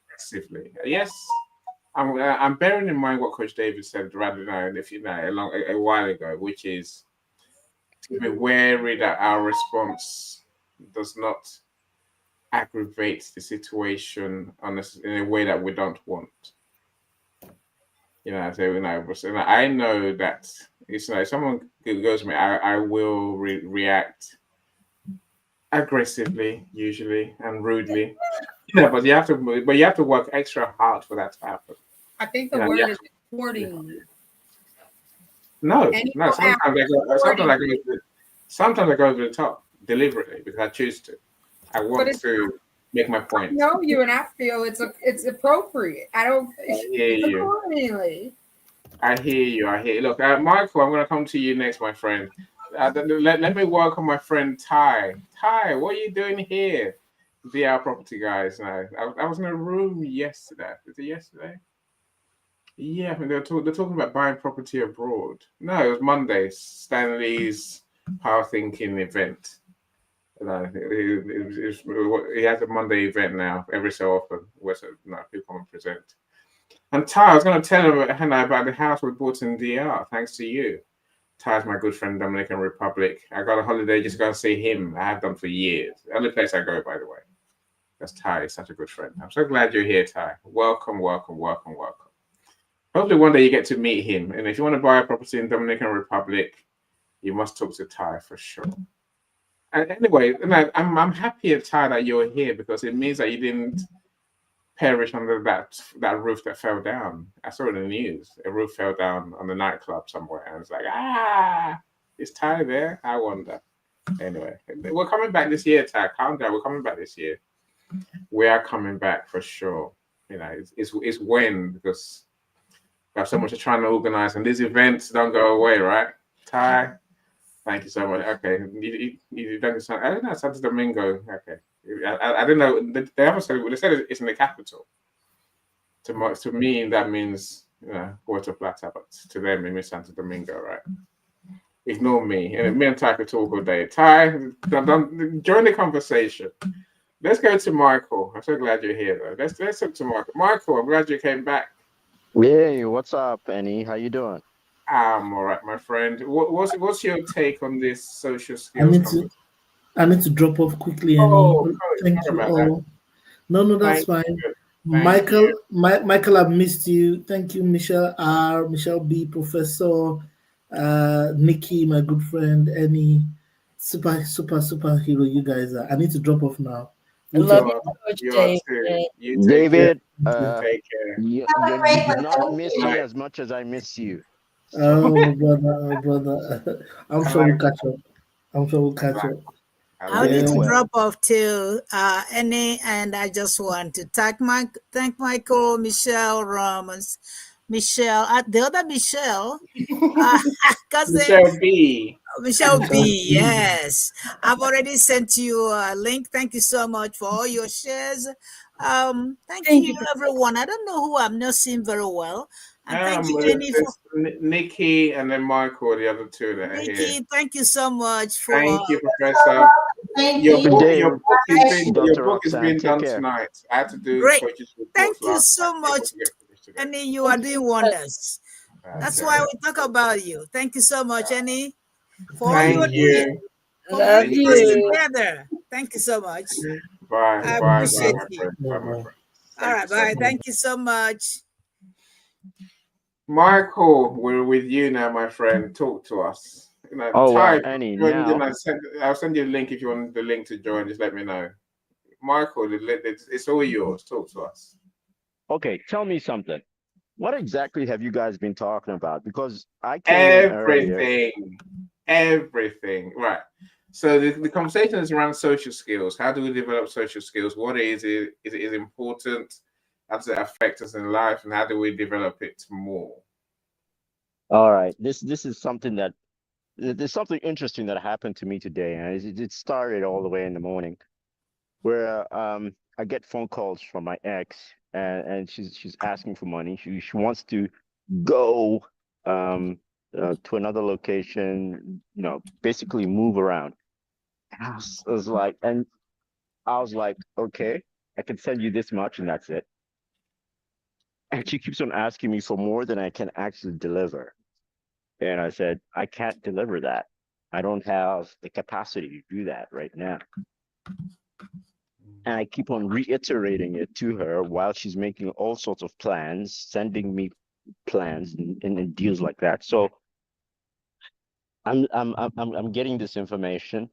aggressively. Yes. I'm bearing in mind what Coach David said rather than a while ago, which is to be wary that our response does not aggravate the situation in a way that we don't want. I know that if someone goes to me, I will react aggressively, usually, and rudely. But you have to work extra hard for that to happen.
I think the word is accordingly.
No. Sometimes I go over the top deliberately because I choose to. I
But
want
it's
to make my
I
point.
know you, and I feel it's appropriate. I don't.
I hear
It's
you.
accordingly.
I hear you. I hear you. Look, Michael, I'm going to come to you next, my friend. Let me welcome my friend Ty. Ty, what are you doing here? VR property guys. Now, I was in a room yesterday. Was it yesterday? Yeah, I think they're talking about buying property abroad. No, it was Monday. Stanley's Power Thinking event. He has a Monday event now, every so often, where people come and present. And Ty, I was going to tell him about the house we bought in DR, thanks to you. Ty's my good friend, Dominican Republic. I got a holiday just to go and see him. I have done for years. The only place I go, by the way. That's Ty. He's such a good friend. I'm so glad you're here, Ty. Welcome, welcome, welcome, welcome. Hopefully one day you get to meet him. And if you want to buy a property in Dominican Republic, you must talk to Ty for sure. And anyway, I'm happy, Ty, that you're here because it means that you didn't perish under that roof that fell down. I saw it in the news. A roof fell down on the nightclub somewhere. And it's like, is Ty there? I wonder. Anyway, we're coming back this year, Ty. Calm down. We're coming back this year. We are coming back for sure. You know, it's when, because we have so much to try and organize, and these events don't go away, right? Ty, thank you so much. Okay, you done this. I don't know, Santo Domingo. Okay, I don't know. They haven't said. They said it's in the capital. To me, that means Puerto Plata, but to them, it means Santo Domingo, right? Ignore me. And me and Ty could talk all day. Ty, join the conversation. Let's go to Michael. I'm so glad you're here, though. Let's talk to Michael. Michael, I'm glad you came back.
Hey, what's up, Annie? How you doing?
I'm all right, my friend. What's your take on this social skills?
I need to drop off quickly. Thank you all. No, that's fine. Michael, Michael, I've missed you. Thank you, Michelle R, Michelle B, Professor, Nikki, my good friend, Annie, superhero. You guys are. I need to drop off now.
Love you, Coach
David.
Take care.
You did not miss me as much as I miss you.
Oh, brother. I'm sure we'll catch up.
I need to drop off too, Annie, and I just want to thank Michael, Michelle, Ramos, Michelle, the other Michelle,
Michelle B.
Michelle B. Yes, I've already sent you a link. Thank you so much for all your shares. Thank you, everyone. I don't know who I'm not seeing very well. And thank you, Annie, for
Nikki and then Michael, the other two that are here.
Nikki, thank you so much for.
Thank you, Professor. Your book is being done tonight. I had to do
great. Thank you so much, Annie. You are doing wonders. That's why we talk about you. Thank you so much, Annie, for all you doing.
Love you.
Together. Thank you so much.
Bye.
I appreciate you. All right, bye. Thank you so much.
Michael, we're with you now, my friend. Talk to us.
Annie,
I'll send you a link if you want the link to join. Just let me know. Michael, it's all yours. Talk to us.
Okay, tell me something. What exactly have you guys been talking about? Because I came
everything. Right. So the conversation is around social skills. How do we develop social skills? What is it? Is it important? How does it affect us in life? And how do we develop it more?
All right. This is something that there's something interesting that happened to me today, and it started all the way in the morning, where I get phone calls from my ex, and she's asking for money. She wants to go to another location, basically move around. I was like, okay, I can send you this much, and that's it. And she keeps on asking me for more than I can actually deliver. And I said, I can't deliver that. I don't have the capacity to do that right now. And I keep on reiterating it to her while she's making all sorts of plans, sending me plans and deals like that. So I'm getting this information,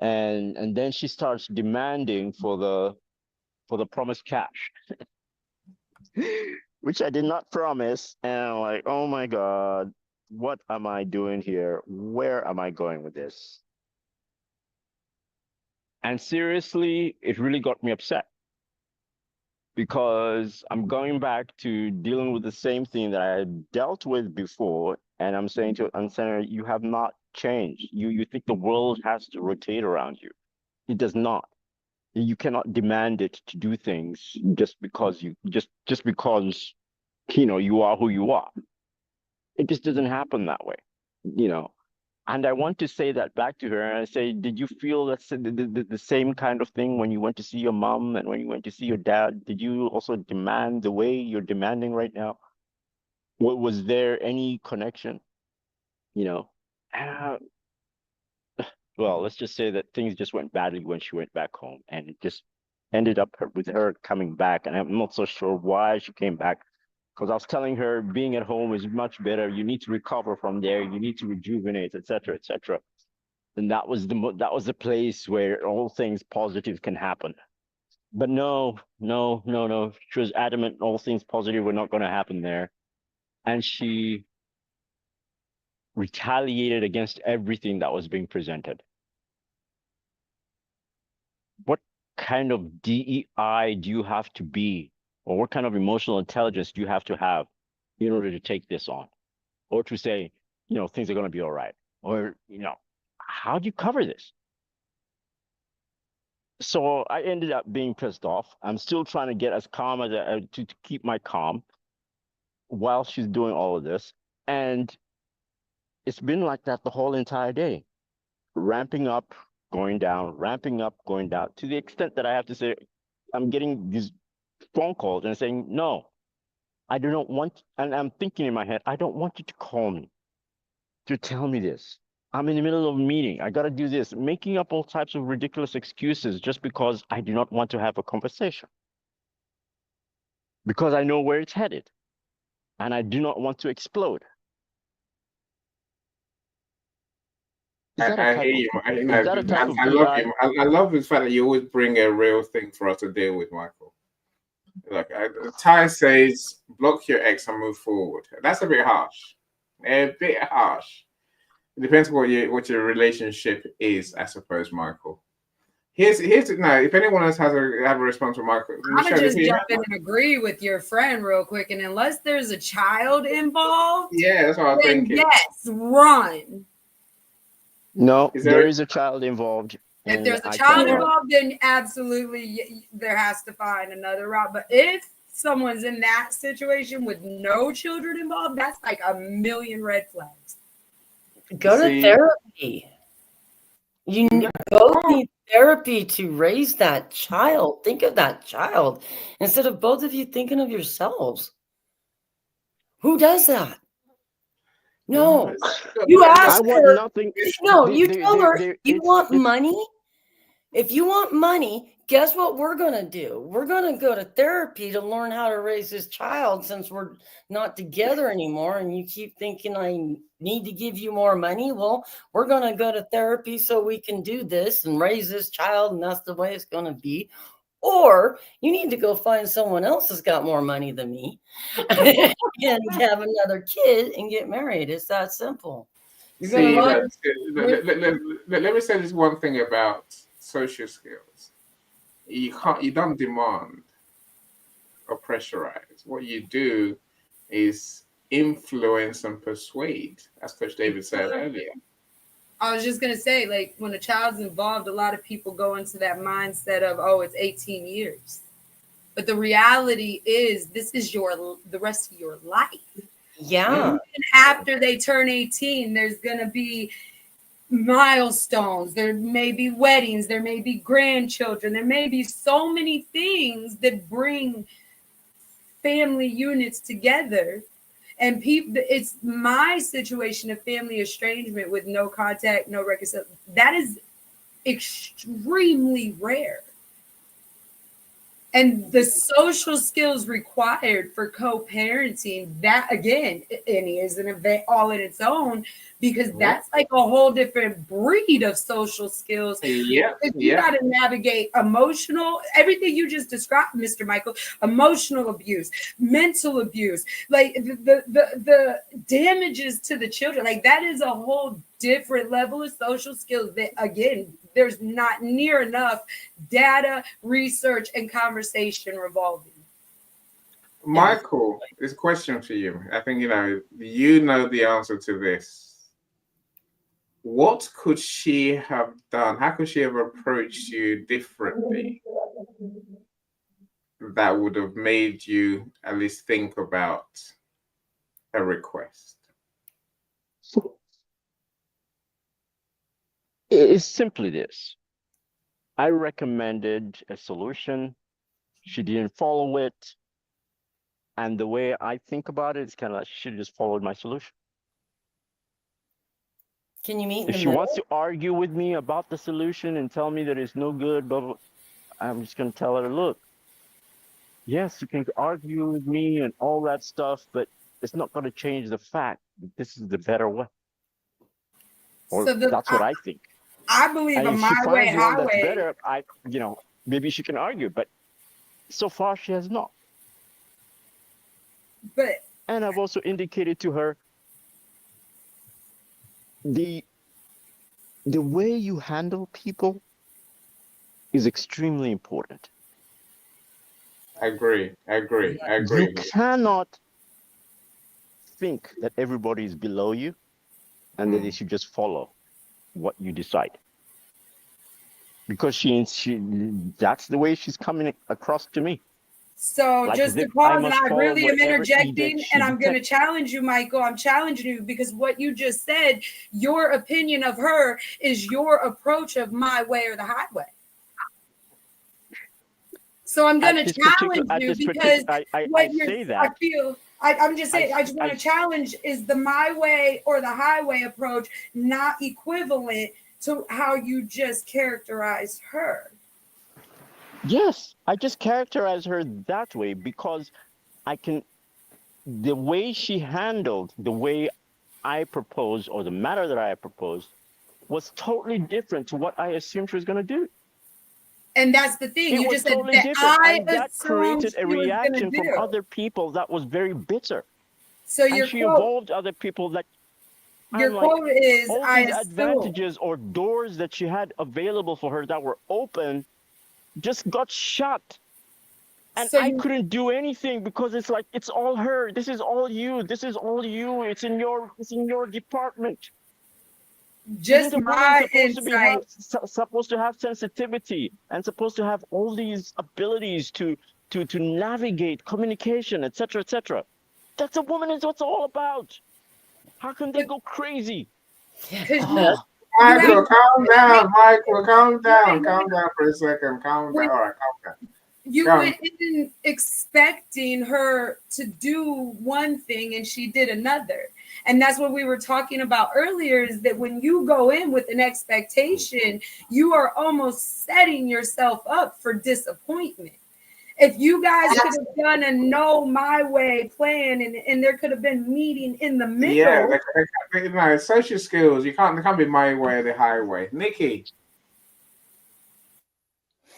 and then she starts demanding for the promised cash. Which I did not promise. And I'm like, oh my God, what am I doing here? Where am I going with this? And seriously, it really got me upset because I'm going back to dealing with the same thing that I had dealt with before. And I'm saying to Senator, you have not changed. You think the world has to rotate around you. It does not. You cannot demand it to do things just because you you are who you are. It just doesn't happen that way, And I want to say that back to her, and I say, did you feel the same kind of thing when you went to see your mom and when you went to see your dad? Did you also demand the way you're demanding right now? Was there any connection? Uh, well, let's just say that things just went badly when she went back home, and it just ended up with her coming back. And I'm not so sure why she came back, because I was telling her being at home is much better. You need to recover from there. You need to rejuvenate, etc., etc. And that was the place where all things positive can happen. But no. She was adamant all things positive were not going to happen there, and she retaliated against everything that was being presented. What kind of DEI do you have to be, or what kind of emotional intelligence do you have to have in order to take this on, or to say, things are going to be all right, or, how do you cover this? So I ended up being pissed off. I'm still trying to get as calm as to keep my calm while she's doing all of this. And it's been like that the whole entire day, ramping up, going down, ramping up, going down, to the extent that I have to say, I'm getting these phone calls and saying, no, I do not want, and I'm thinking in my head, I don't want you to call me to tell me this. I'm in the middle of a meeting. I got to do this, making up all types of ridiculous excuses just because I do not want to have a conversation. Because I know where it's headed and I do not want to explode.
I hear you. I love you. I love the fact that you always bring a real thing for us to deal with, Michael. Like Ty says, block your ex and move forward. That's a bit harsh. A bit harsh. It depends what your relationship is, I suppose, Michael. Here's now. If anyone else have a response for Michael,
I'm gonna just jump in and agree with your friend real quick. And unless there's a child involved,
yeah, that's what I'm thinking.
Yes, run.
No, there is a child involved.
If there's a child involved, then absolutely there has to find another route. But if someone's in that situation with no children involved, that's like a million red flags.
Go to therapy. You both need therapy to raise that child. Think of that child instead of both of you thinking of yourselves. Who does that? No, you ask her. Nothing. No, you tell her you want money. If you want money, guess what we're going to do? We're going to go to therapy to learn how to raise this child since we're not together anymore. And you keep thinking I need to give you more money. Well, we're going to go to therapy so we can do this and raise this child. And that's the way it's going to be. Or you need to go find someone else that's got more money than me and have another kid and get married. It's that simple.
Let me say this one thing about social skills. You don't demand or pressurize. What you do is influence and persuade, as Coach David said earlier.
I was just going to say, like, when a child's involved, a lot of people go into that mindset of, oh, it's 18 years. But the reality is this is the rest of your life.
Yeah.
Even after they turn 18, there's going to be milestones. There may be weddings. There may be grandchildren. There may be so many things that bring family units together. And people, it's my situation of family estrangement with no contact, no reconciliation. That is extremely rare. And the social skills required for co-parenting, that again, Annie, is an event all in its own, because that's like a whole different breed of social skills.
Yeah.
You got to navigate emotional, everything you just described, Mr. Michael, emotional abuse, mental abuse, like the damages to the children. Like that is a whole different level of social skills that, again, there's not near enough data, research, and conversation revolving.
Michael, this question for you. I think you know the answer to this. What could she have done? How could she have approached you differently that would have made you at least think about a request?
It's simply this. I recommended a solution. She didn't follow it. And the way I think about it is kind of like she should have just followed my solution.
Can you meet in
If
the
she
middle?
wants to argue with me about the solution and tell me that it's no good, blah, blah, I'm just going to tell her, look, yes, you can argue with me and all that stuff, but it's not going to change the fact that this is the better way. Or
So
that's what I think.
I believe
And
a
if she
my way,
finds one that's
highway.
better, maybe she can argue, but so far she has not.
But
And I've also indicated to her the way you handle people is extremely important.
I agree.
You cannot think that everybody is below you and that they should just follow what you decide. Because she that's the way she's coming across to me.
So
Like
just
as
to
if I
pause, and
must
I
follow
really am
whatever
interjecting,
edict she
and I'm going to
detects.
challenge you, Michael. I'm challenging you because what you just said, your opinion of her is your approach of my way or the highway. So I'm going to challenge you because what you're,
say that.
I feel, I'm just saying, I just want to challenge, is the my way or the highway approach not equivalent to how you just characterized her?
Yes, I just characterize her that way because the way she handled the way I proposed or the matter that I proposed was totally different to what I assumed she was going to do.
And that's the thing.
It
You
was
just said
totally
that
different,
I
and that
assumed
created a
she was going to
reaction from
do.
other people that was very bitter.
So
And
your
she
quote,
involved other people that
your quote is,
all
I
these
assume.
advantages or doors that she had available for her that were open just got shut. And
So
I couldn't do anything because it's like, it's all her. This is all you. This is all you. It's in your department.
Just
You're the
my
woman
insight.
supposed to have sensitivity and supposed to have all these abilities to navigate communication, etc., etc. That's a woman is what's all about. How can they go crazy?
Michael, calm down. Michael, calm down. Calm down for a second. Calm down. All right, calm down.
You went in expecting her to do one thing and she did another. And that's what we were talking about earlier, is that when you go in with an expectation, you are almost setting yourself up for disappointment. If you guys could have done a no my way plan and there could have been meeting in the middle.
Yeah, social skills. They can't be my way or the highway. Nikki,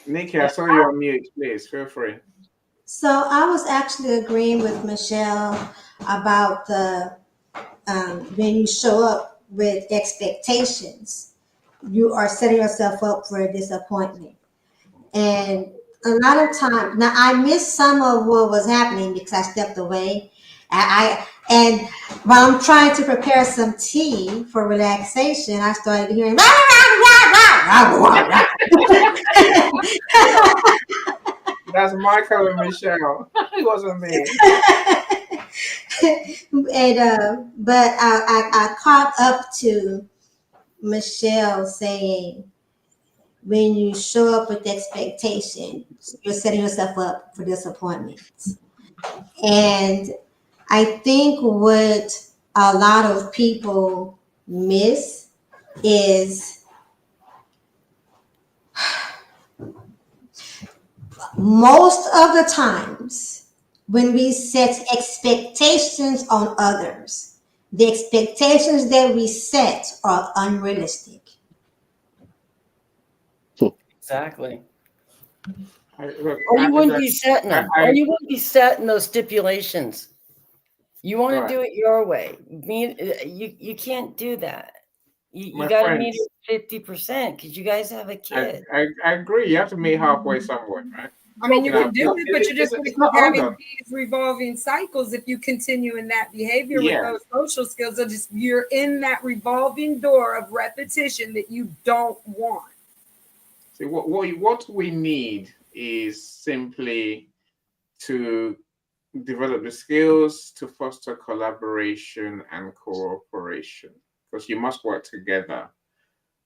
I saw you on mute. Please feel free.
So I was actually agreeing with Michelle about the when you show up with expectations, you are setting yourself up for a disappointment. And a lot of times, now I missed some of what was happening because I stepped away. And while I'm trying to prepare some tea for relaxation, I started hearing rah, rah, rah, rah, rah, rah.
That's Michael and Michelle. It wasn't me.
And but I caught up to Michelle saying, when you show up with expectations, you're setting yourself up for disappointment. And I think what a lot of people miss is most of the times when we set expectations on others, the expectations that we set are unrealistic.
Exactly.
Look,
Or you wouldn't be setting them. Or you wouldn't be setting those stipulations. You want to do it your way. You can't do that. You
My
got to meet
friends,
it 50% because you guys have a kid.
I agree. You have to meet halfway somewhere, right?
I mean, you
You know,
can do it, but you're just going to
it's not
keep
hold
having
on.
these revolving cycles if you continue in that behavior with
Yeah.
those social skills. So just you're in that revolving door of repetition that you don't want.
See, what we need is simply to develop the skills to foster collaboration and cooperation, because you must work together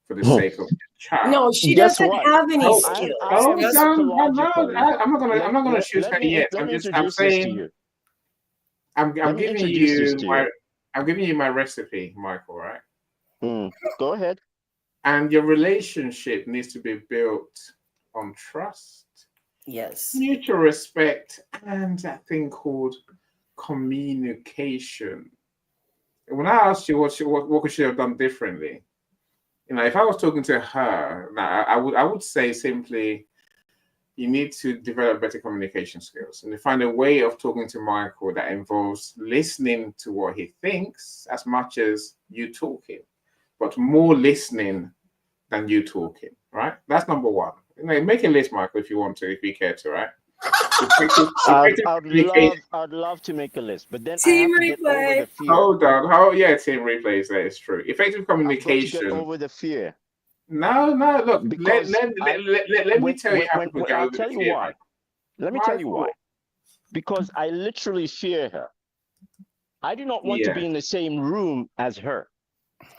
for the sake of the child.
No, she
Guess
doesn't
what?
have any
Oh,
skills.
oh,
That's-
Psychologically,
I'm not gonna shoot
let
her
me
yet.
let
I'm
me
just I'm
introduce this to
saying
you.
I'm
Let me
giving
introduce this
you
to
my
you.
I'm giving you my recipe, Michael, right?
Go ahead.
And your relationship needs to be built on trust,
Yes.
mutual respect, and that thing called communication. When I asked you what could she have done differently, you know, if I was talking to her, now I would say simply, you need to develop better communication skills and to find a way of talking to Michael that involves listening to what he thinks as much as you talking, but more listening than you talking, right? That's number one. You know, make a list, Michael, if you want to, if you care to, right?
I'd love to make a list, but then
Team
I have to get over
replay.
the fear.
Hold on. Yeah, team replays, that is true. Effective
I've got to
communication.
get over the fear.
No, look,
Because
let me tell you how people get
I'll
over
tell
the
you
fear.
why. Let me tell you why. Because I literally fear her. I do not want to be in the same room as her.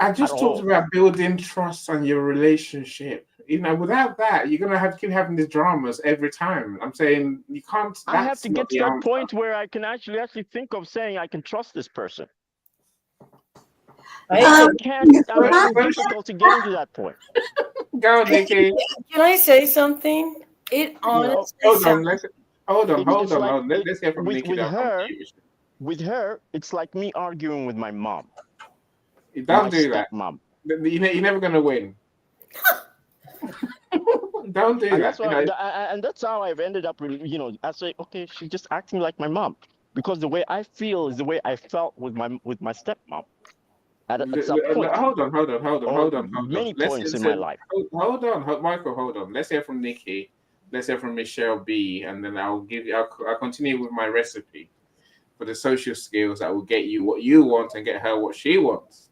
I just talked about building trust and your relationship. You know, without that, you're gonna have to keep having these dramas every time. I'm saying you can't.
I have to get to that point where I can actually think of saying I can trust this person. I can't. I'm having difficulty getting to that point.
Go, Nikki.
Can I say something? It honestly
Hold on. Let's hear from Nikki.
With her, it's like me arguing with my mom.
Don't do that.
Mom.
You're never gonna win. Don't do that.
And that's how I've ended up. You know, I say, okay, she's just acting like my mom, because the way I feel is the way I felt with my stepmom. At some point.
Hold on.
Many points in my life.
Hold on, Michael. Hold on. Let's hear from Nikki. Let's hear from Michelle B. And then I'll continue with my recipe for the social skills that will get you what you want and get her what she wants.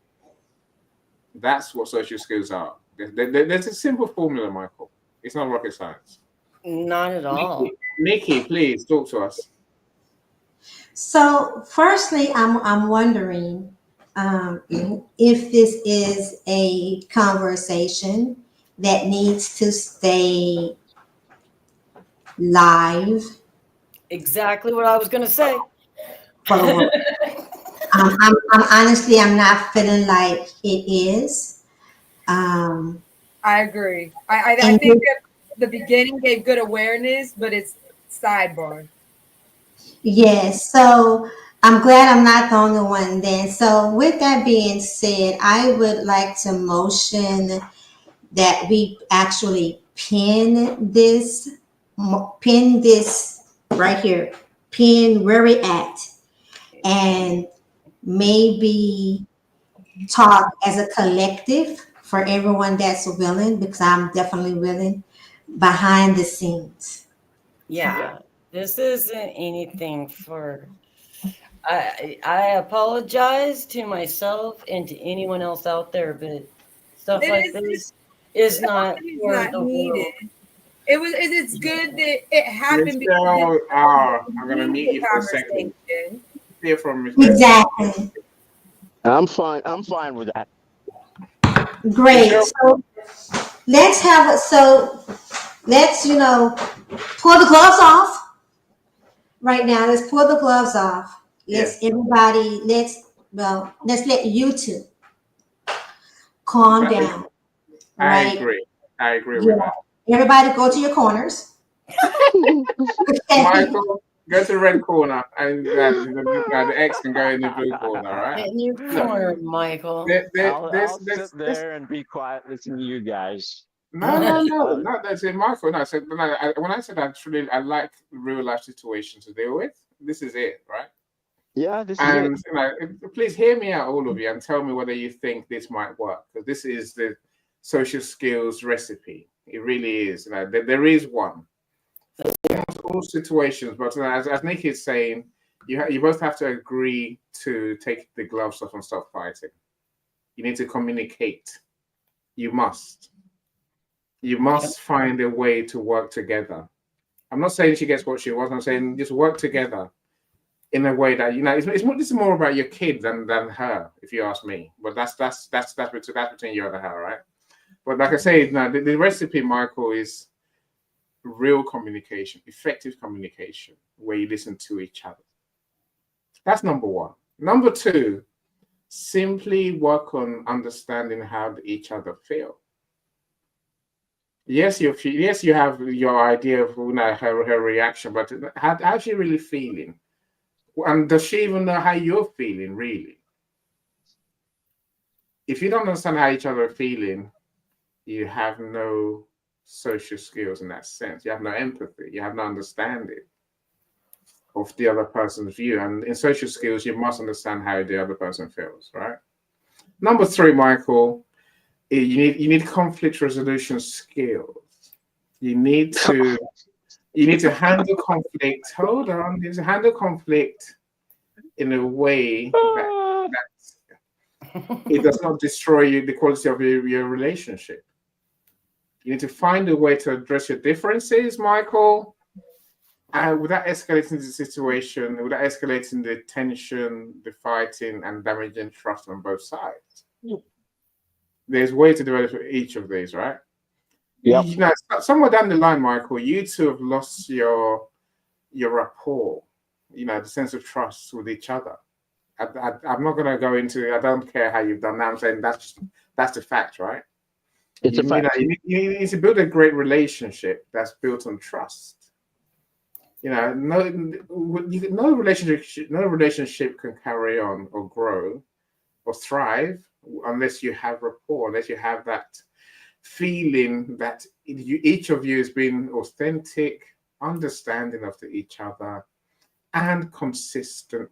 That's what social skills are. There's a simple formula, Michael. It's not rocket science.
Not at all.
Nikki, please talk to us.
So, firstly, I'm wondering if this is a conversation that needs to stay live.
Exactly what I was going to say.
I'm honestly, I'm not feeling like it is.
I agree. I think that the beginning gave good awareness, but it's sidebar.
Yes. So I'm glad I'm not the only one then. So with that being said, I would like to motion that we actually pin this right here, pin where we're at, and maybe talk as a collective for everyone that's willing, because I'm definitely willing, behind the scenes.
Yeah. This isn't anything for. I apologize to myself and to anyone else out there, but stuff like this is not for the
needed. It's good that it happened.
I'm gonna meet you for a second. Hear from Michelle.
Exactly.
I'm fine with that.
Great. So let's pull the gloves off. Right now, let's pull the gloves off. Let's let you two calm down.
Right? I agree with that.
Everybody go to your corners.
Michael, go to the red corner, and the X can go in the blue corner, right?
In your corner, Michael.
I'll sit there and be quiet, listen to you guys.
No, that's it, Michael. No, when I said I like real life situations to deal with, this is it, right?
Yeah, this is it.
And please hear me out, all of you, and tell me whether you think this might work. Because this is the social skills recipe. It really is. There is one. Almost all situations, but as Nick is saying, you both have to agree to take the gloves off and stop fighting. You need to communicate. You must find a way to work together. I'm not saying she gets what she wants. I'm saying just work together in a way that it's more about your kid than her, if you ask me. But that's between you and her, right? But like I say, now the recipe, Michael, is real communication, effective communication, where you listen to each other. That's number one. Number two, simply work on understanding how each other feel. Yes, you have your idea of her reaction, but how's she really feeling? And does she even know how you're feeling, really? If you don't understand how each other are feeling, you have no social skills in that sense. You have no empathy. You have no understanding of the other person's view. And in social skills, you must understand how the other person feels, right? Number three, Michael, you need conflict resolution skills. You need to handle conflict. Hold on, you need to handle conflict in a way that it does not destroy the quality of your relationship. You need to find a way to address your differences, Michael, without escalating the situation, without escalating the tension, the fighting, and damaging trust on both sides. There's a way to develop each of these, right?
Yep.
Somewhere down the line, Michael, you two have lost your rapport, the sense of trust with each other. I'm not going to go into. I don't care how you've done that. I'm saying that's the fact, right?
It's a fact.
You need to build a great relationship that's built on trust. No relationship can carry on or grow or thrive unless you have rapport, unless you have that feeling that each of you has been authentic, understanding of each other, and consistent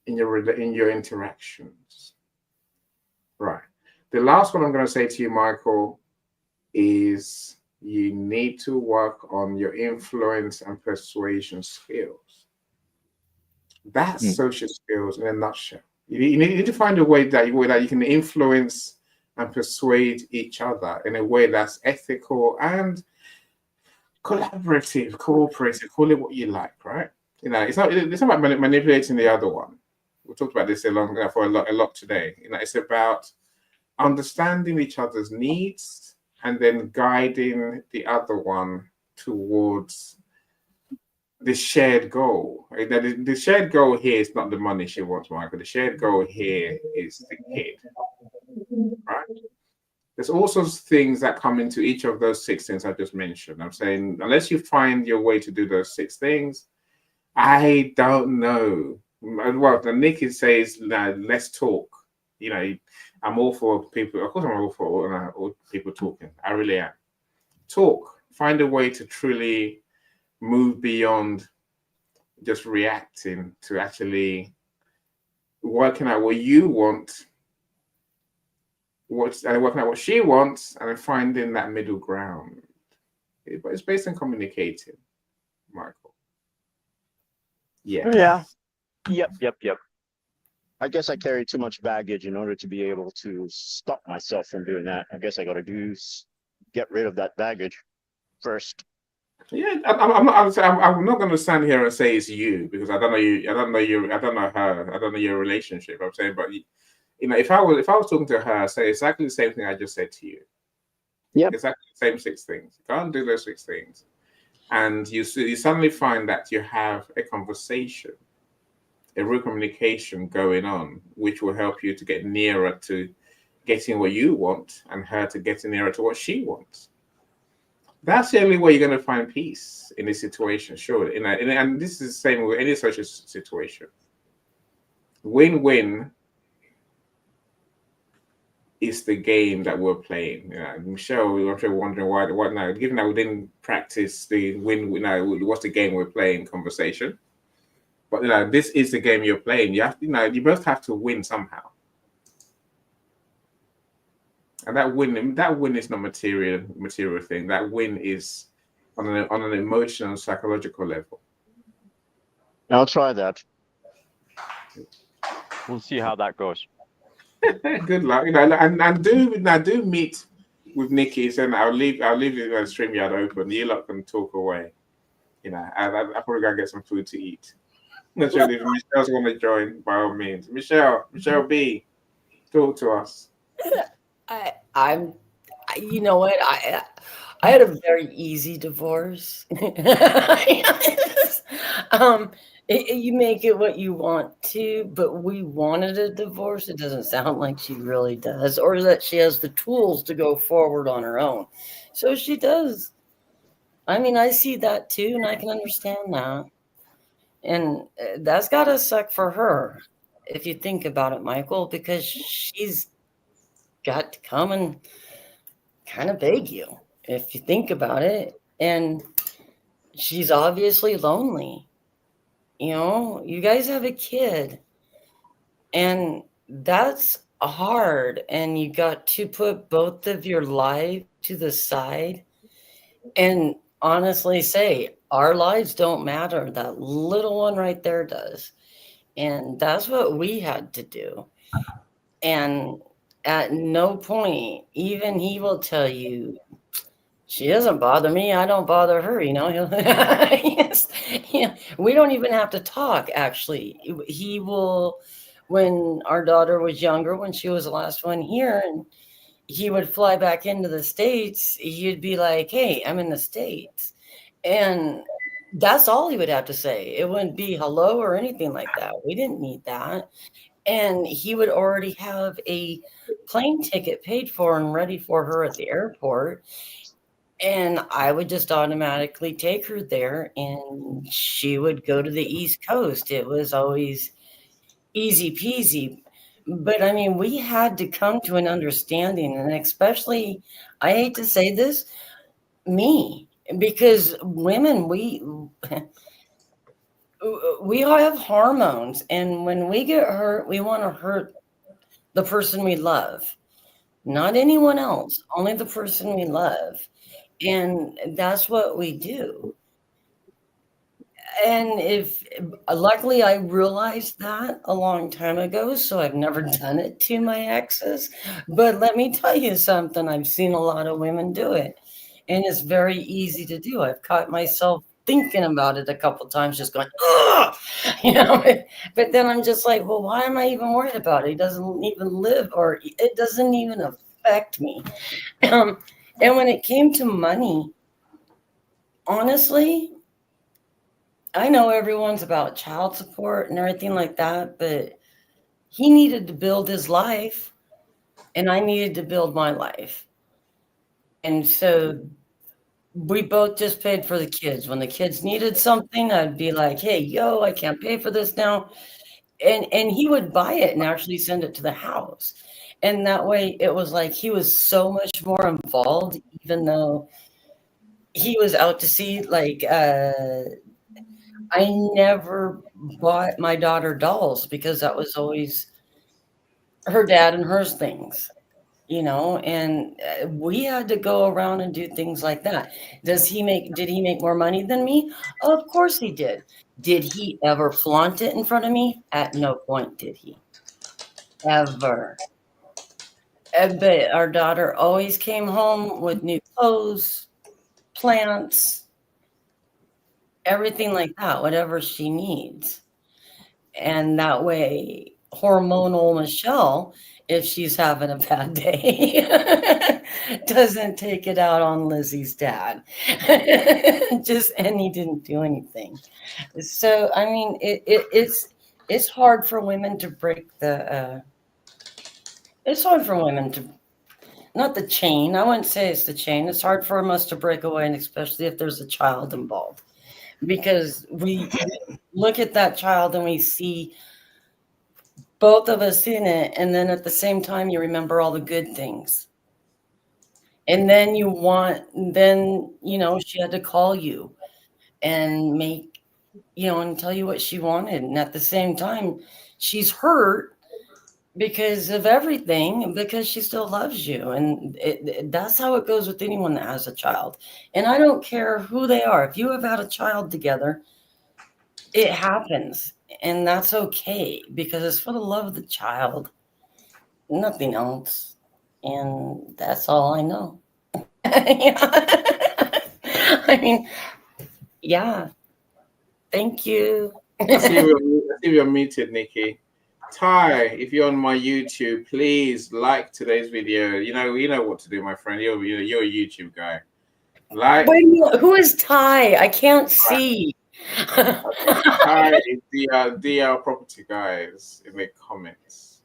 in your interactions. Right. The last one I'm going to say to you, Michael, is you need to work on your influence and persuasion skills. That's social skills in a nutshell. You need to find a way that you can influence and persuade each other in a way that's ethical and collaborative, cooperative, call it what you like, right? It's not about manipulating the other one. We talked about this for a lot today. It's about understanding each other's needs and then guiding the other one towards the shared goal. The shared goal here is not the money she wants, Michael. The shared goal here is the kid, right? There's all sorts of things that come into each of those 6 things I just mentioned. I'm saying, unless you find your way to do those 6 things, I don't know. Well, Nick says, let's talk. I'm all for people. Of course, I'm all for all people talking. I really am. Talk. Find a way to truly move beyond just reacting to actually working out what you want, working out what she wants, and then finding that middle ground. But it's based on communicating, Michael.
Yeah.
Yep. I guess I carry too much baggage in order to be able to stop myself from doing that. I guess I got to get rid of that baggage first.
Yeah, I'm not going to stand here and say it's you, because I don't know you. I don't know you. I don't know her. I don't know your relationship. I'm saying, but if I was talking to her, I'd say exactly the same thing I just said to you.
Yeah,
exactly the same 6 things. Go and do those 6 things, and you suddenly find that you have a conversation, a real communication going on, which will help you to get nearer to getting what you want, and her to getting nearer to what she wants. That's the only way you're going to find peace in this situation, surely. And this is the same with any social situation. Win-win is the game that we're playing. Michelle, I'm sure wondering why now. Given that we didn't practice the win, what's the game we're playing? Conversation. But this is the game you're playing. You have, you both have to win somehow. And that win is not material thing. That win is on an emotional and psychological level.
I'll try that. We'll see how that goes.
Good luck. And do meet with Nikki. So I'll leave the StreamYard open. You lot can talk away. I probably gotta get some food to eat. Not sure if Michelle's want to join, by all means. Michelle B, talk to us.
You know what? I had a very easy divorce. You make it what you want to, but we wanted a divorce. It doesn't sound like she really does, or that she has the tools to go forward on her own. So she does. I mean, I see that too, and I can understand that. And that's got to suck for her, if you think about it, Michael, because she's got to come and kind of beg you, if you think about it. And she's obviously lonely. You guys have a kid, and that's hard. And you got to put both of your life to the side and honestly say, our lives don't matter. That little one right there does. And that's what we had to do. And at no point, even he will tell you, she doesn't bother me, I don't bother her, Yes. We don't even have to talk, actually. He will, when our daughter was younger, when she was the last one here, and he would fly back into the States, he'd be like, hey, I'm in the States. And that's all he would have to say. It wouldn't be hello or anything like that. We didn't need that. And he would already have a plane ticket paid for and ready for her at the airport. And I would just automatically take her there, and she would go to the East Coast. It was always easy peasy. But I mean, we had to come to an understanding, and especially, I hate to say this, me, because women, we all have hormones, and when we get hurt, we want to hurt the person we love, not anyone else, only the person we love. And that's what we do. And luckily I realized that a long time ago, so I've never done it to my exes. But let me tell you something, I've seen a lot of women do it, and it's very easy to do. I've caught myself thinking about it a couple of times, just going, ugh, but then I'm just like, well, why am I even worried about it? He doesn't even live, or it doesn't even affect me. And when it came to money, honestly, I know everyone's about child support and everything like that, but he needed to build his life, and I needed to build my life. And so we both just paid for the kids. When the kids needed something, I'd be like, hey, I can't pay for this now. And he would buy it and actually send it to the house. And that way it was like he was so much more involved, even though he was out to sea. Like, I never bought my daughter dolls because that was always her dad and hers things, and we had to go around and do things like that. Did he make more money than me? Of course he did. Did he ever flaunt it in front of me? At no point did he. Ever. But our daughter always came home with new clothes, plants, everything like that, whatever she needs. And that way, hormonal Michelle, if she's having a bad day, doesn't take it out on Lizzie's dad. And he didn't do anything. So, I mean, it's hard for women to break it's hard for women to, not the chain. I wouldn't say it's the chain. It's hard for us to break away, and especially if there's a child involved, because we look at that child and we see both of us in it. And then at the same time, you remember all the good things. And then she had to call you and make and tell you what she wanted. And at the same time, she's hurt because of everything, because she still loves you. And that's how it goes with anyone that has a child. And I don't care who they are. If you have had a child together, it happens. And that's okay, because it's for the love of the child, nothing else. And that's all I know. I mean, yeah. Thank you.
I see you're muted, Nikki. Ty, if you're on my YouTube, please like today's video. You know what to do, my friend. You're a YouTube guy. Like.
Wait a minute, who is Ty? I can't see.
Ty is DL Property Guys in the comments.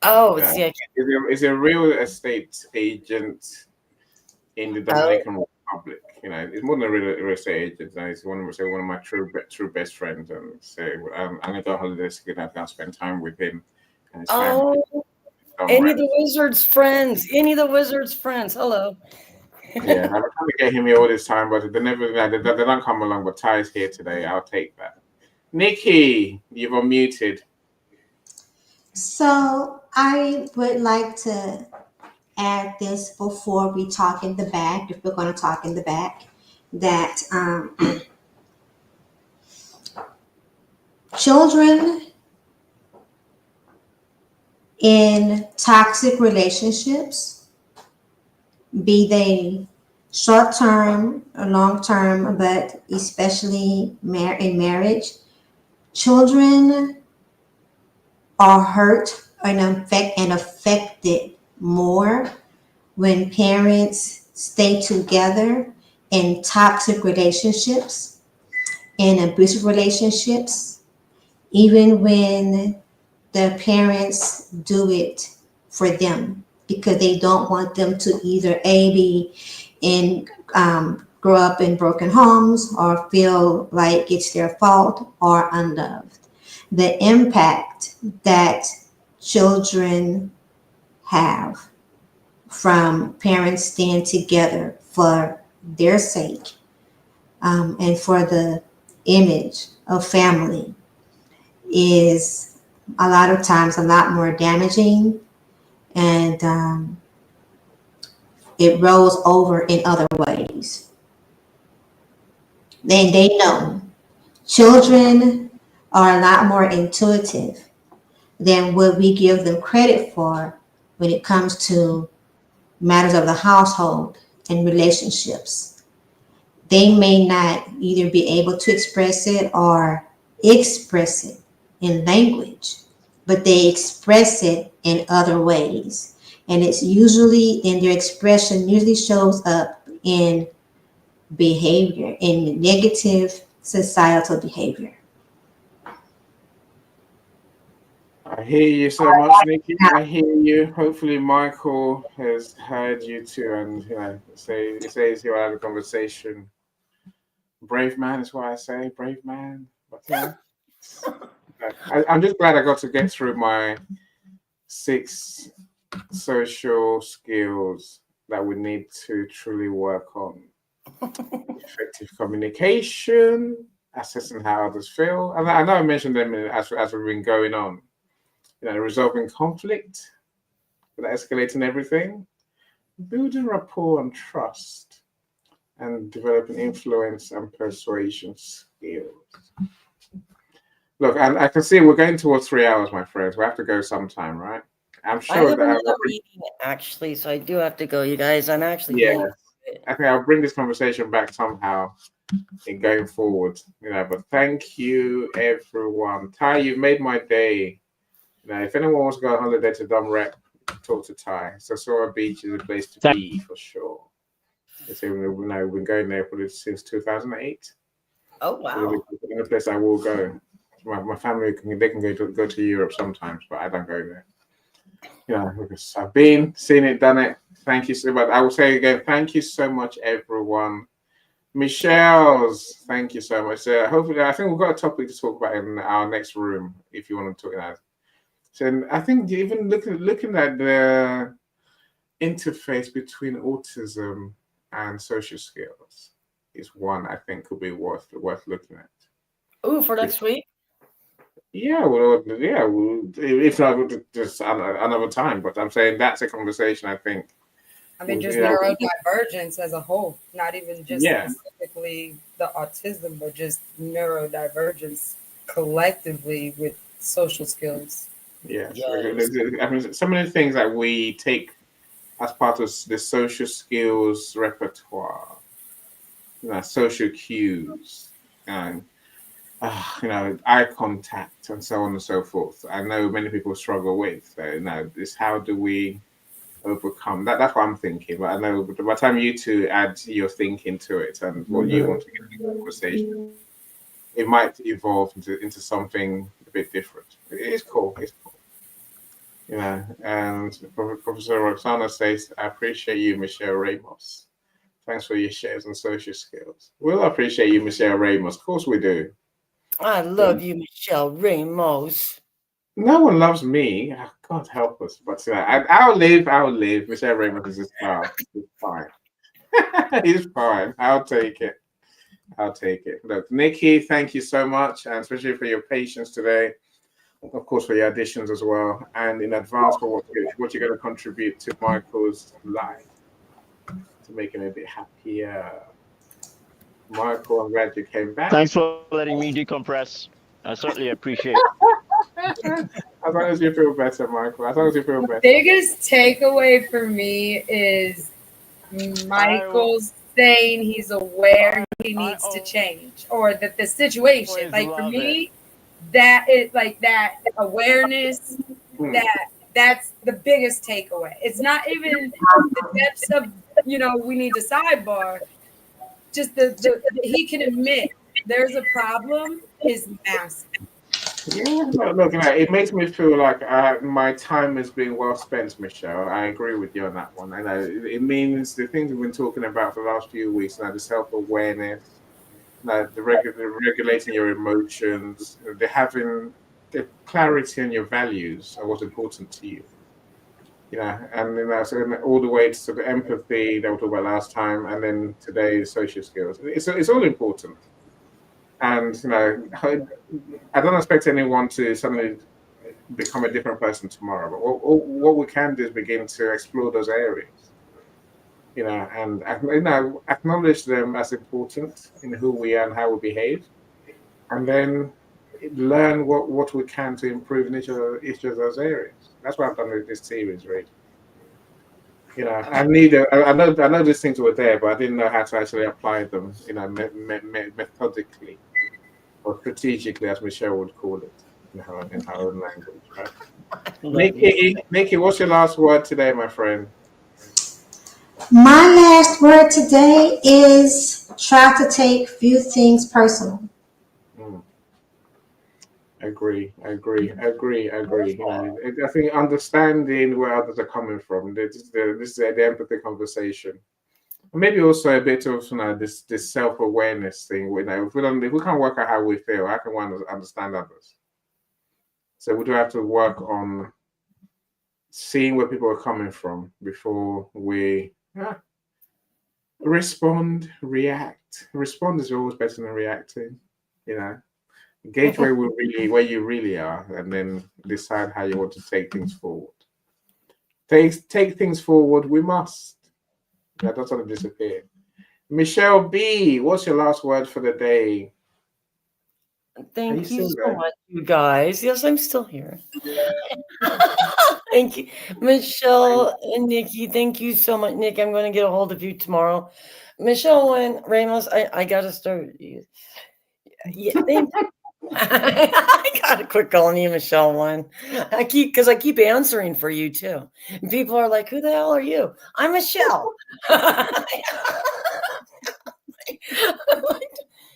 Oh,
Yeah. It's a real estate agent in the Dominican Republic. It's more than a real estate agent. It's one of my true best friends, and I'm gonna go on holidays to get out spend time with him and his family.
Any of the Wizards friends. Hello.
Yeah, I've been trying to get him here all this time, but they don't come along. But Ty's here today. I'll take that. Nikki, you've unmuted.
So I would like to add this before we talk in the back, if we're going to talk in the back, that children in toxic relationships, be they short-term or long-term, but especially in marriage, children are hurt and affected more when parents stay together in toxic relationships, in abusive relationships, even when the parents do it for them, because they don't want them to either grow up in broken homes or feel like it's their fault or unloved. The impact that children have from parents staying together for their sake and for the image of family is a lot of times a lot more damaging, and it rolls over in other ways. They know children are a lot more intuitive than what we give them credit for when it comes to matters of the household and relationships. They may not either be able to express it or express it in language, but they express it in other ways. And it's usually in their expression, usually shows up in behavior, in negative societal behavior.
I hear you so much, Nikki. I hear you. Hopefully, Michael has heard you too, and he says he'll have a conversation. Brave man is what I say. Brave man. But I'm just glad I got to get through my 6 social skills that we need to truly work on. Effective communication, assessing how others feel. And I know I mentioned them as we've been going on. Resolving conflict without escalating everything, building rapport and trust, and developing influence and persuasion skills. Look, and I can see we're going towards 3 hours, my friends. We have to go sometime, right? I'm sure
I have another meeting, actually, so I do have to go, you guys. I'm actually
I think I'll bring this conversation back somehow in going forward. But thank you, everyone. Ty, you've made my day. If anyone wants to go on holiday to Dom Rep, talk to Ty. Sosora Beach is a place to be for sure. We've been going there since 2008.
Oh wow!
It's the only place I will go. My family can go to Europe sometimes, but I don't go there. Because I've seen it, done it. Thank you so much. I will say again, thank you so much, everyone. Michelle's, thank you so much. Hopefully, I think we've got a topic to talk about in our next room if you want to talk about it. So I think even looking at the interface between autism and social skills is one I think could be worth looking at.
Ooh, for next week?
Yeah, if not just another time. But I'm saying that's a conversation. I think.
I mean, just
You know,
neurodivergence as a whole, not even just
yeah,
specifically the autism, but just neurodivergence collectively with social skills.
yes.
Yes.
I mean, some of the things that we take as part of the social skills repertoire, social cues, and eye contact, and so on and so forth. I know many people struggle with. This how do we overcome that? That's what I'm thinking. But I know by the time you two add your thinking to it and what you want to get in the conversation, it might evolve into something a bit different. It is cool. It's cool. And Professor Roxana says, I appreciate you, Michelle Ramos. Thanks for your shares on social skills. We'll appreciate you, Michelle Ramos. Of course we do.
I love you, Michelle Ramos.
No one loves me. God help us. But I'll live. Michelle Ramos is a star. It's fine. He's fine. I'll take it. Look, Nikki, thank you so much, and especially for your patience today. Of course, for your additions as well, and in advance for what you're going to contribute to Michael's life to make him a bit happier. Michael, I'm glad you came back.
Thanks for letting me decompress. I certainly appreciate it.
As long as you feel better, Michael. As long as you feel better.
Biggest takeaway for me is Michael's saying he's aware he needs to change, or that the situation, like for me, that is like that awareness, that's the biggest takeaway. It's not even the depths of, we need to sidebar. Just the he can admit there's a problem is massive.
Yeah, look, it makes me feel like my time has been well spent, Michelle. I agree with you on that one. And it means the things we've been talking about for the last few weeks, the self-awareness, the regulating your emotions, the having the clarity on your values and what's important to you. And so all the way to the empathy that we talked about last time, and then today's social skills. It's all important. And I don't expect anyone to suddenly become a different person tomorrow. But what we can do is begin to explore those areas, and acknowledge them as important in who we are and how we behave, and then learn what we can to improve in each of those areas. That's what I've done with this series, really. I know these things were there, but I didn't know how to actually apply them, methodically or strategically, as Michelle would call it, in her own language. Right? Nikki, what's your last word today, my friend?
My last word today is try to take few things personal.
Agree. I think understanding where others are coming from. This is the empathy conversation. Maybe also a bit of this self-awareness thing. If we can't work out how we feel, how can one understand others? So we do have to work on seeing where people are coming from before we respond, react. Respond is always better than reacting. Gauge where you really are, and then decide how you want to take things forward. Take things forward. We must. That doesn't want to disappear. Michelle B, what's your last word for the day?
Thank you so much, you guys. Yes, I'm still here. Thank you, Michelle and Nikki. Thank you so much, Nick. I'm going to get a hold of you tomorrow. Michelle and Ramos, I got to start. Yeah, thank you. I gotta quit calling you Michelle one. I keep answering for you too. And people are like, "Who the hell are you?" I'm Michelle.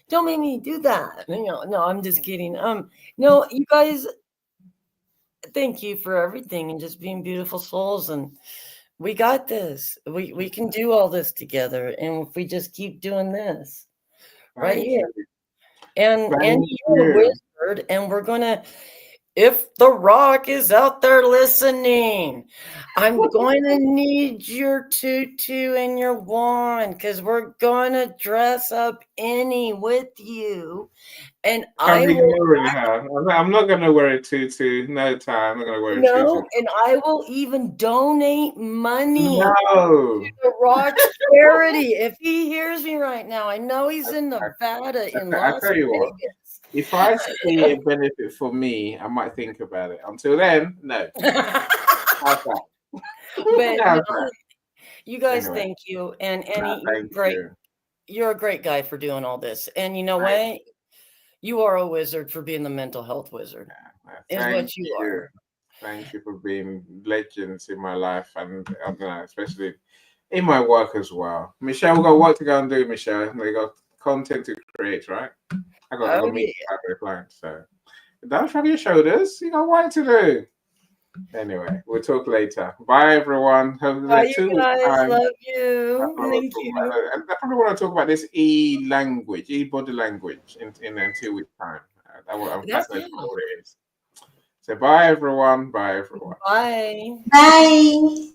Don't make me do that. No, I'm just kidding. No, you guys, thank you for everything and just being beautiful souls. And we got this. We can do all this together. And if we just keep doing this right here. And you're a wizard, and we're gonna if The Rock is out there listening, I'm going to need your tutu and your wand because we're going to dress up any with you. And
I'm
I will
ignoring her. I'm not going to wear a tutu. No time. I'm not going to wear a tutu.
no, and I will even donate money
No.
to The Rock's charity if he hears me right now. I know he's in Nevada in
I
Las
tell you what.
Vegas.
If I see a benefit for me, I might think about it. Until then, no. How's that?
But
How's
no,
that?
you guys,
Anyway.
thank you. And
No,
Annie, you're
thank
great.
you.
You're a great guy for doing all this. And you know
Right.
what? You are a wizard for being the mental health wizard. Is
Thank
what you are.
Thank you for being legends in my life, and I don't know, especially in my work as well. Michelle, we got work to go and do, Michelle. We got content to create, right? I got
Oh,
meet the client, so don't shrug your shoulders. You got work to do. Anyway, we'll talk later. Bye, everyone. Have
Bye,
a 2
you
weeks
guys.
time.
Love you. Thank you.
I probably want to talk about this e-language, e-body language in 2 weeks time. I'm fascinated by what it is. So bye, everyone. Bye, everyone.
Bye.
Bye.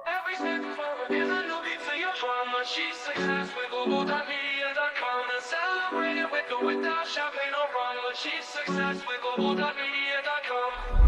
Every step forward is a new beat to your drama. She's success with global.media.com and celebrate it with or without champagne or rum. She's success with global.media.com.